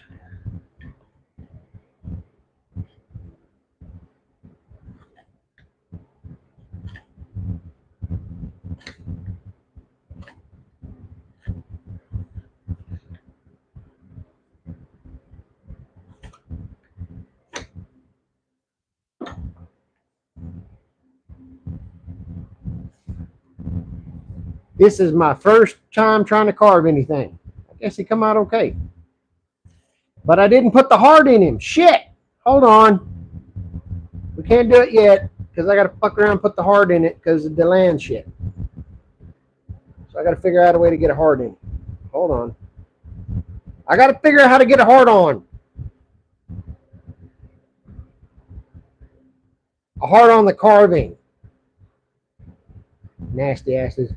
This is my first time trying to carve anything. I guess it come out okay. But I didn't put the heart in him. Shit. Hold on. We can't do it yet because I got to fuck around and put the heart in it because of the land shit. So I got to figure out a way to get a heart in. Hold on. I got to figure out how to get a heart on. A heart on the carving. Nasty asses.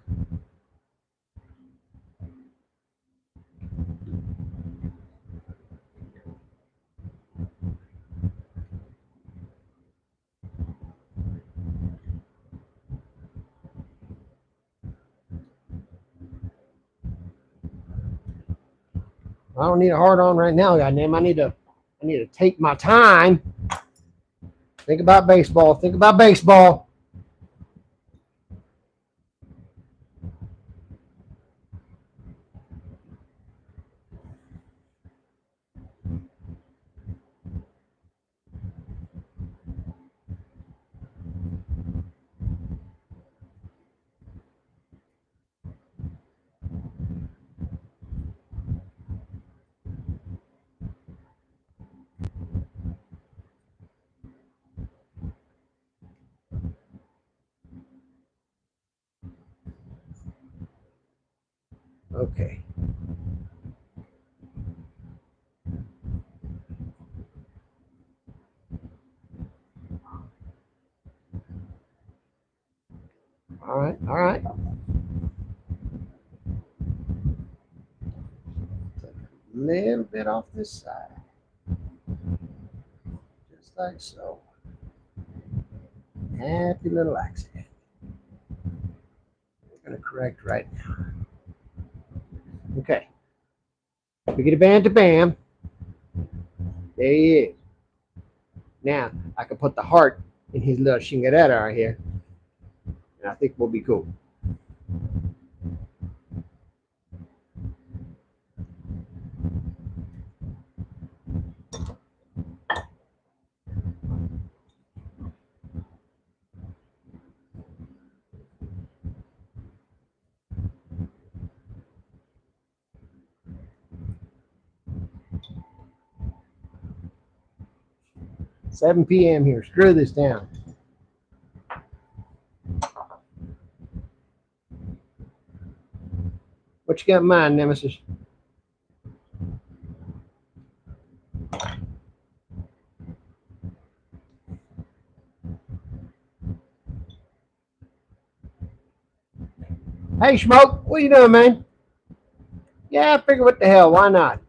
I don't need a hard on right now, goddamn. I need to take my time. Think about baseball. Think about baseball. Okay. All right. All right. A little bit off this side. Just like so. Happy little accident. We're going to correct right now. Okay. Biggity bam to bam. There he is. Now, I can put the heart in his little shingareta right here. And I think we'll be cool. 7 p.m. here. Screw this down. What you got in mind, Nemesis? Hey, Smoke, what you doing, man? Yeah, I figure what the hell, why not?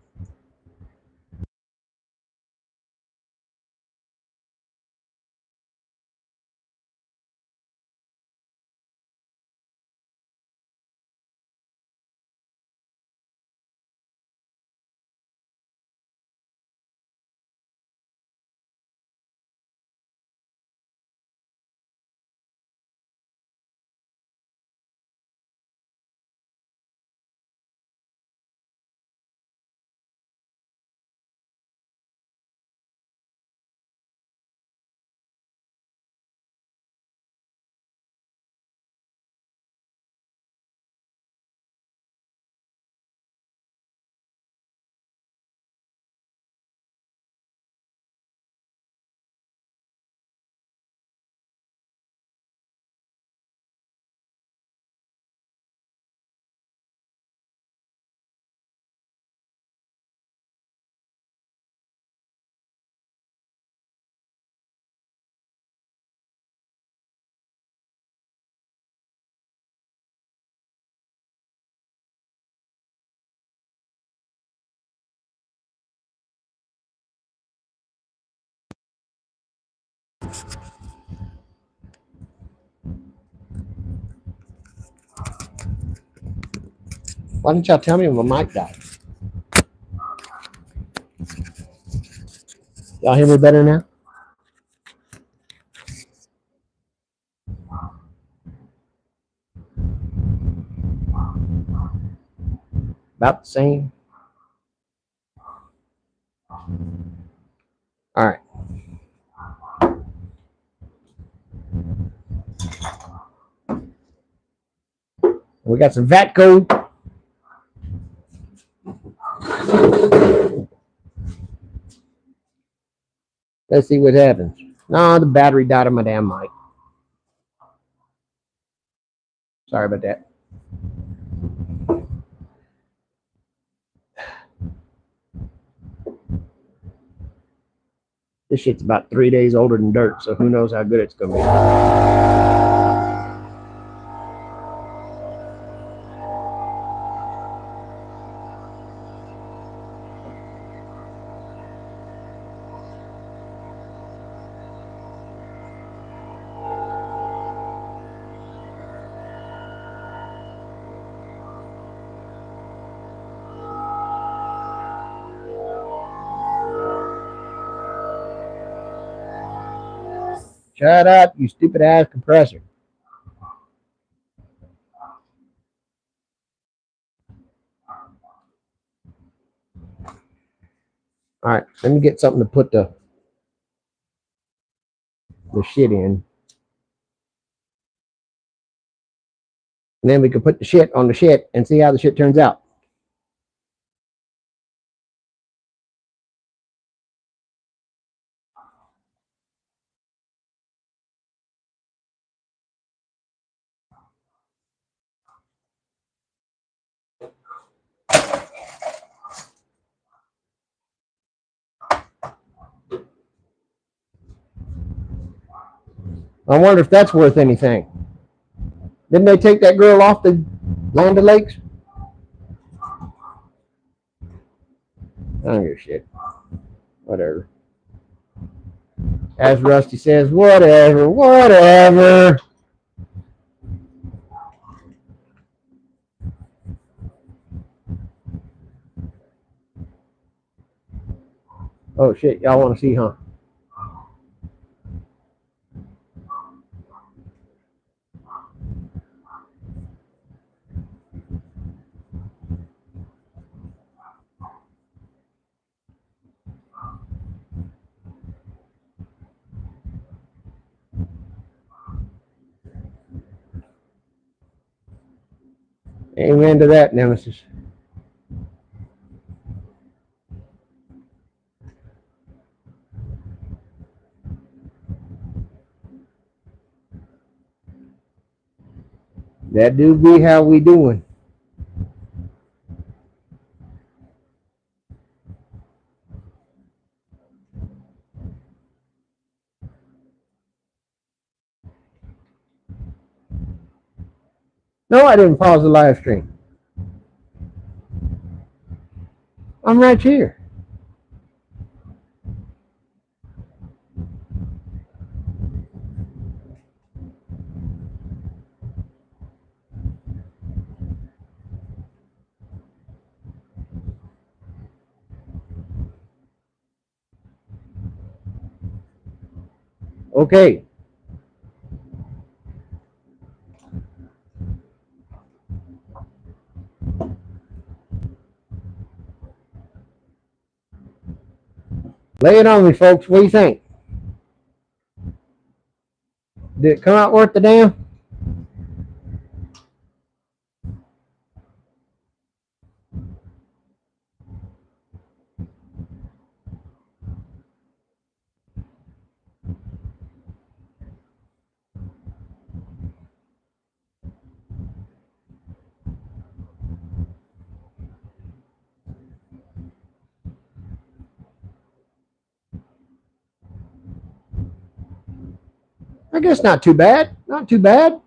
Why didn't y'all tell me when my mic died? Y'all hear me better now? About the same. All right. We got some Vatco. Let's see what happens. No, the battery died on my damn mic. Sorry about that. This shit's about 3 days older than dirt, so who knows how good it's going to be. Shut up, you stupid ass compressor. All right, let me get something to put the shit in. And then we can put the shit on the shit and see how the shit turns out. I wonder if that's worth anything. Didn't they take that girl off the Land O'Lakes? I don't give a shit. Whatever. As Rusty says, whatever, whatever. Oh shit, y'all want to see, huh? Amen to that, Nemesis. That do be how we doing. No, I didn't pause the live stream. I'm right here. Okay. Lay it on me, folks. What do you think? Did it come out worth the damn? I guess not too bad. Not too bad.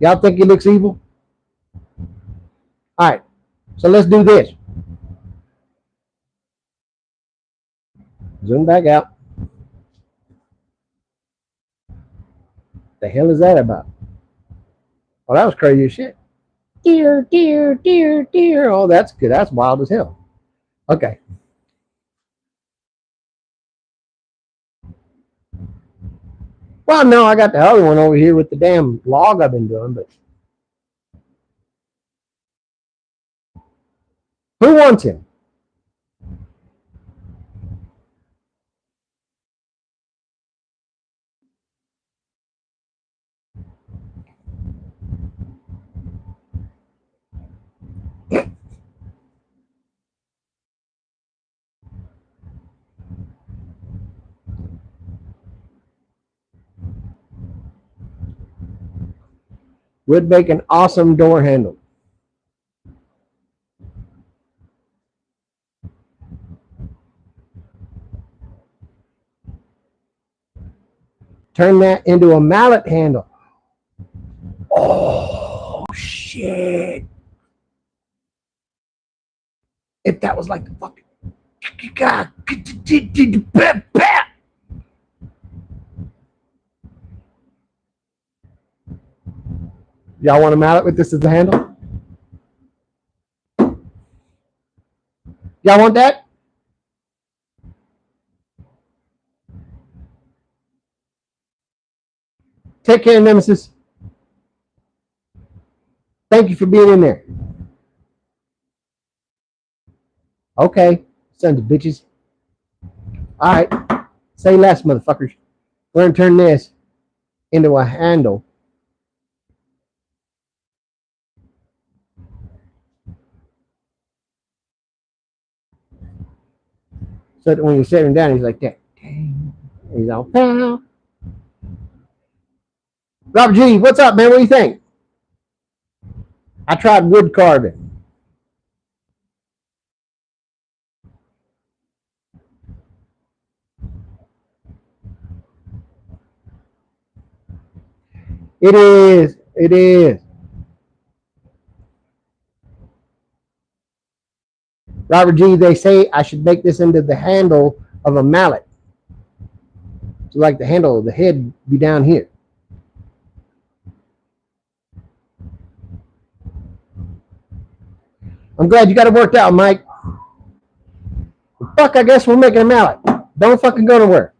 Y'all think he looks evil? All right. So let's do this. Zoom back out. The hell is that about? Oh, that was crazy as shit. Deer, deer, deer, deer. Oh, that's good. That's wild as hell. Okay. Well, no, I got the other one over here with the damn log I've been doing, but who wants him? Would make an awesome door handle. Turn that into a mallet handle. Oh, shit. If that was like the fucking... Y'all want a mallet with this as the handle? Y'all want that? Take care, Nemesis. Thank you for being in there. Okay, sons of bitches. All right, say less, motherfuckers. We're going to turn this into a handle. So that when you set him down, he's like that. He's all pow. Robert G, what's up, man? What do you think? I tried wood carving. It is. It is. Robert G, they say I should make this into the handle of a mallet. So like the handle of the head be down here. I'm glad you got it worked out, Mike. Fuck, I guess we're making a mallet. Don't fucking go nowhere.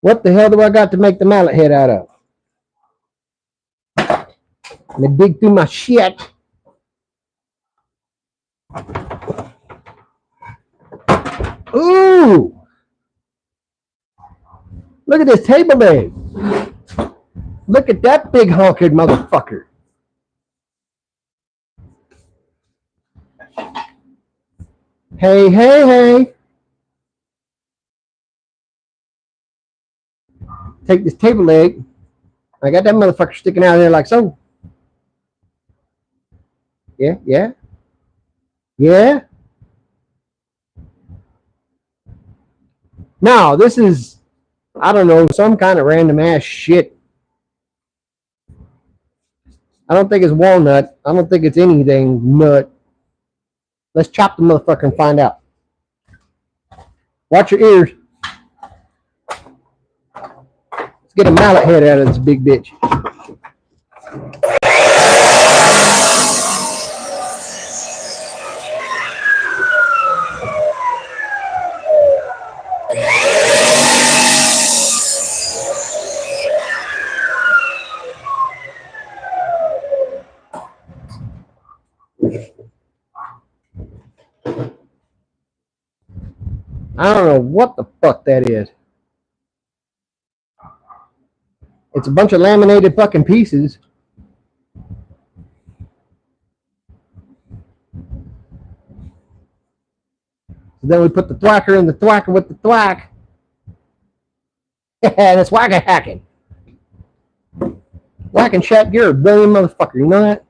What the hell do I got to make the mallet head out of? Let me dig through my shit. Ooh! Look at this table leg. Look at that big honking motherfucker. Hey, hey, hey. Take this table leg. I got that motherfucker sticking out of there like so. Yeah, yeah. Yeah. No, this is, I don't know, some kind of random ass shit. I don't think it's walnut. I don't think it's anything nut. Let's chop the motherfucker and find out. Watch your ears. Let's get a mallet head out of this big bitch. I don't know what the fuck that is. It's a bunch of laminated fucking pieces. So then we put the thwacker in the thwacker with the thwack. And it's whack a hacking. Whacking Shaq, you're a brilliant motherfucker. You know that?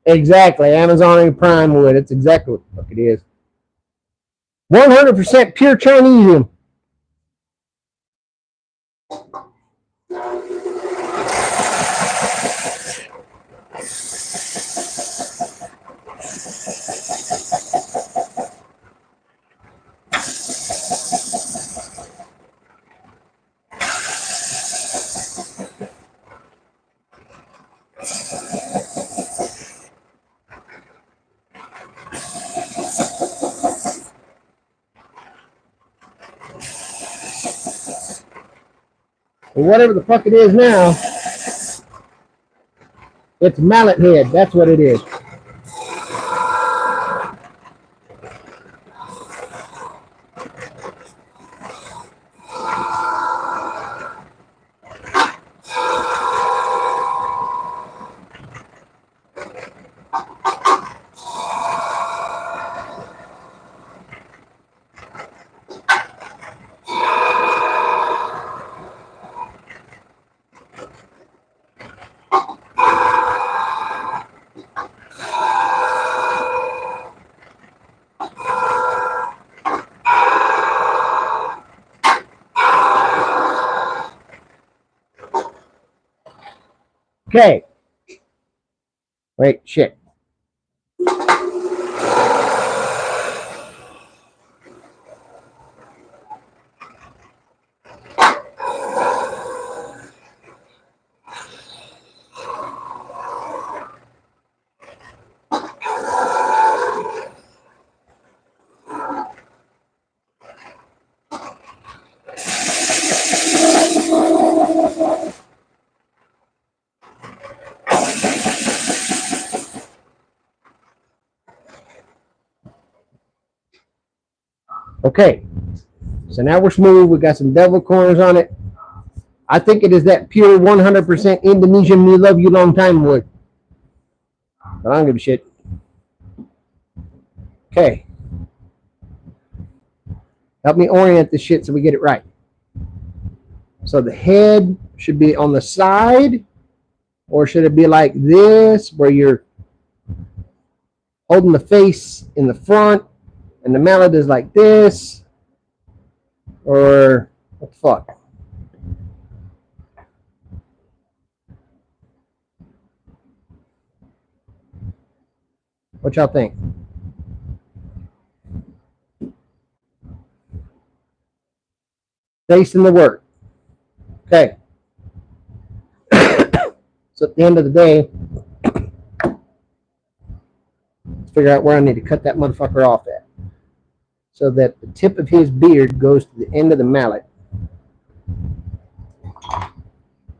Exactly. Amazon Prime wood. It's exactly what the fuck it is. 100% pure Chinese. Or whatever the fuck it is now, it's mallet head. That's what it is. Okay. Wait, shit. Okay. So now we're smooth. We got some bevel corners on it. I think it is that pure 100% Indonesian we love you long time wood. But I don't give a shit. Okay. Help me orient this shit so we get it right. So the head should be on the side, or should it be like this, where you're holding the face in the front and the mallet is like this? Or what the fuck? What y'all think? Facing the work. Okay. So at the end of the day, let's figure out where I need to cut that motherfucker off at, so that the tip of his beard goes to the end of the mallet.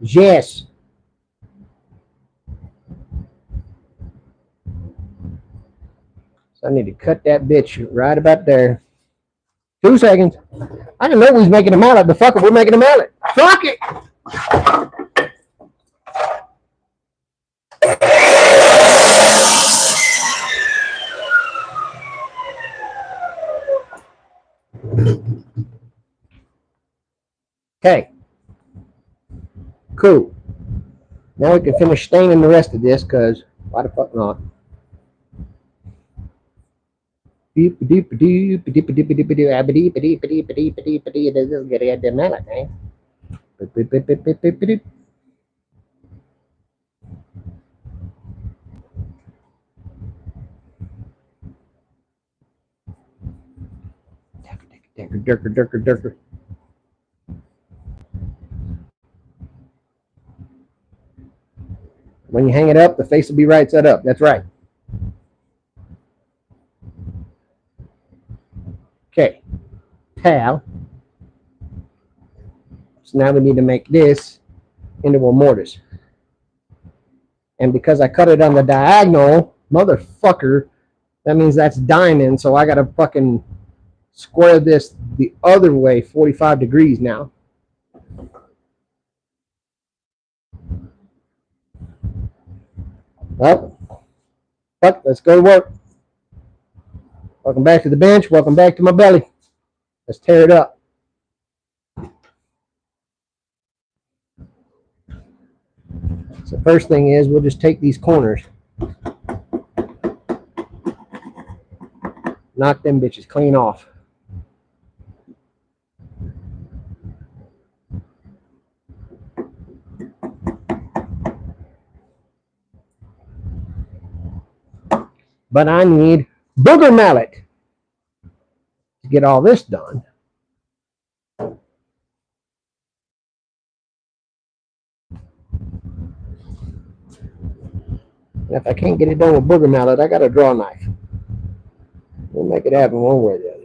Yes. So I need to cut that bitch right about there. 2 seconds. I didn't know we was making a mallet, but fuck it, we're making a mallet. Fuck it! Okay. Cool. Now we can finish staining the rest of this, because why the fuck not? Let's get it the mallet, man. Durker. When you hang it up, the face will be right side up. That's right. Okay. Tab. So now we need to make this into a mortise. And because I cut it on the diagonal, motherfucker, that means that's diamond. So I got to fucking square this the other way 45 degrees now. Well, fuck, let's go to work. Welcome back to the bench. Welcome back to my belly. Let's tear it up. So first thing is we'll just take these corners, knock them bitches clean off. But I need booger mallet to get all this done. And if I can't get it done with booger mallet, I got a draw knife. We'll make it happen one way or the other.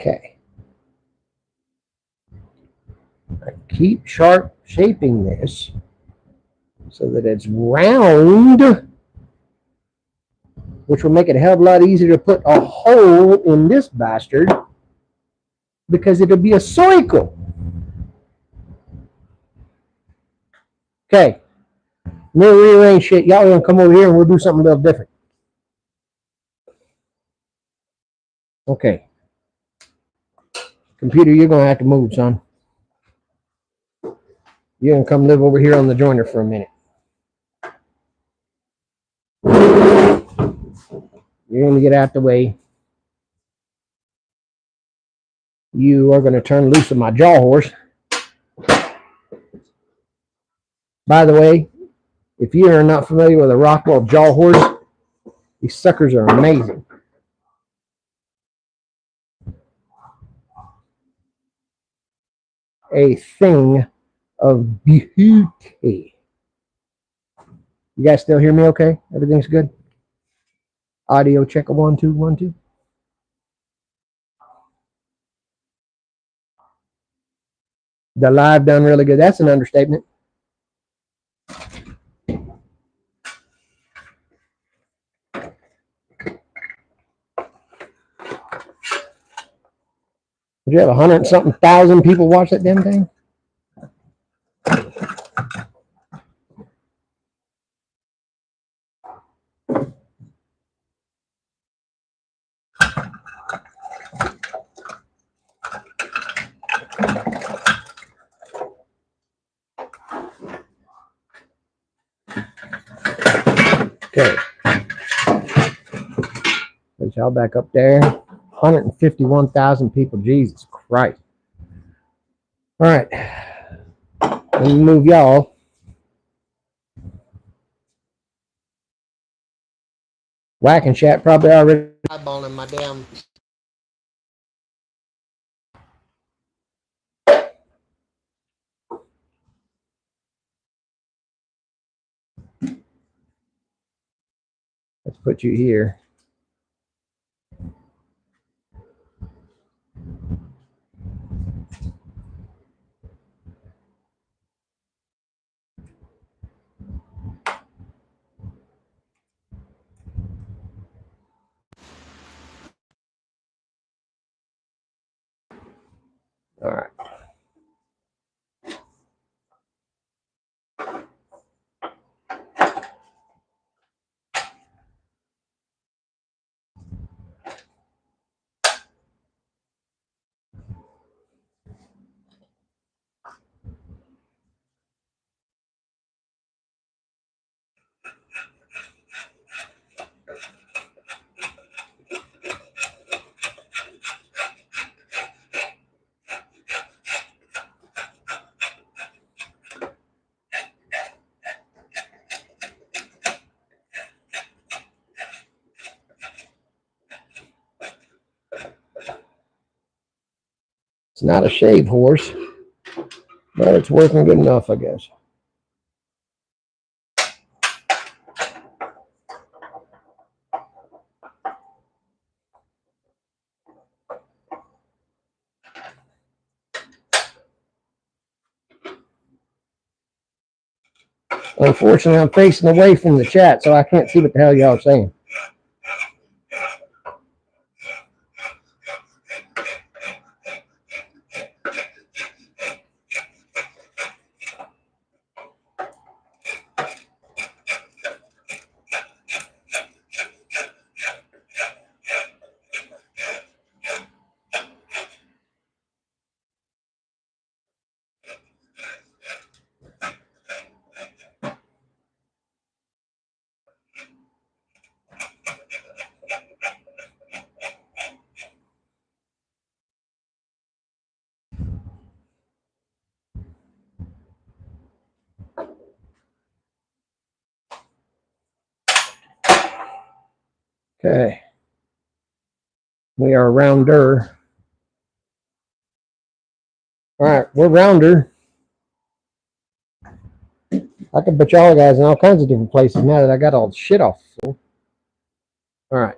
Okay. I keep sharp shaping this so that it's round, which will make it a hell of a lot easier to put a hole in this bastard because it'll be a circle. Okay. We'll rearrange shit. Y'all gonna come over here and we'll do something a little different. Okay. Computer, you're gonna have to move, son. You're gonna come live over here on the joiner for a minute. You're gonna get out the way. You are gonna turn loose of my jaw horse. By the way, if you are not familiar with a Rockwell jaw horse, these suckers are amazing. A thing of beauty. You guys still hear me okay? Everything's good? Audio check, 1 2 1 2. The live done really good. That's an understatement. Did you have 100-something thousand people watch that damn thing? Okay. Put y'all back up there. 151,000 people. Jesus Christ. All right. Let me move y'all. Whacking chat probably already eyeballing my damn. Let's put you here. All right. It's not a shave horse, but it's working good enough, I guess. Unfortunately, I'm facing away from the chat, so I can't see what the hell y'all are saying. Okay. We are rounder. All right, we're rounder. I can put y'all guys in all kinds of different places now that I got all the shit off. All right.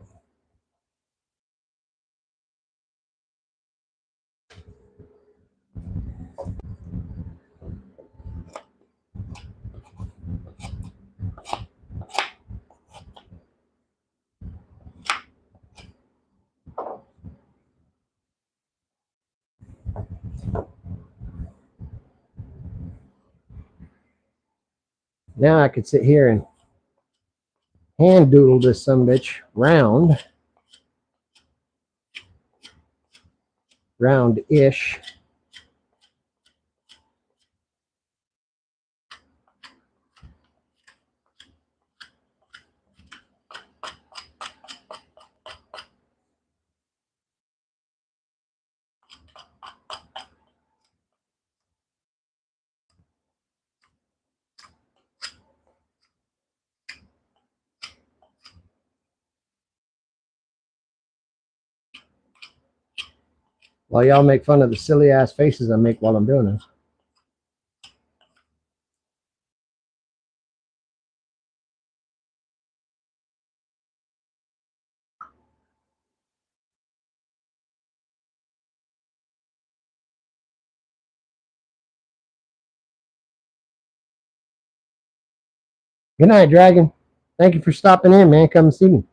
Now I could sit here and hand doodle this sumbitch round. Round-ish. While y'all make fun of the silly ass faces I make while I'm doing this. Good night, Dragon. Thank you for stopping in, man. Come and see me.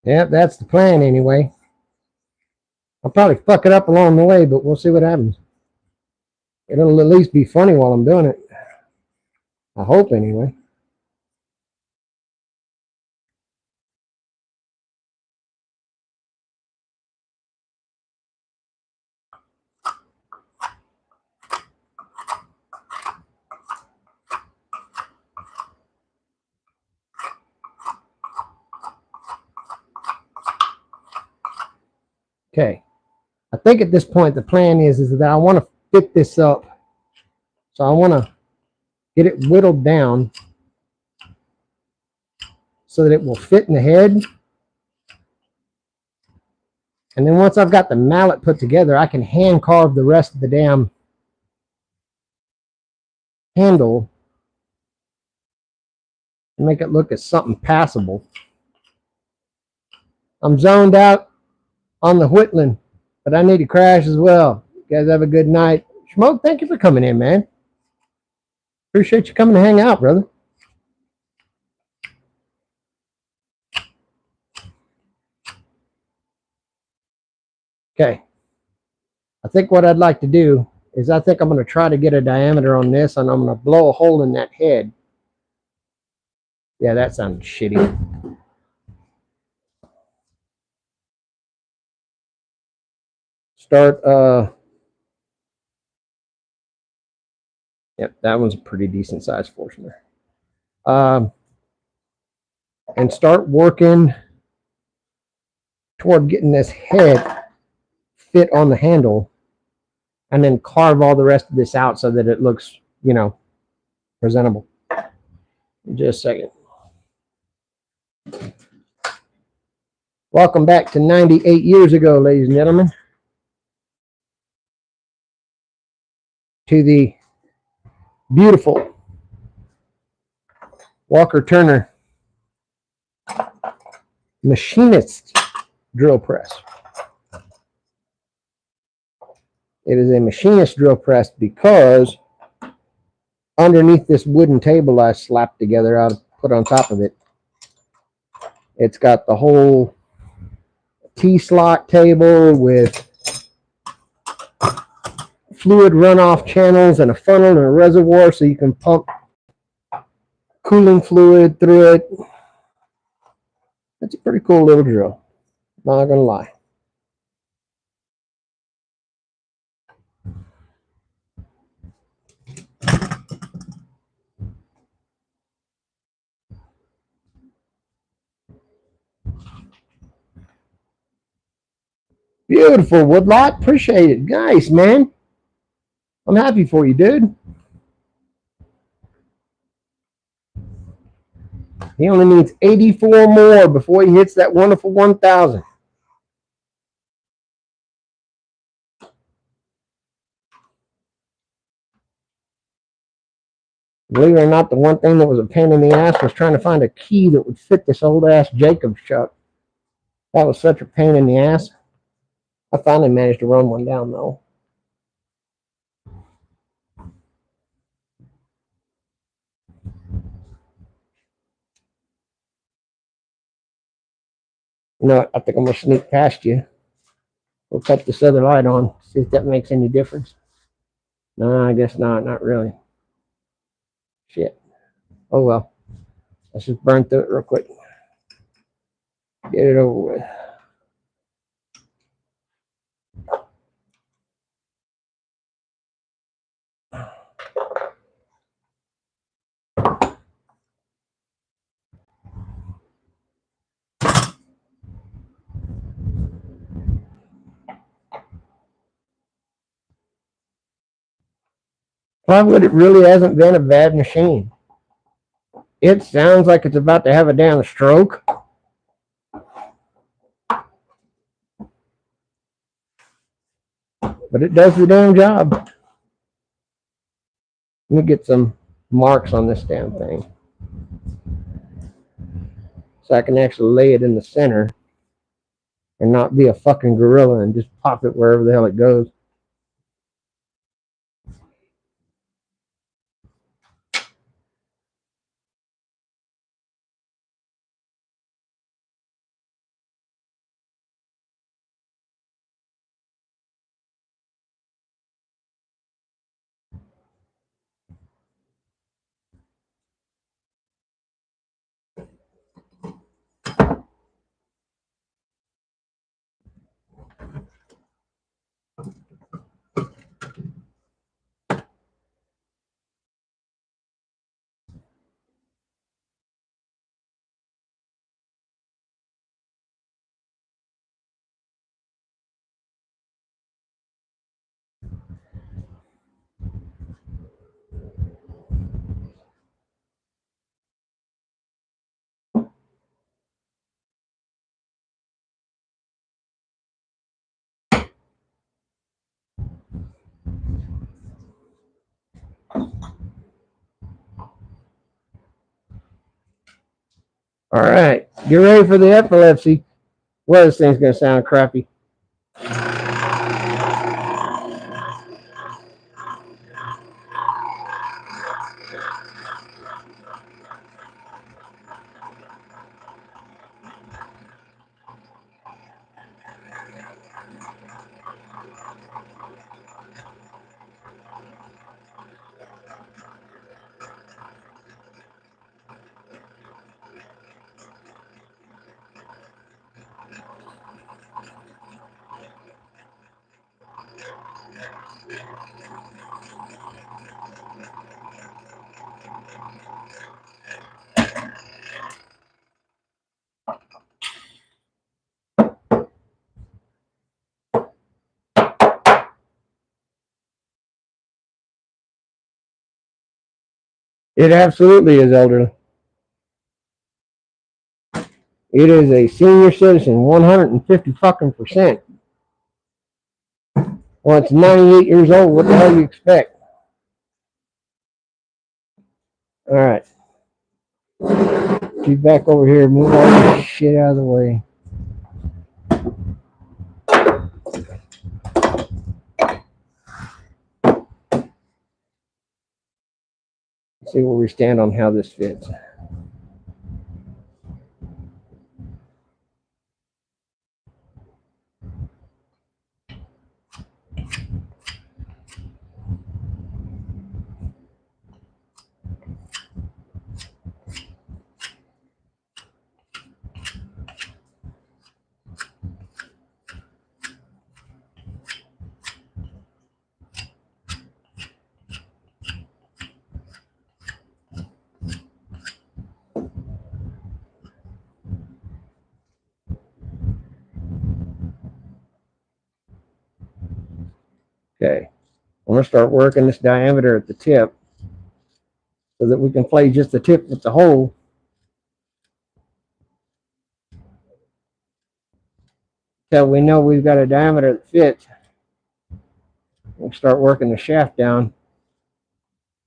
Yep, that's the plan anyway. I'll probably fuck it up along the way, but we'll see what happens. It'll at least be funny while I'm doing it. I hope, anyway. Okay. I think at this point the plan is that I want to fit this up. So I want to get it whittled down so that it will fit in the head. And then once I've got the mallet put together, I can hand carve the rest of the damn handle and make it look as something passable. I'm zoned out on the whittling, but I need to crash as well. You guys have a good night. Schmoke, thank you for coming in, man. Appreciate you coming to hang out, brother. Okay. I think what I'd like to do is I think I'm going to try to get a diameter on this, and I'm going to blow a hole in that head. Yeah, that sounded shitty. Start, yep, that one's a pretty decent size Forstner. And start working toward getting this head fit on the handle, and then carve all the rest of this out so that it looks, you know, presentable. Just a second. Welcome back to 98 years ago, ladies and gentlemen, to the beautiful Walker Turner machinist drill press. It is a machinist drill press because underneath this wooden table I slapped together, I put on top of it, it's got the whole T-slot table with fluid runoff channels and a funnel and a reservoir so you can pump cooling fluid through it. It's a pretty cool little drill, not gonna lie. Beautiful, Woodlot. Appreciate it. Nice, man. I'm happy for you, dude. He only needs 84 more before he hits that wonderful 1,000. Believe it or not, the one thing that was a pain in the ass was trying to find a key that would fit this old ass Jacobs chuck. That was such a pain in the ass. I finally managed to run one down, though. You know what? I think I'm going to sneak past you. We'll cut this other light on, see if that makes any difference. No, I guess not. Not really. Shit. Oh, well. Let's just burn through it real quick. Get it over with. Plywood, it really hasn't been a bad machine. It sounds like it's about to have a damn stroke. But it does the damn job. Let me get some marks on this damn thing, so I can actually lay it in the center and not be a fucking gorilla and just pop it wherever the hell it goes. All right, get ready for the epilepsy. Well, this thing's going to sound crappy. It absolutely is elderly. It is a senior citizen, 150 fucking percent. Well, it's 98 years old. What the hell do you expect? All right. Get back over here. Move all this shit out of the way. Let's see where we stand on how this fits. Okay. I'm going to start working this diameter at the tip so that we can play just the tip with the hole. So we know we've got a diameter that fits. We'll start working the shaft down.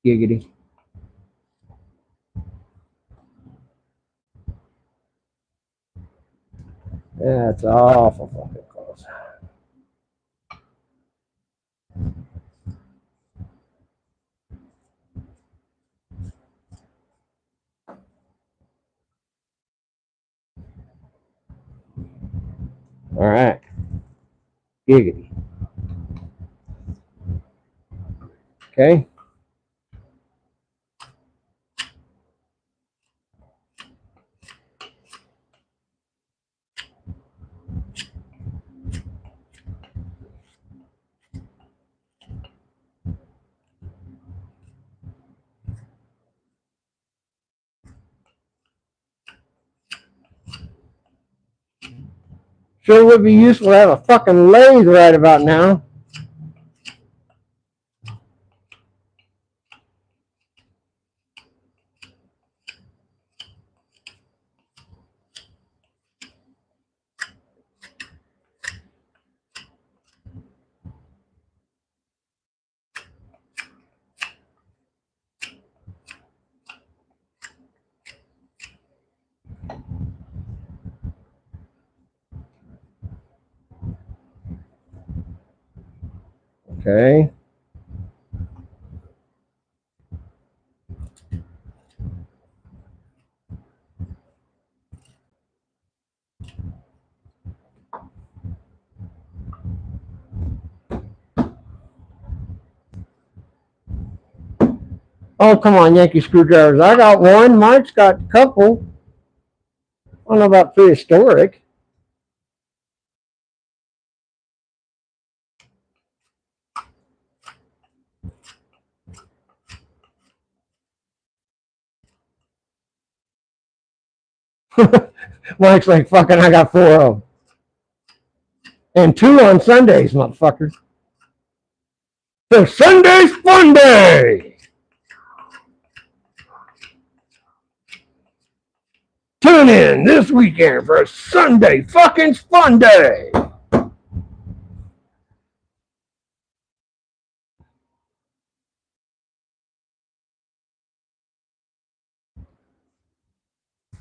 Giggity. That's awful fucking close. All right. Giggity. Okay. Sure would be useful to have a fucking lathe right about now. Okay. Oh, come on, Yankee screwdrivers. I got one. Mike's got a couple. I don't know about prehistoric. Mike's like, fucking, I got 4 of them. And 2 on Sundays, motherfucker. So Sunday's fun day. Tune in this weekend for a Sunday fucking fun day.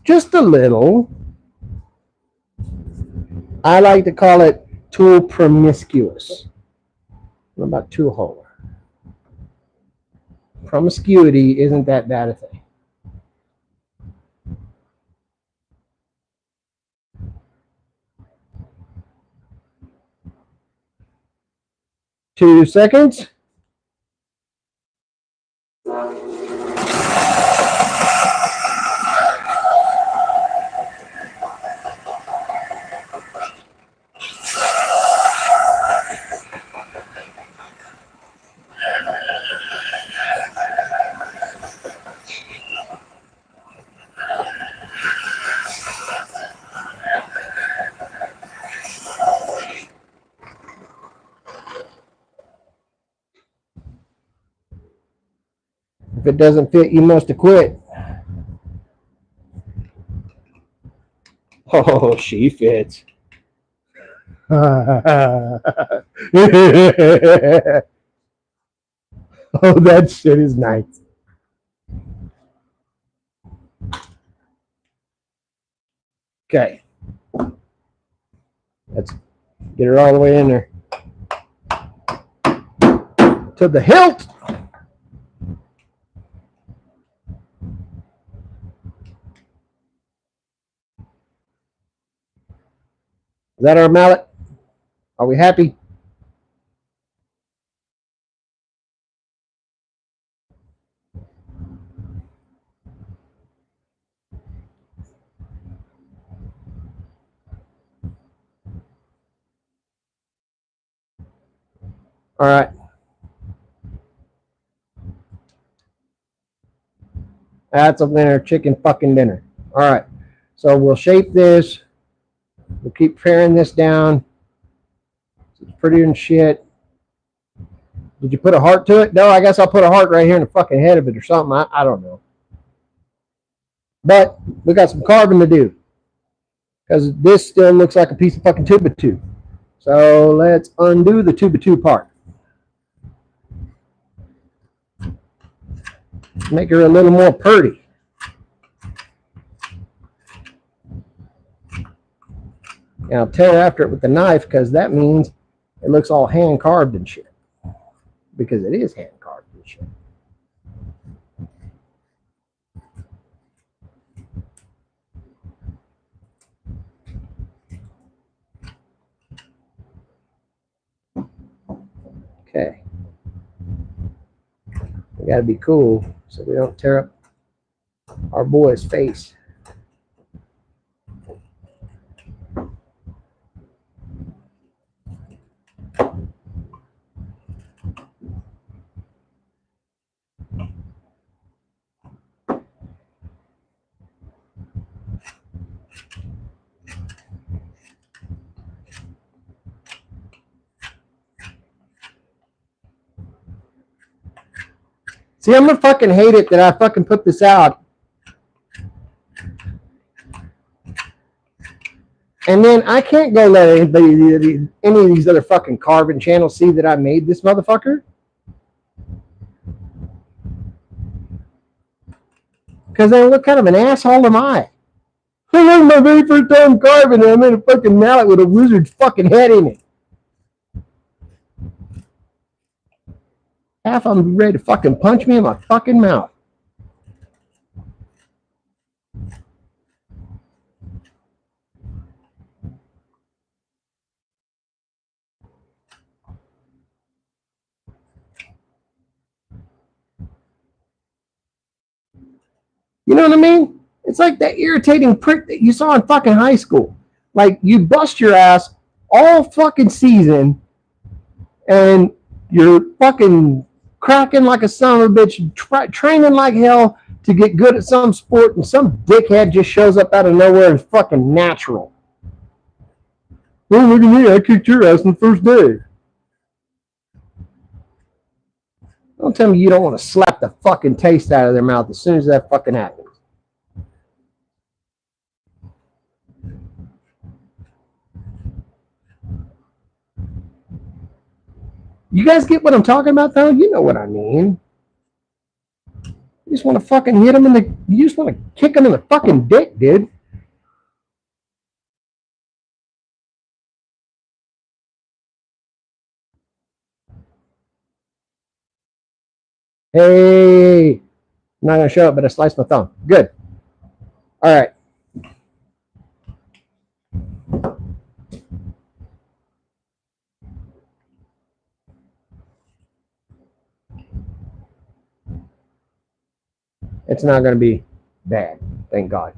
just a little. I like to call it tool promiscuous. What about tool hole? Promiscuity isn't that bad a thing. Two seconds. If it doesn't fit, you must have quit. Oh, she fits. Oh, that shit is nice. Okay. Let's get her all the way in there. To the hilt. Is that our mallet? Are we happy? All right. That's a winner. Chicken fucking dinner. All right. So we'll shape this. We'll keep paring this down. It's pretty and shit. Did you put a heart to it? No, I guess I'll put a heart right here in the fucking head of it or something. I don't know. But we got some carving to do. Because this still looks like a piece of fucking 2x2. So let's undo the 2x2 part. Make her a little more purty. And I'll tear after it with the knife because that means it looks all hand carved and shit. Because it is hand carved and shit. Okay. We gotta be cool so we don't tear up our boy's face. See, I'm gonna fucking hate it that I fucking put this out. And then I can't go let anybody, any of these other fucking carving channels see that I made this motherfucker. Because then what kind of an asshole am I? This is my very first time carving and I made a fucking mallet with a wizard's fucking head in it. Half of them be ready to fucking punch me in my fucking mouth. You know what I mean? It's like that irritating prick that you saw in fucking high school. Like you bust your ass all fucking season and you're fucking cracking like a son of a bitch, training like hell to get good at some sport, and some dickhead just shows up out of nowhere and is fucking natural. Oh, look at me, I kicked your ass on the first day. Don't tell me you don't want to slap the fucking taste out of their mouth as soon as that fucking happens. You guys get what I'm talking about, though? You know what I mean. You just want to fucking hit him in the. You just want to kick him in the fucking dick, dude. Hey, I'm not gonna show it, but I sliced my thumb. Good. All right. It's not gonna be bad, thank God.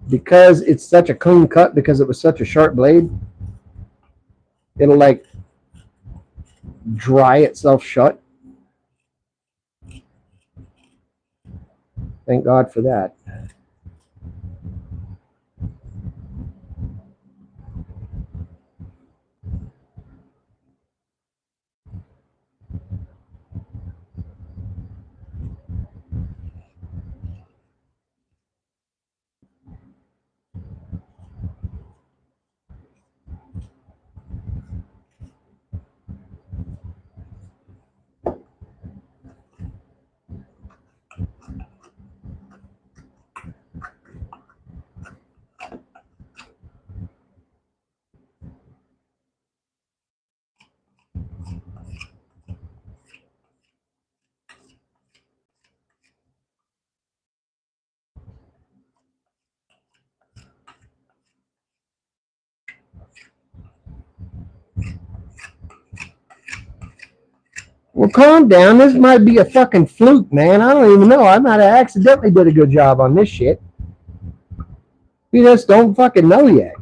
Because it's such a clean cut, because it was such a sharp blade, it'll like dry itself shut. Thank God for that. Well, calm down. This might be a fucking fluke, man. I don't even know. I might have accidentally did a good job on this shit. You just don't fucking know yet.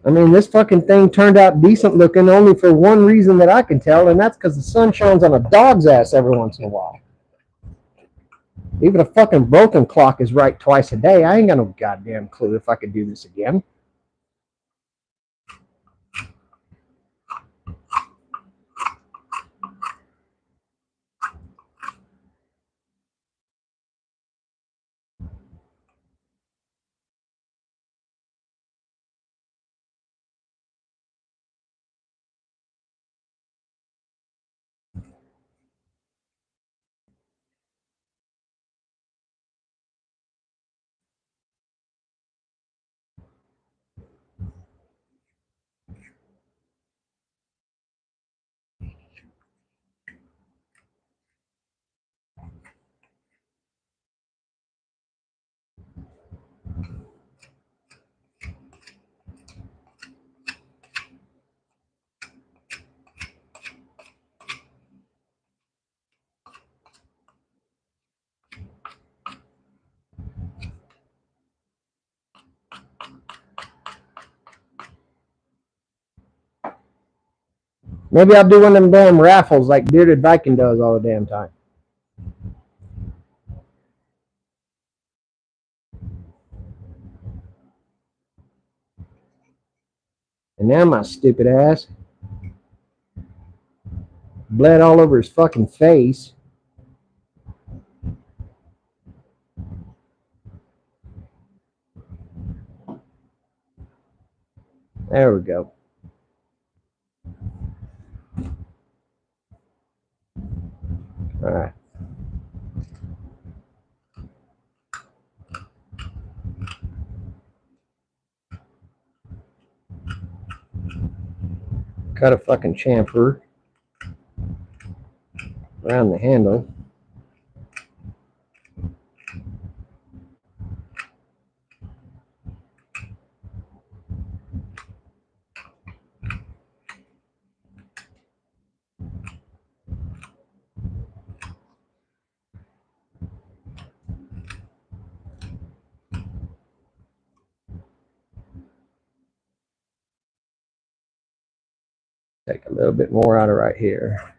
I mean, this fucking thing turned out decent looking only for one reason that I can tell, and that's because the sun shines on a dog's ass every once in a while. Even a fucking broken clock is right twice a day. I ain't got no goddamn clue if I could do this again. Maybe I'll do one of them damn raffles like Bearded Viking does all the damn time. And now my stupid ass bled all over his fucking face. There we go. All right. Cut a fucking chamfer around the handle. Take a little bit more out of right here.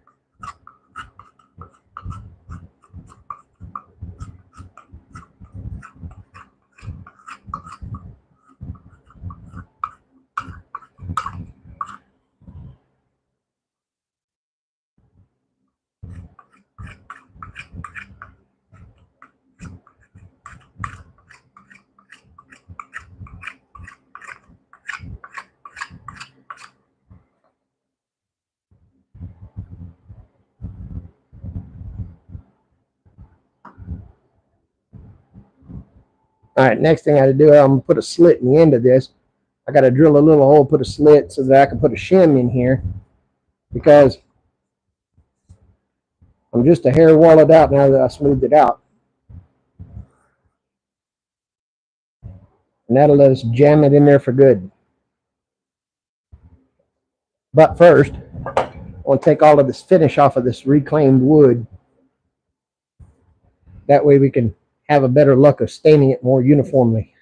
All right, next thing I got to do, I'm going to put a slit in the end of this. I got to drill a little hole, put a slit so that I can put a shim in here, because I'm just a hair walled out now that I smoothed it out. And that'll let us jam it in there for good. But first, I want to take all of this finish off of this reclaimed wood. That way we can have a better luck of staining it more uniformly.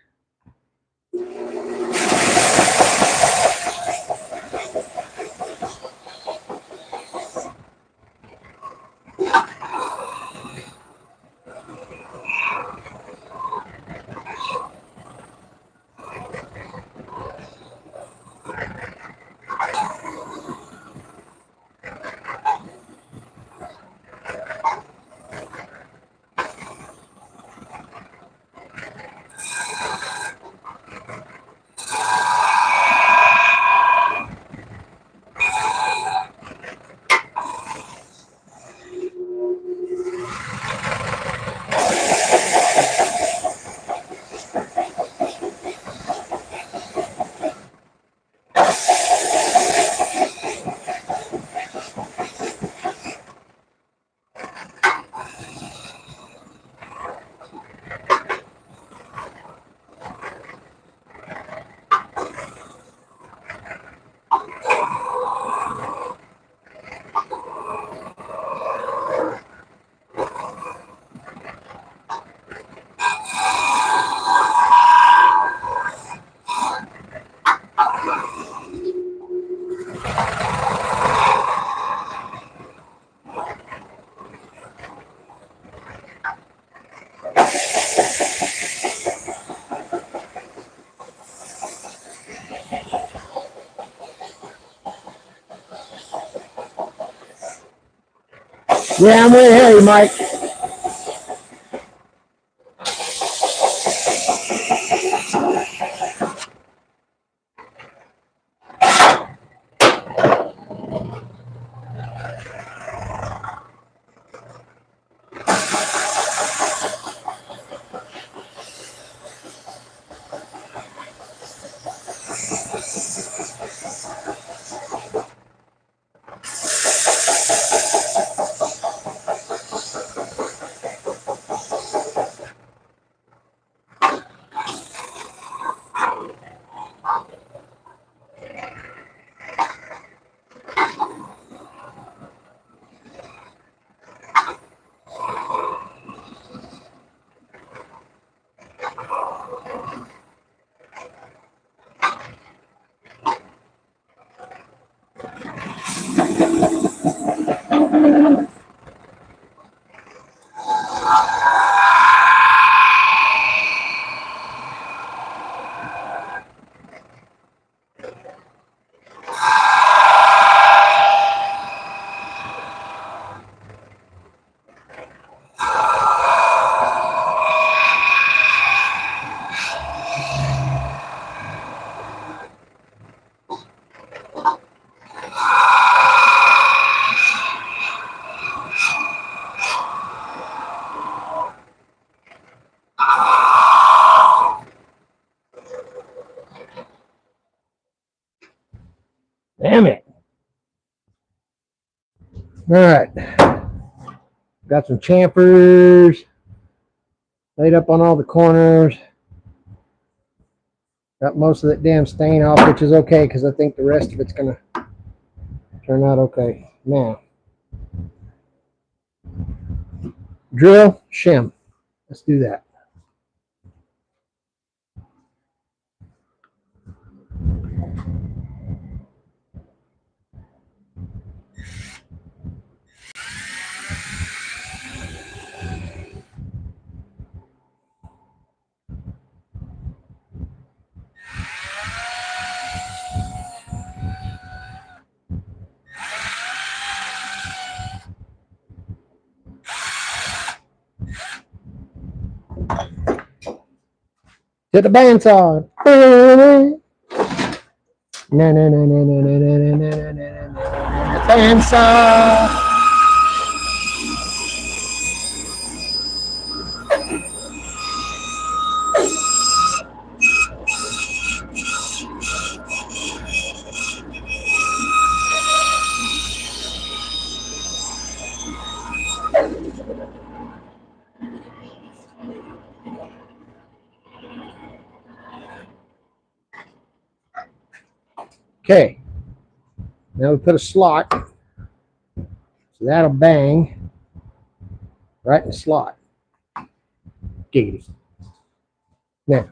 Yeah, I'm way ahead of you, Mike. Damn it. All right. Got some chamfers laid up on all the corners. Got most of that damn stain off, which is okay because I think the rest of it's going to turn out okay. Now, drill, shim. Let's do that. To the bandsaw. No, no, no, no, no, no, no, no, no, no, no, bandsaw. Okay. Now we put a slot. So that'll bang right in the slot. Giggity. Now,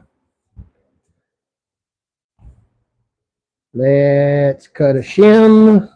let's cut a shim.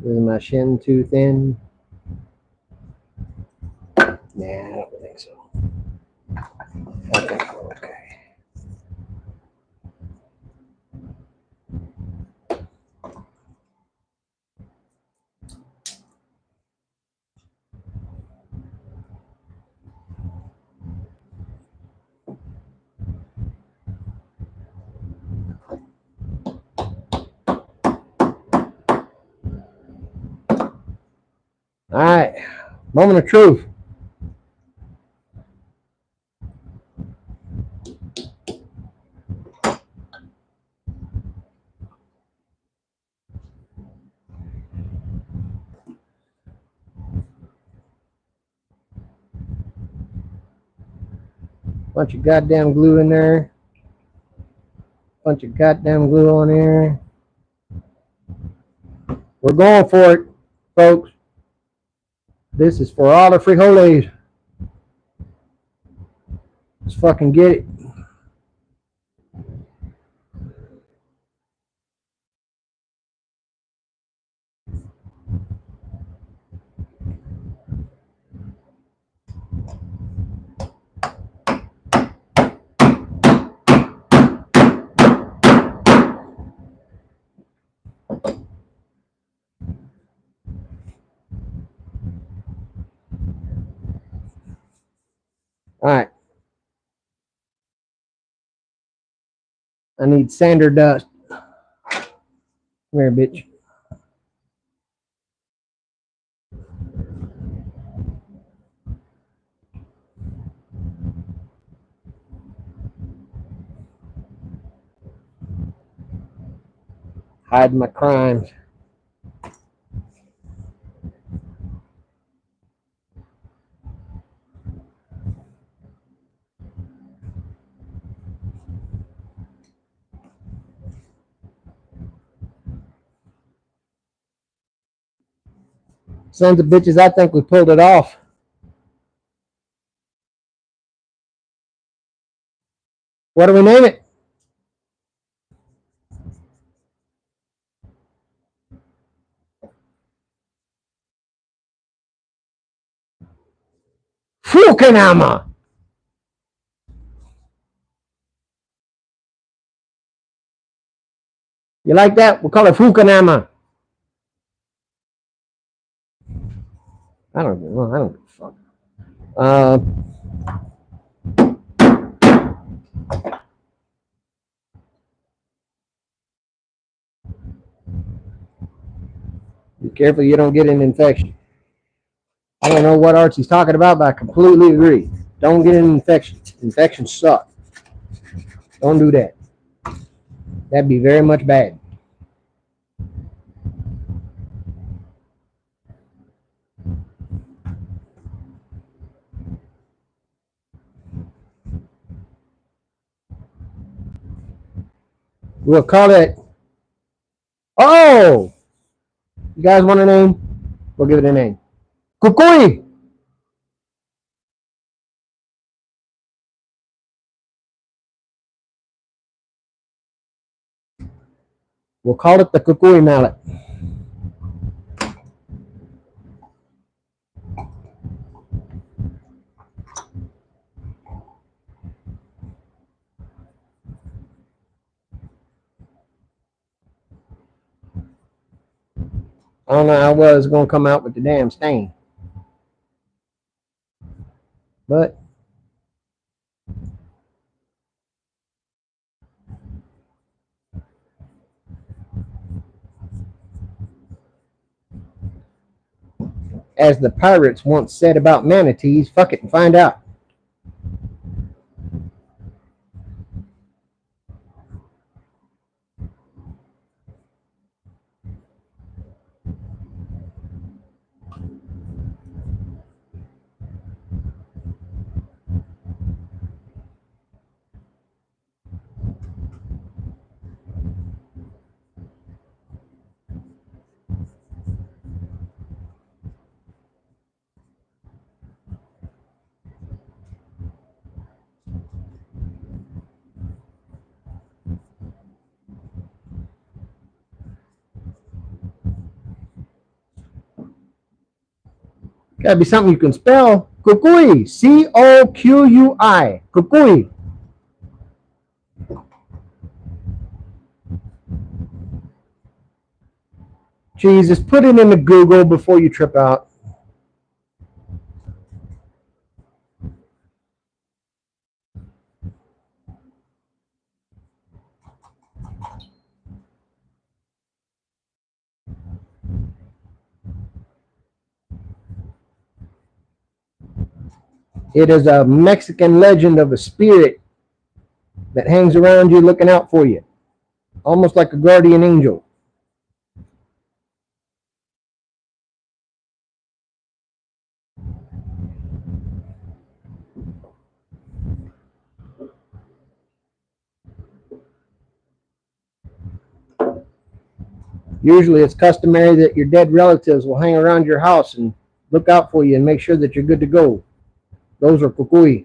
Is my shim too thin? Nah, I don't think so. I think we're okay. All right, moment of truth. Bunch of goddamn glue in there. Bunch of goddamn glue on there. We're going for it, folks. This is for all the frijoles. Let's fucking get it. All right. I need sander dust. Come here, bitch. Hide my crimes. Sons of bitches, I think we pulled it off. What do we name it? Fukunama. You like that? We'll call it Fukunama. I don't give a fuck. Be careful you don't get an infection. I don't know what Archie's talking about, but I completely agree. Don't get an infection. Infections suck. Don't do that. That'd be very much bad. We'll call it. Oh! You guys want a name? We'll give it a name. Kukui! We'll call it the Kukui mallet. I don't know how well it's going to come out with the damn stain. But as the pirates once said about manatees, fuck it and find out. Gotta be something you can spell. Kukui. C-O-Q-U-I. Kukui. Jesus, put it into Google before you trip out. It is a Mexican legend of a spirit that hangs around you looking out for you, almost like a guardian angel. Usually it's customary that your dead relatives will hang around your house and look out for you and make sure that you're good to go. Those are kukui.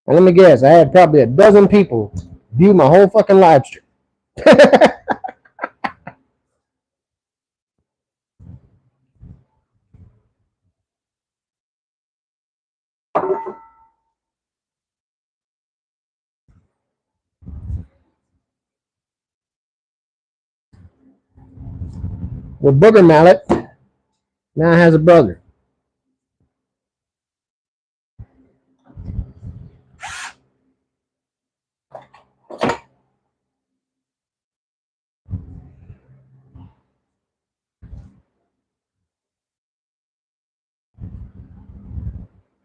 And let me guess, I had probably a dozen people view my whole fucking live stream. Well, Booger Mallet now has a brother.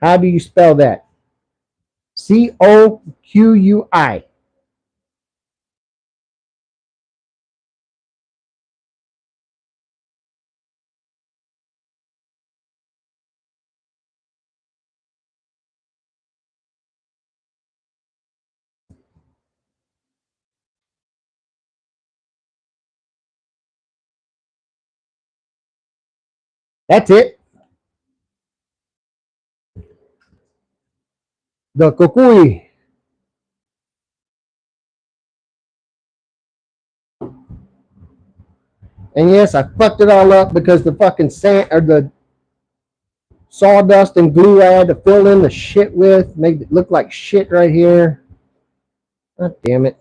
How do you spell that? C-O-Q-U-I. That's it. The kukui. And yes, I fucked it all up because the fucking sand or the sawdust and glue I had to fill in the shit with made it look like shit right here. God damn it.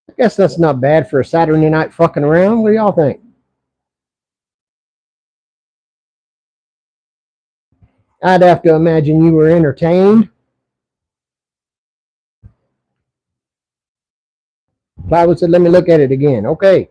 I guess that's not bad for a Saturday night fucking around. What do y'all think? I'd have to imagine you were entertained. Plywood said, let me look at it again. Okay.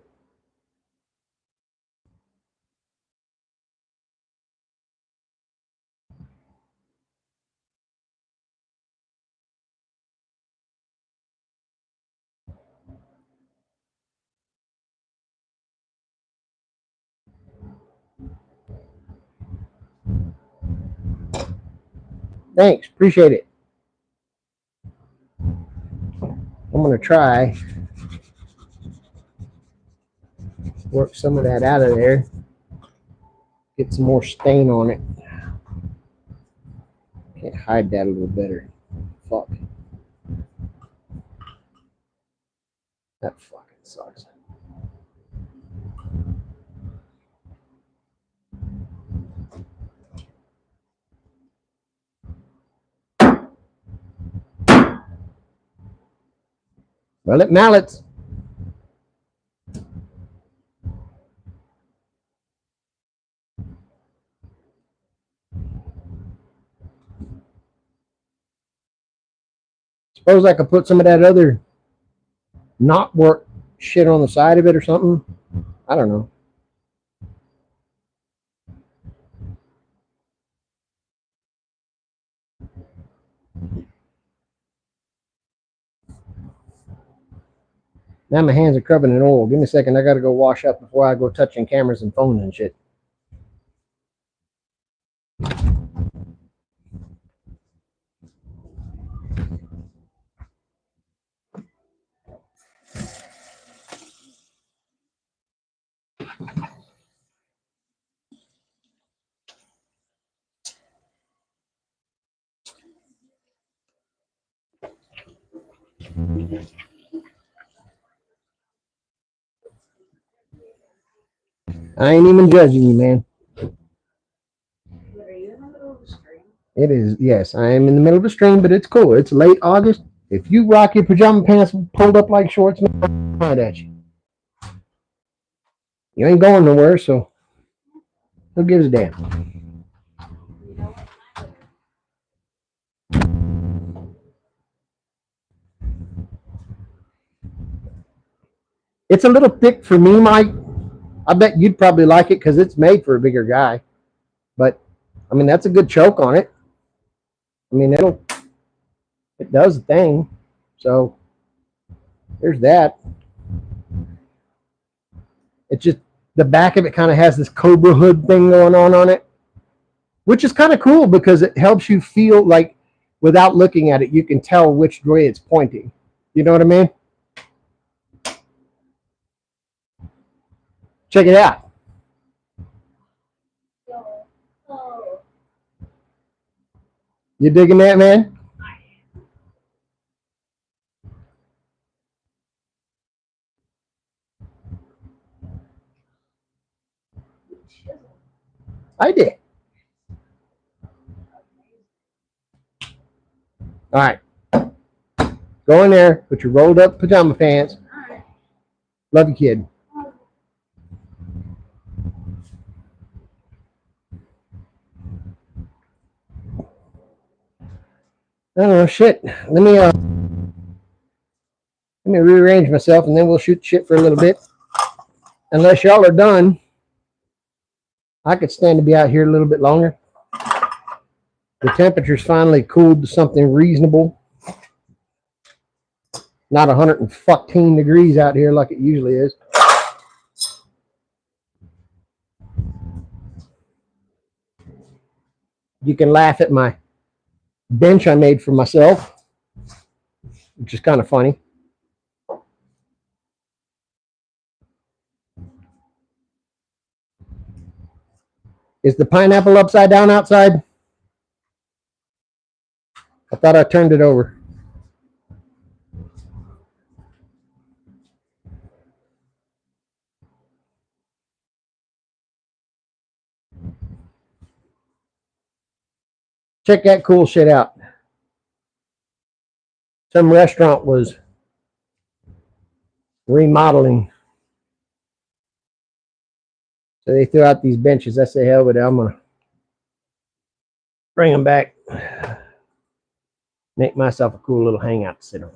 Thanks. Appreciate it. I'm going to try Work some of that out of there. Get some more stain on it. Can't hide that a little better. Fuck. That fucking sucks. Well, it mallets. Suppose I could put some of that other knot work shit on the side of it or something. I don't know. Now my hands are covered in oil. Give me a second. I got to go wash up before I go touching cameras and phones and shit. I ain't even judging you, man. Are you in the middle of the stream? It is, yes, I am in the middle of the stream, but it's cool. It's late August. If you rock your pajama pants pulled up like shorts, I'm mad at you. You ain't going nowhere, so who gives a damn? It's a little thick for me, Mike. I bet you'd probably like it because it's made for a bigger guy. But I mean, that's a good choke on it. I mean, it does the thing. So there's that. It's just the back of it kind of has this cobra hood thing going on it, which is kind of cool because it helps you feel like without looking at it, you can tell which way it's pointing. You know what I mean? Check it out. You digging that, man? I did. All right. Go in there, put your rolled up pajama pants. Love you, kid. I don't know, shit. Let me rearrange myself and then we'll shoot shit for a little bit. Unless y'all are done, I could stand to be out here a little bit longer. The temperature's finally cooled to something reasonable. Not 114 degrees out here like it usually is. You can laugh at my bench I made for myself, which is kind of funny. Is the pineapple upside down outside? I thought I turned it over. Check that cool shit out. Some restaurant was remodeling. So they threw out these benches. I say, hell with it. I'm going to bring them back. Make myself a cool little hangout to sit on.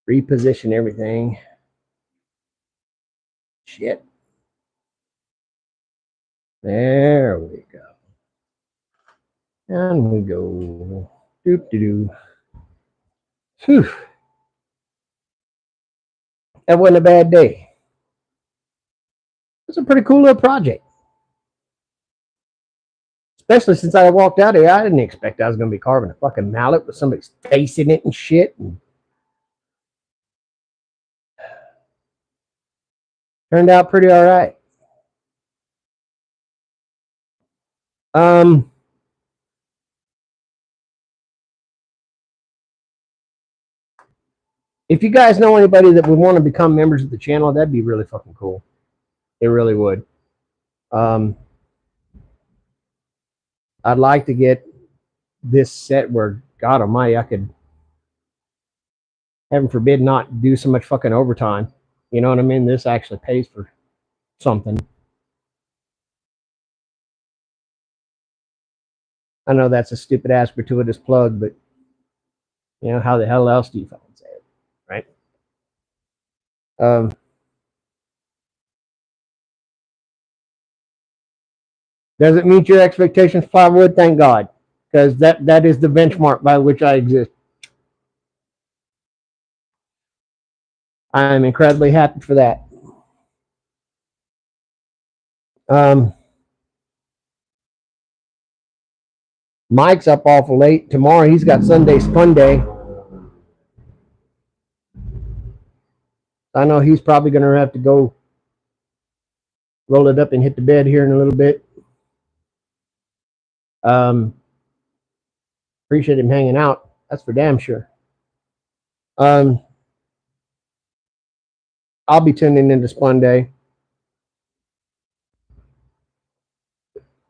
Reposition everything. Shit. There we go. And we go. Doop doo doo. Whew. That wasn't a bad day. It's a pretty cool little project. Especially since I walked out here, I didn't expect I was going to be carving a fucking mallet with somebody's face in it and shit. And turned out pretty all right. If you guys know anybody that would want to become members of the channel, that'd be really fucking cool. It really would. I'd like to get this set where, God Almighty, I could, heaven forbid, not do so much fucking overtime. You know what I mean? This actually pays for something. I know that's a stupid ass gratuitous plug, but you know, how the hell else do you fucking say it, right? Does it meet your expectations, plywood? Thank God, because that is the benchmark by which I exist. I am incredibly happy for that. Mike's up awful late. Tomorrow he's got Sunday Fun Day. I know he's probably going to have to go roll it up and hit the bed here in a little bit. Appreciate him hanging out. That's for damn sure. I'll be tuning into Fun Day.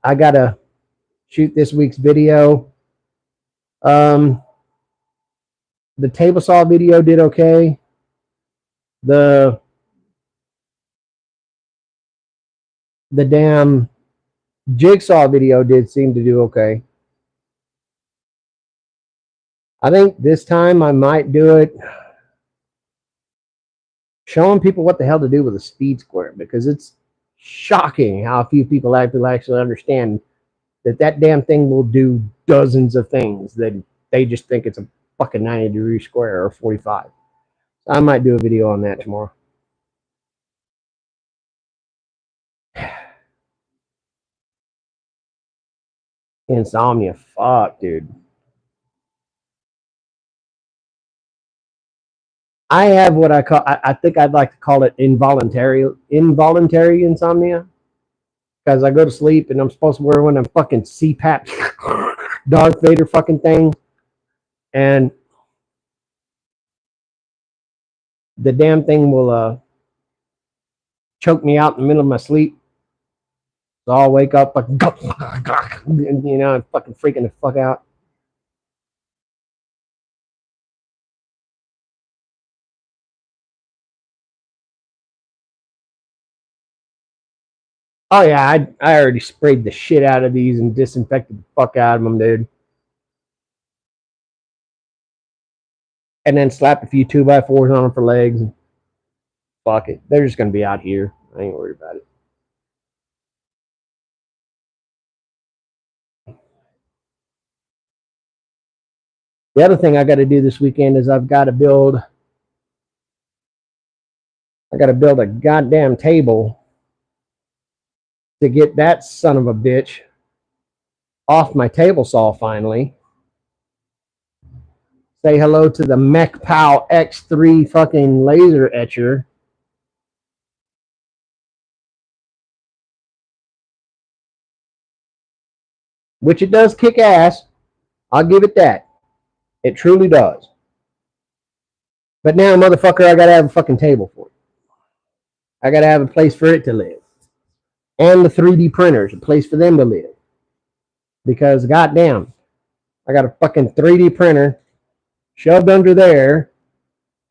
I got to shoot this week's video. The table saw video did okay. The damn jigsaw video did seem to do okay. I think this time I might do it showing people what the hell to do with a speed square, because it's shocking how few people actually understand that damn thing will do dozens of things that they just think it's a fucking 90-degree square or 45. So I might do a video on that tomorrow. Insomnia, fuck, dude. I have what I call, I think I'd like to call it involuntary insomnia, because I go to sleep and I'm supposed to wear one of them fucking CPAP Darth Vader fucking thing, and the damn thing will choke me out in the middle of my sleep. So I'll wake up like, you know, I'm fucking freaking the fuck out. Oh yeah, I already sprayed the shit out of these and disinfected the fuck out of them, dude. And then slapped a few 2x4s on them for legs. And fuck it, they're just gonna be out here. I ain't worried about it. The other thing I got to do this weekend is I've got to build. I got to build a goddamn table to get that son of a bitch off my table saw finally. Say hello to the MechPow X3 fucking laser etcher. Which it does kick ass. I'll give it that. It truly does. But now, motherfucker, I gotta have a fucking table for it. I gotta have a place for it to live. And the 3D printers, a place for them to live. Because goddamn, I got a fucking 3D printer shoved under there.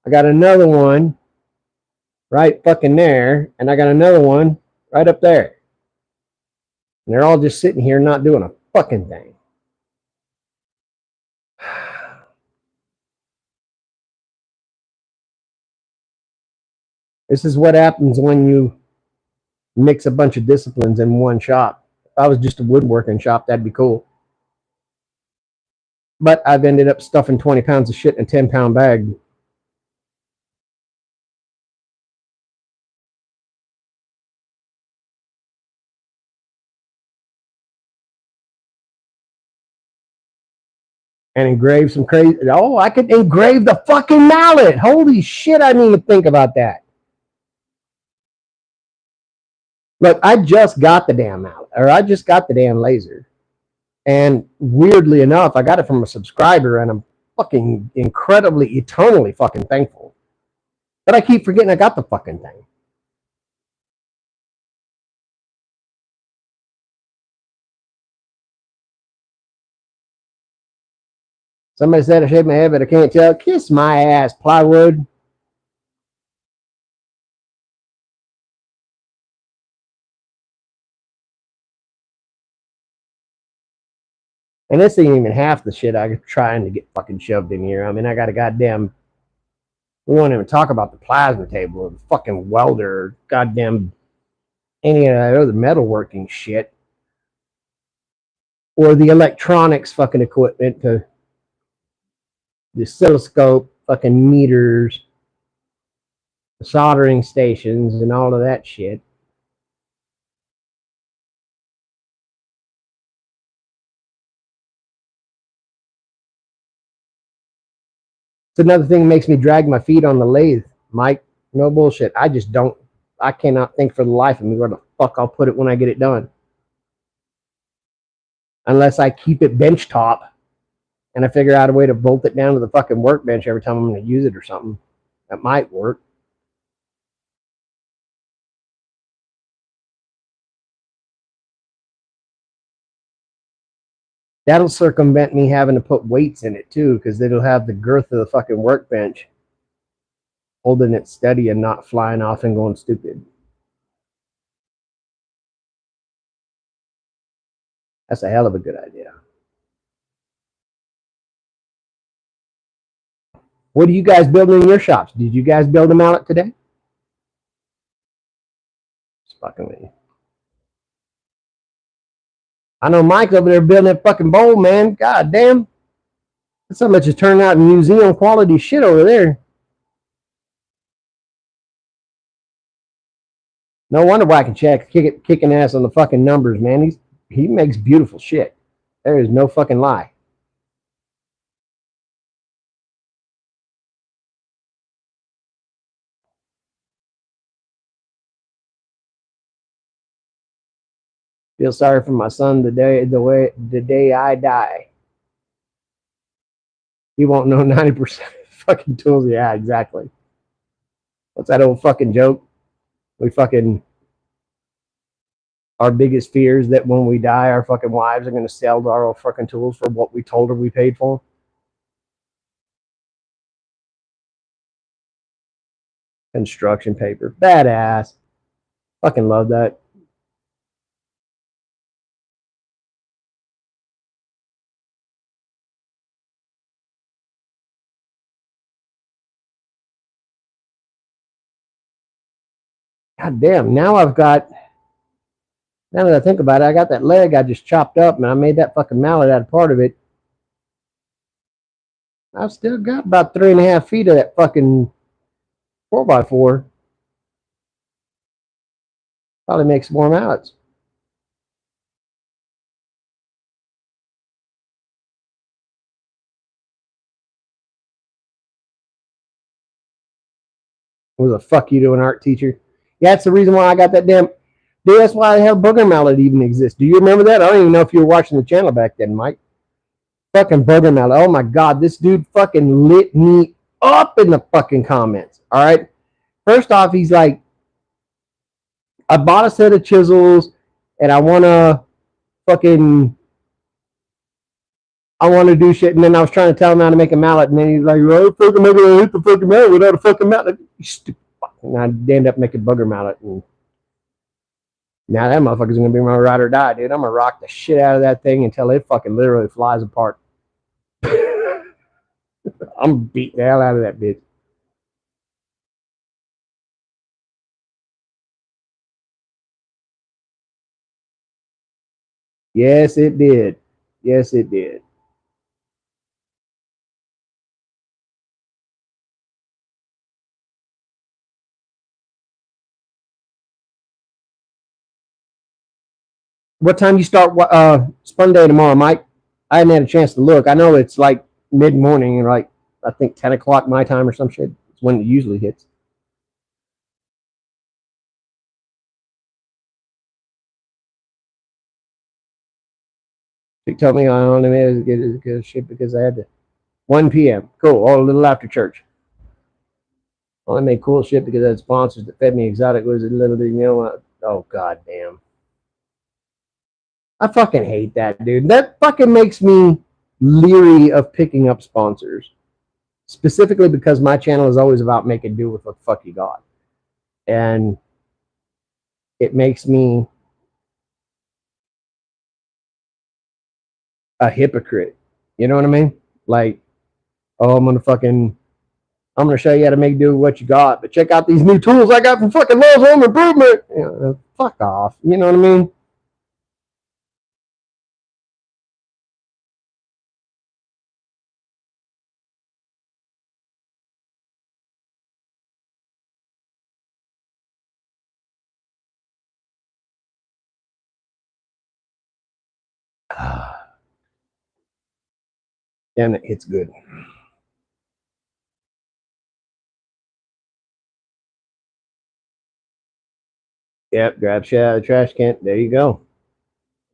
I got another one right fucking there. And I got another one right up there. And they're all just sitting here not doing a fucking thing. This is what happens when you mix a bunch of disciplines in one shop. If I was just a woodworking shop, that'd be cool. But I've ended up stuffing 20 pounds of shit in a 10-pound bag. and engrave some crazy. Oh, I could engrave the fucking mallet. Holy shit! I didn't even think about that. Look, I just got the damn mallet, or I just got the damn laser, and weirdly enough, I got it from a subscriber, and I'm fucking incredibly, eternally fucking thankful. But I keep forgetting I got the fucking thing. Somebody said I shaved my head, but I can't tell. Kiss my ass, plywood. And this ain't even half the shit I'm trying to get fucking shoved in here. I mean, I got a goddamn. We won't even talk about the plasma table or the fucking welder, goddamn any of that other metalworking shit, or the electronics fucking equipment, to the oscilloscope, fucking meters, the soldering stations, and all of that shit. It's another thing that makes me drag my feet on the lathe, Mike. No bullshit. I just don't. I cannot think for the life of me where the fuck I'll put it when I get it done. Unless I keep it bench top and I figure out a way to bolt it down to the fucking workbench every time I'm going to use it or something. That might work. That'll circumvent me having to put weights in it too, because it'll have the girth of the fucking workbench holding it steady and not flying off and going stupid. That's a hell of a good idea. What are you guys building in your shops? Did you guys build a mallet today? It's fucking with you. I know Mike over there building that fucking bowl, man. God damn. That's so much is turning out museum quality shit over there. No wonder why I can check kicking ass on the fucking numbers, man. He makes beautiful shit. There is no fucking lie. Feel sorry for my son the day I die. He won't know 90% of fucking tools. Yeah, exactly. What's that old fucking joke? We fucking, our biggest fear is that when we die, our fucking wives are going to sell our old fucking tools for what we told her we paid for. Construction paper. Badass. Fucking love that. God damn. Now that I think about it, I got that leg I just chopped up, and I made that fucking mallet out of part of it. I've still got about 3.5 feet of that fucking 4x4. Probably make some more mallets. What the fuck you doing, art teacher? Yeah, that's the reason why I got that damn. Dude, that's why I have booger mallet even exists. Do you remember that? I don't even know if you were watching the channel back then, Mike. Fucking booger mallet. Oh my god, this dude fucking lit me up in the fucking comments. All right. First off, he's like, I bought a set of chisels and I want to do shit. And then I was trying to tell him how to make a mallet. And then he's like, well, fucking make it hit the fucking mallet without a fucking mallet. And I end up making booger mallet. And now that motherfucker's going to be my ride or die, dude. I'm going to rock the shit out of that thing until it fucking literally flies apart. I'm beating the hell out of that bitch. Yes, it did. Yes, it did. What time you start spun day tomorrow, Mike? I hadn't had a chance to look. I know it's like mid-morning, and like I think 10 o'clock my time or some shit. It's when it usually hits. She told me I only made as good as shit because I had to. 1 p.m. Cool. All a little after church. Only made cool shit because I had sponsors that fed me exotic goods. A little bit, you know. Oh god damn. I fucking hate that, dude. That fucking makes me leery of picking up sponsors. Specifically because my channel is always about making do with what the fuck you got. And it makes me a hypocrite. You know what I mean? Like, oh, I'm gonna show you how to make do with what you got, but check out these new tools I got from fucking Lowe's Home Improvement. You know, fuck off. You know what I mean? Damn, it hits good. Yep, grab shit out of the trash can. There you go.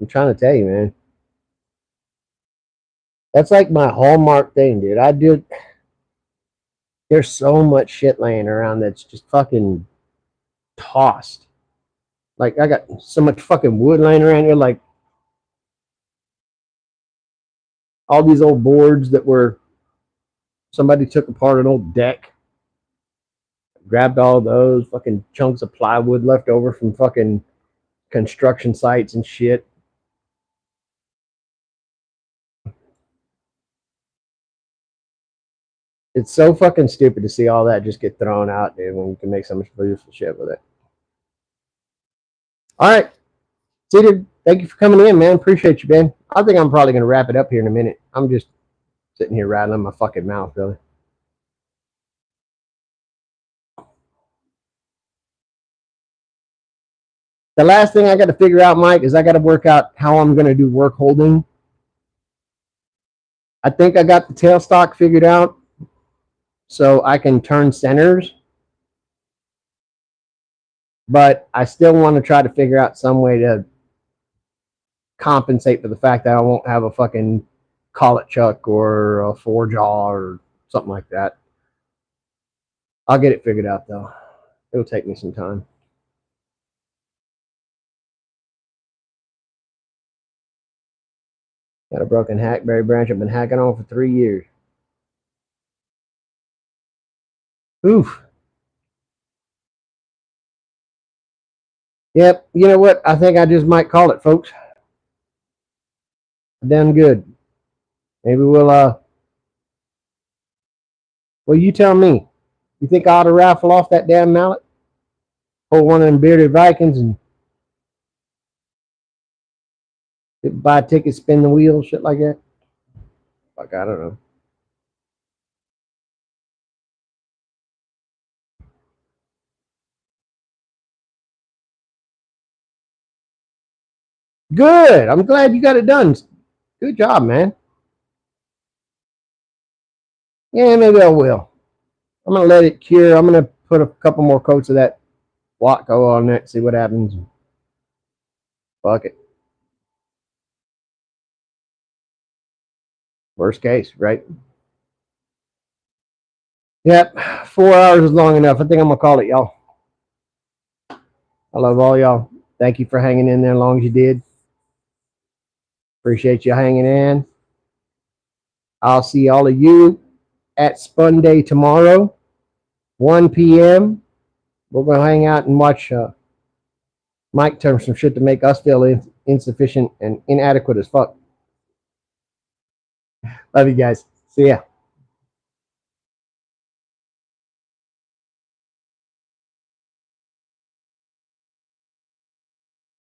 I'm trying to tell you, man. That's like my hallmark thing, dude. I do. There's so much shit laying around that's just fucking tossed. Like I got so much fucking wood laying around here, like all these old boards that were somebody took apart an old deck, grabbed all those fucking chunks of plywood left over from fucking construction sites and shit. It's so fucking stupid to see all that just get thrown out, dude, when you can make so much beautiful shit with it. All right. Cedar, thank you for coming in, man. Appreciate you, man. I think I'm probably going to wrap it up here in a minute. I'm just sitting here rattling my fucking mouth, really. The last thing I got to figure out, Mike, is I got to work out how I'm going to do work holding. I think I got the tailstock figured out so I can turn centers. But I still want to try to figure out some way to compensate for the fact that I won't have a fucking collet chuck or a four jaw or something like that. I'll get it figured out though. It'll take me some time. Got a broken hackberry branch I've been hacking on for 3 years. Oof. Yep. You know what? I think I just might call it, folks. Done good. Maybe well, you tell me. You think I ought to raffle off that damn mallet? Pull one of them bearded Vikings and buy tickets, spin the wheel, shit like that? Fuck, I don't know. Good. I'm glad you got it done. Good job, man. Yeah, maybe I will. I'm gonna let it cure. I'm gonna put a couple more coats of that Watco on it, see what happens. Fuck it. Worst case, right? Yep. 4 hours is long enough. I think I'm gonna call it, y'all. I love all y'all. Thank you for hanging in there as long as you did. Appreciate you hanging in. I'll see all of you at Spun Day tomorrow, 1 p.m. We're gonna hang out and watch Mike turn some shit to make us feel insufficient and inadequate as fuck. Love you guys. See ya.